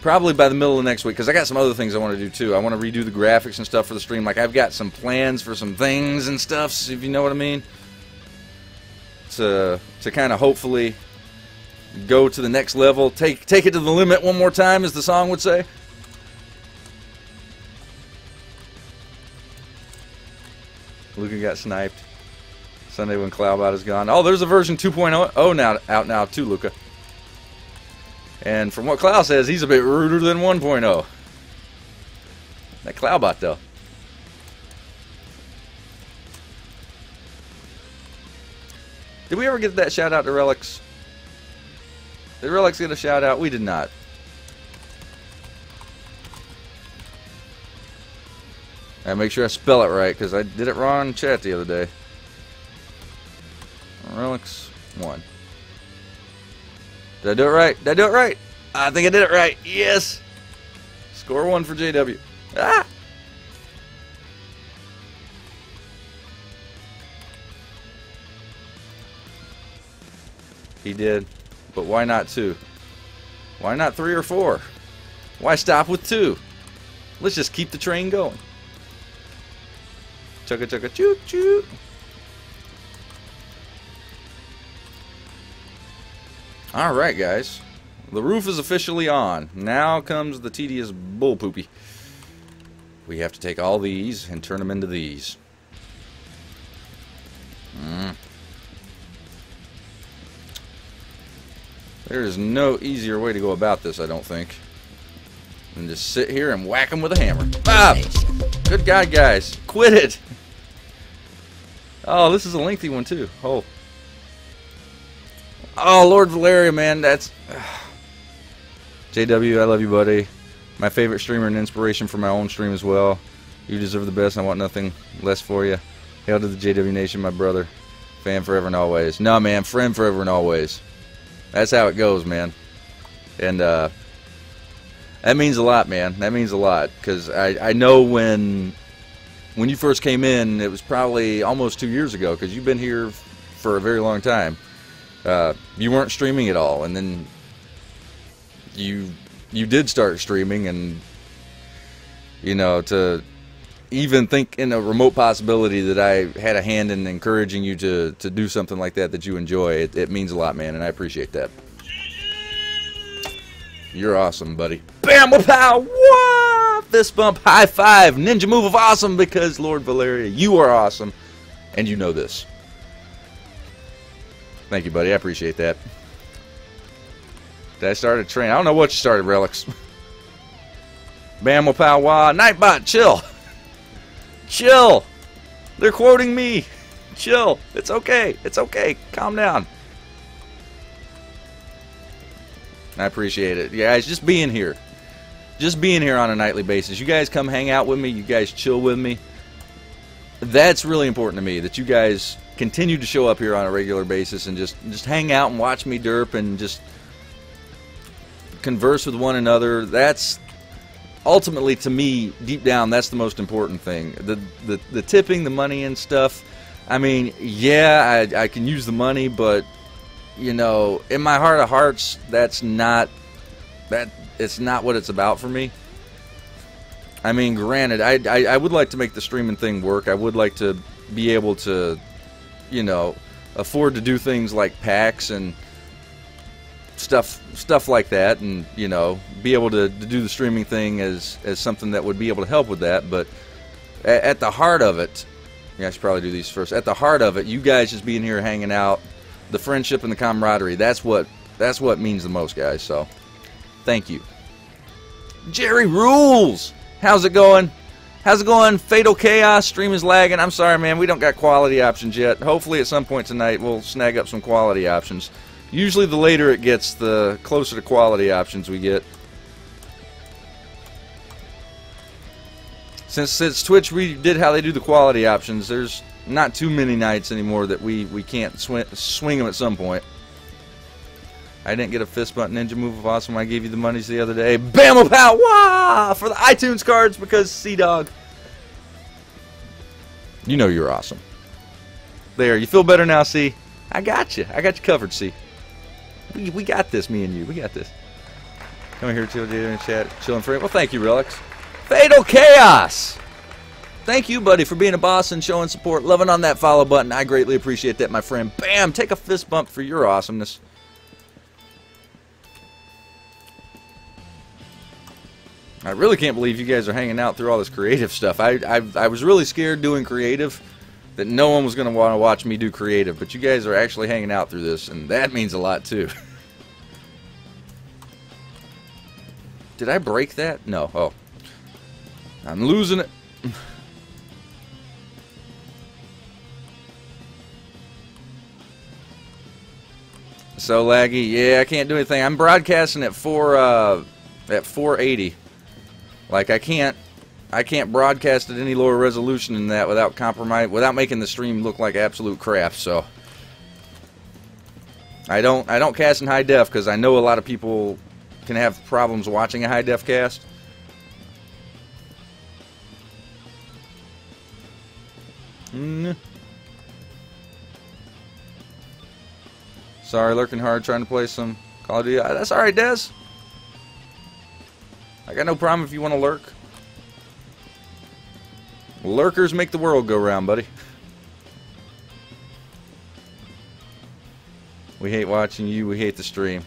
by the middle of next week, because I got some other things I want to do too. I want to redo the graphics and stuff for the stream. Like I've got some plans for some things and stuff, if you know what I mean. To kind of hopefully go to the next level, take it to the limit one more time, as the song would say. Luca got sniped Sunday when Cloudbot is gone. Oh, there's a version 2.0 now out now too, Luca. And from what Cloud says, he's a bit ruder than 1.0. That Cloudbot though. Did we ever get that shout out to Relics? Did Relics get a shout out? We did not. I make sure I spell it right because I did it wrong in chat the other day. Relics 1. Did I do it right? Did I do it right? I think I did it right. Yes. Score 1 for JW. Ah! He did. But why not 2? Why not 3 or 4? Why stop with 2? Let's just keep the train going. Chugga chugga choo choo. Alright, guys. The roof is officially on. Now comes the tedious bull poopy. We have to take all these and turn them into these. There is no easier way to go about this, I don't think, than just sit here and whack them with a hammer. Ah! Good God, guys. Quit it! Oh, this is a lengthy one, too. Oh. Oh, Lord Valeria, man. That's... JW, I love you, buddy. My favorite streamer and inspiration for my own stream as well. You deserve the best, and I want nothing less for you. Hail to the JW Nation, my brother. Fan forever and always. No, man. Friend forever and always. That's how it goes, man. And, that means a lot, man. That means a lot. Because I know when you first came in, it was probably almost 2 years ago. Because you've been here for a very long time. You weren't streaming at all. And then you did start streaming. And, you know, to even think in a remote possibility that I had a hand in encouraging you to do something like that you enjoy, it means a lot, man, and I appreciate that. You're awesome, buddy. Bam, pow, wah! Fist bump, high five, ninja move of awesome, because Lord Valeria, you are awesome, and you know this. Thank you, buddy. I appreciate that. Did I start a train? I don't know what you started, Relics. Bam, pow, wah, Nightbot, chill. Chill. They're quoting me. Chill. It's okay. It's okay. Calm down. I appreciate it. You guys, just being here. Just being here on a nightly basis. You guys come hang out with me. You guys chill with me. That's really important to me, that you guys continue to show up here on a regular basis and just hang out and watch me derp and just converse with one another. That's ultimately, to me, deep down, that's the most important thing. The tipping, the money and stuff, I mean, yeah, I can use the money, but, you know, in my heart of hearts, it's not what it's about for me. I mean, granted, I would like to make the streaming thing work. I would like to be able to, you know, afford to do things like packs and stuff like that, and, you know, be able to do the streaming thing as something that would be able to help with that. But at the heart of it, yeah, I should probably do these first. At the heart of it, you guys just being here hanging out, the friendship and the camaraderie, that's what means the most, guys. So thank you. Jerry rules. How's it going? How's it going? Fatal Chaos, stream is lagging. I'm sorry, man, we don't got quality options yet. Hopefully at some point tonight we'll snag up some quality options. Usually the later it gets, the closer to quality options we get. Since Twitch redid how they do the quality options, there's not too many nights anymore that we can't swing them at some point. I didn't get a fist bump ninja move of awesome when I gave you the monies the other day. Bam pow wah! For the iTunes cards, because C-Dog. You know you're awesome. There, you feel better now, C? I got you. I got you covered, C. We got this, me and you. We got this. Come here, chill, in chat, chilling free. Well, thank you, Relics. Fatal Chaos! Thank you, buddy, for being a boss and showing support. Loving on that follow button. I greatly appreciate that, my friend. Bam! Take a fist bump for your awesomeness. I really can't believe you guys are hanging out through all this creative stuff. I was really scared doing creative, that no one was going to want to watch me do creative, but you guys are actually hanging out through this, and that means a lot too. Did I break that? No. Oh. I'm losing it. So laggy. Yeah, I can't do anything. I'm broadcasting at 480. Like I can't broadcast at any lower resolution than that without making the stream look like absolute crap. So I don't cast in high def because I know a lot of people can have problems watching a high def cast. Sorry, lurking hard, trying to play some Call of Duty. That's alright, Des. I got no problem if you want to lurk. Lurkers make the world go round, buddy. We hate watching you, we hate the stream.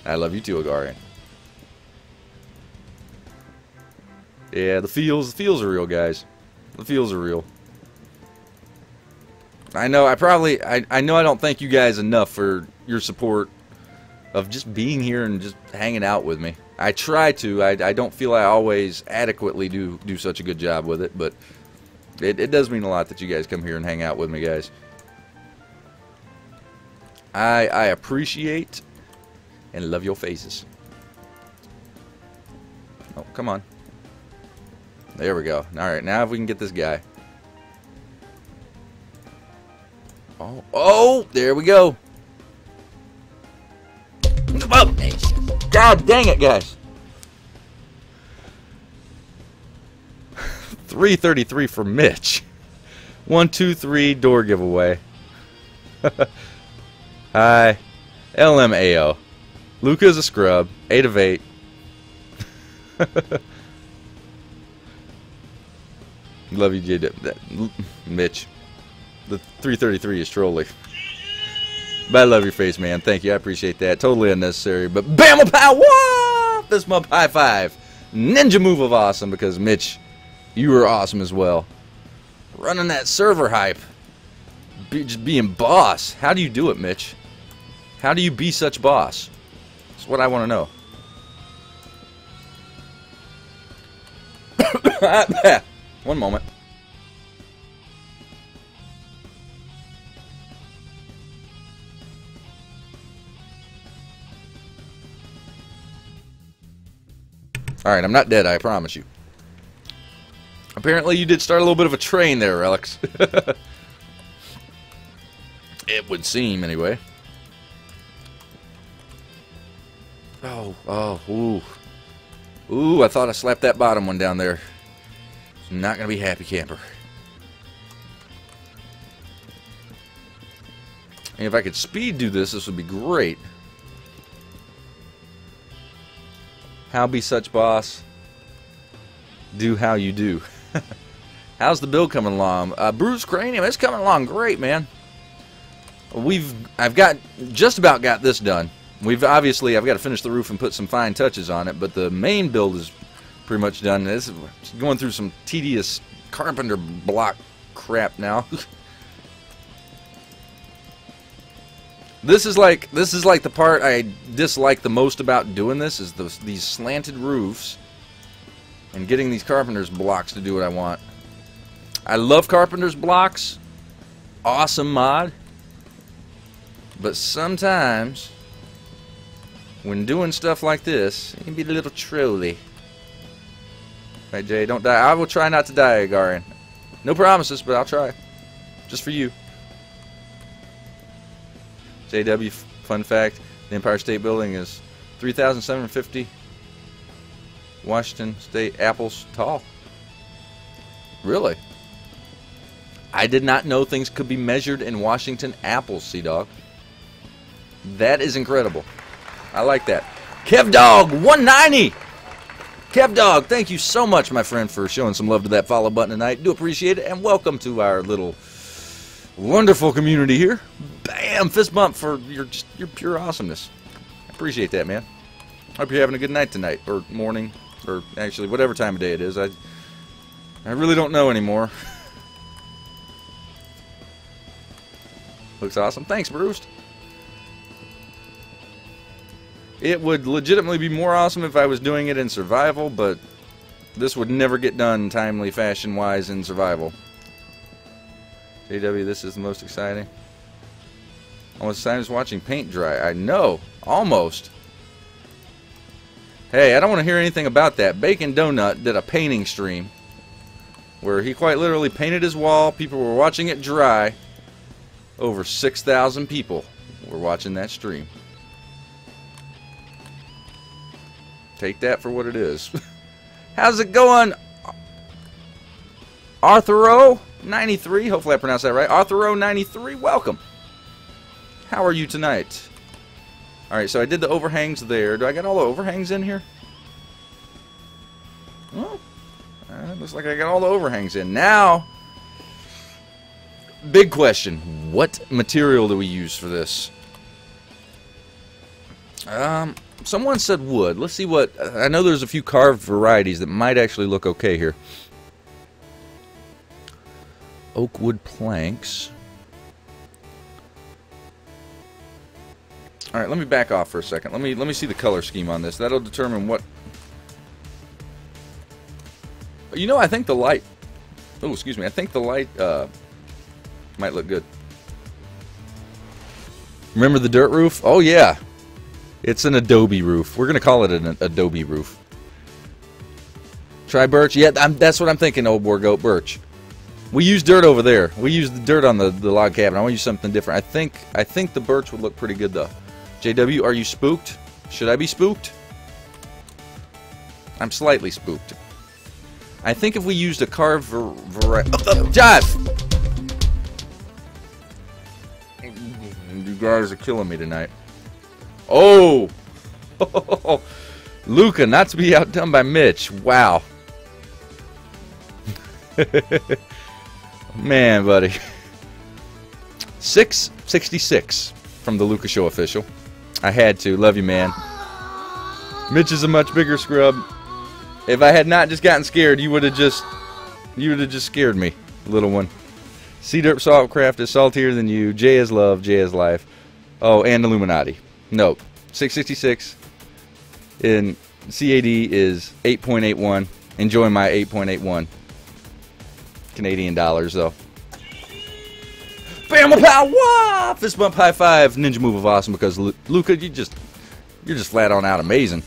I love you too, Agarian. Yeah, the feels are real, guys. The feels are real. I know I know I don't thank you guys enough for your support of just being here and just hanging out with me. I try to. I don't feel I always adequately do such a good job with it, but it does mean a lot that you guys come here and hang out with me, guys. I appreciate and love your faces. Oh, come on. There we go. Alright, now if we can get this guy. Oh, there we go. Oh, God dang it, guys. 333 for Mitch. 1, 2, 3 door giveaway. Hi. LMAO. Luca's a scrub. 8 of 8. Love you, Mitch. The 333 is trolling. But I love your face, man. Thank you. I appreciate that. Totally unnecessary. But bam, pow, whoa! Fist bump, high five. Ninja move of awesome because, Mitch, you were awesome as well. Running that server hype. Just being boss. How do you do it, Mitch? How do you be such boss? That's what I want to know. One moment. Alright, I'm not dead, I promise you. Apparently you did start a little bit of a train there, Relics. It would seem, anyway. Ooh. Ooh, I thought I slapped that bottom one down there. Not going to be happy, camper. And if I could speed do this, this would be great. How be such boss? Do how you do. How's the build coming along? Bruce Cranium, it's coming along great, man. I've just about got this done. I've got to finish the roof and put some fine touches on it, but the main build is pretty much done. This is going through some tedious carpenter block crap now. This is like the part I dislike the most about doing this is these slanted roofs and getting these carpenter's blocks to do what I want. I love carpenter's blocks. Awesome mod. But sometimes when doing stuff like this, it can be a little trolly. Right, Jay, don't die. I will try not to die, Agarian. No promises, but I'll try. Just for you. JW, fun fact, the Empire State Building is 3,750 Washington State apples tall. Really? I did not know things could be measured in Washington apples, Sea-Dog. That is incredible. I like that. KevDog, 190! KevDog, thank you so much, my friend, for showing some love to that follow button tonight. Do appreciate it, and welcome to our little wonderful community here. Bam! Fist bump for your pure awesomeness. I appreciate that, man. Hope you're having a good night tonight, or morning, or actually whatever time of day it is. I really don't know anymore. Looks awesome. Thanks, Bruce. It would legitimately be more awesome if I was doing it in survival, but this would never get done timely fashion-wise in survival. JW, this is the most exciting. Almost time as watching paint dry. I know. Almost. Hey, I don't want to hear anything about that. Bacon Donut did a painting stream where he quite literally painted his wall. People were watching it dry. Over 6,000 people were watching that stream. Take that for what it is. How's it going? Arthuro93. Hopefully I pronounced that right. Arthuro93, welcome. How are you tonight? Alright, so I did the overhangs there. Do I got all the overhangs in here? Well, looks like I got all the overhangs in. Now, big question. What material do we use for this? Someone said wood. Let's see what... I know there's a few carved varieties that might actually look okay here. Oak wood planks. Alright, let me back off for a second. Let me see the color scheme on this. That'll determine what... You know, I think the light... Oh, excuse me. I think the light might look good. Remember the dirt roof? Oh, yeah. It's an adobe roof. We're going to call it an adobe roof. Try birch? Yeah, that's what I'm thinking, old boar goat, birch. We use dirt over there. We use the dirt on the log cabin. I want to use something different. I think the birch would look pretty good, though. JW, are you spooked? Should I be spooked? I'm slightly spooked. I think if we used a carved variety... Jive! You guys are killing me tonight. Oh! Luca, not to be outdone by Mitch. Wow. Man, buddy. 666 from the Luca Show official. I had to. Love you, man. Mitch is a much bigger scrub. If I had not just gotten scared, you would have just scared me, little one. Sea Derp Saltcraft is saltier than you. J is love. J is life. Oh, and Illuminati. Nope. 666 in CAD is 8.81. Enjoy my 8.81 Canadian dollars, though. Bam, pow, wah! Fist bump, high five, ninja move of awesome. Because Luca, you're just flat on out amazing.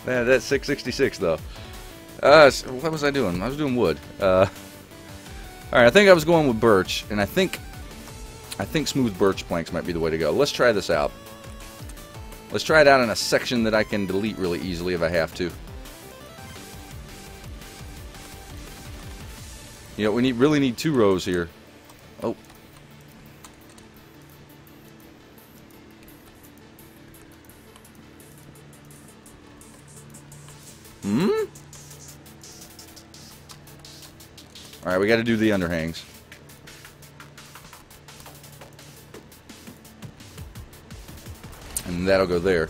Man, that's 666 though. What was I doing? I was doing wood. All right, I think I was going with birch, and I think smooth birch planks might be the way to go. Let's try this out. Let's try it out in a section that I can delete really easily if I have to. You know, we really need 2 rows here. Oh. Alright, we got to do the underhangs. And that'll go there.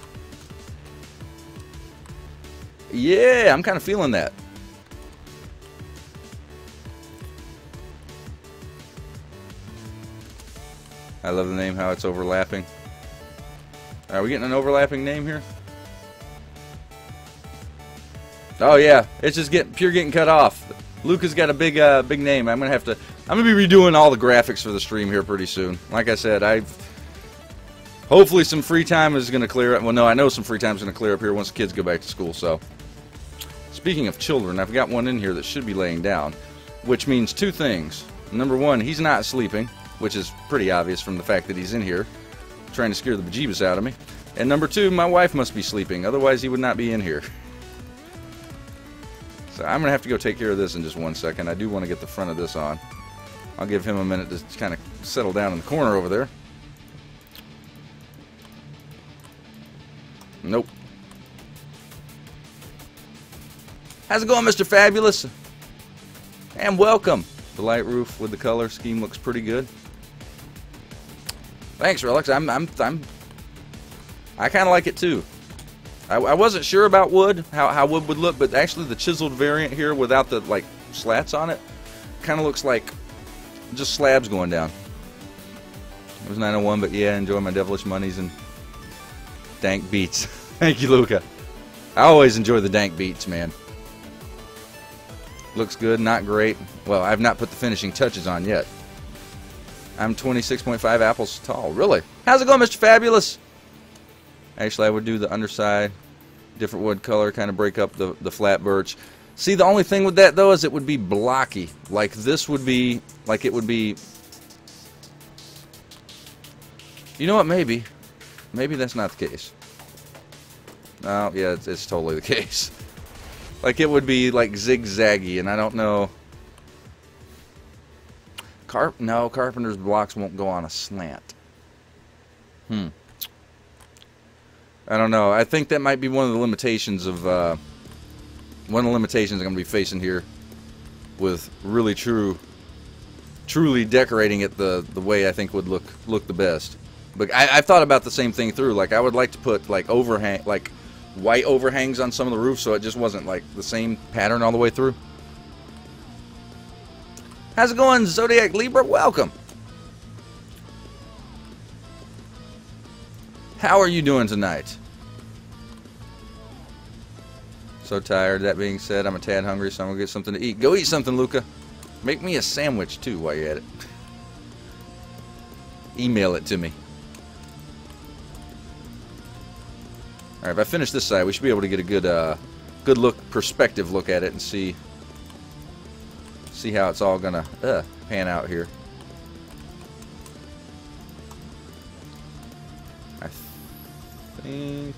Yeah, I'm kind of feeling that. I love the name, how it's overlapping. Are we getting an overlapping name here? Oh yeah, it's just getting cut off. Luca's got a big name. I'm gonna be redoing all the graphics for the stream here pretty soon. Like I said, hopefully some free time is gonna clear up. Well, no, I know some free time is gonna clear up here once the kids go back to school. So, speaking of children, I've got one in here that should be laying down, which means 2 things. Number 1, he's not sleeping, which is pretty obvious from the fact that he's in here trying to scare the bejeebus out of me. And number 2, my wife must be sleeping, otherwise he would not be in here. So I'm going to have to go take care of this in just 1 second. I do want to get the front of this on. I'll give him a minute to kind of settle down in the corner over there. Nope. How's it going, Mr. Fabulous? And welcome. The light roof with the color scheme looks pretty good. Thanks, Relics. I kind of like it too. I wasn't sure about wood, how wood would look, but actually the chiseled variant here without the like slats on it kind of looks like just slabs going down. It was 901, but yeah, enjoy my devilish monies and dank beats. Thank you, Luca. I always enjoy the dank beats, man. Looks good, not great. Well, I've not put the finishing touches on yet. I'm 26.5 apples tall. Really? How's it going, Mr. Fabulous? Actually, I would do the underside, different wood color, kind of break up the flat birch. See, the only thing with that, though, is it would be blocky. Like this would be, like it would be... You know what, maybe. Maybe that's not the case. Oh, yeah, it's totally the case. Like it would be, like, zigzaggy, and I don't know... No, carpenter's blocks won't go on a slant. I don't know. I think that might be one of the limitations of... one of the limitations I'm going to be facing here with really truly decorating it the way I think would look the best. But I've thought about the same thing through. Like I would like to put like white overhangs on some of the roofs so it just wasn't like the same pattern all the way through. How's it going, Zodiac Libra? Welcome. How are you doing tonight? So tired. That being said, I'm a tad hungry, so I'm going to get something to eat. Go eat something, Luca. Make me a sandwich, too, while you're at it. Email it to me. Alright, if I finish this side, we should be able to get a good look, perspective look at it and see how it's all going to pan out here. I think...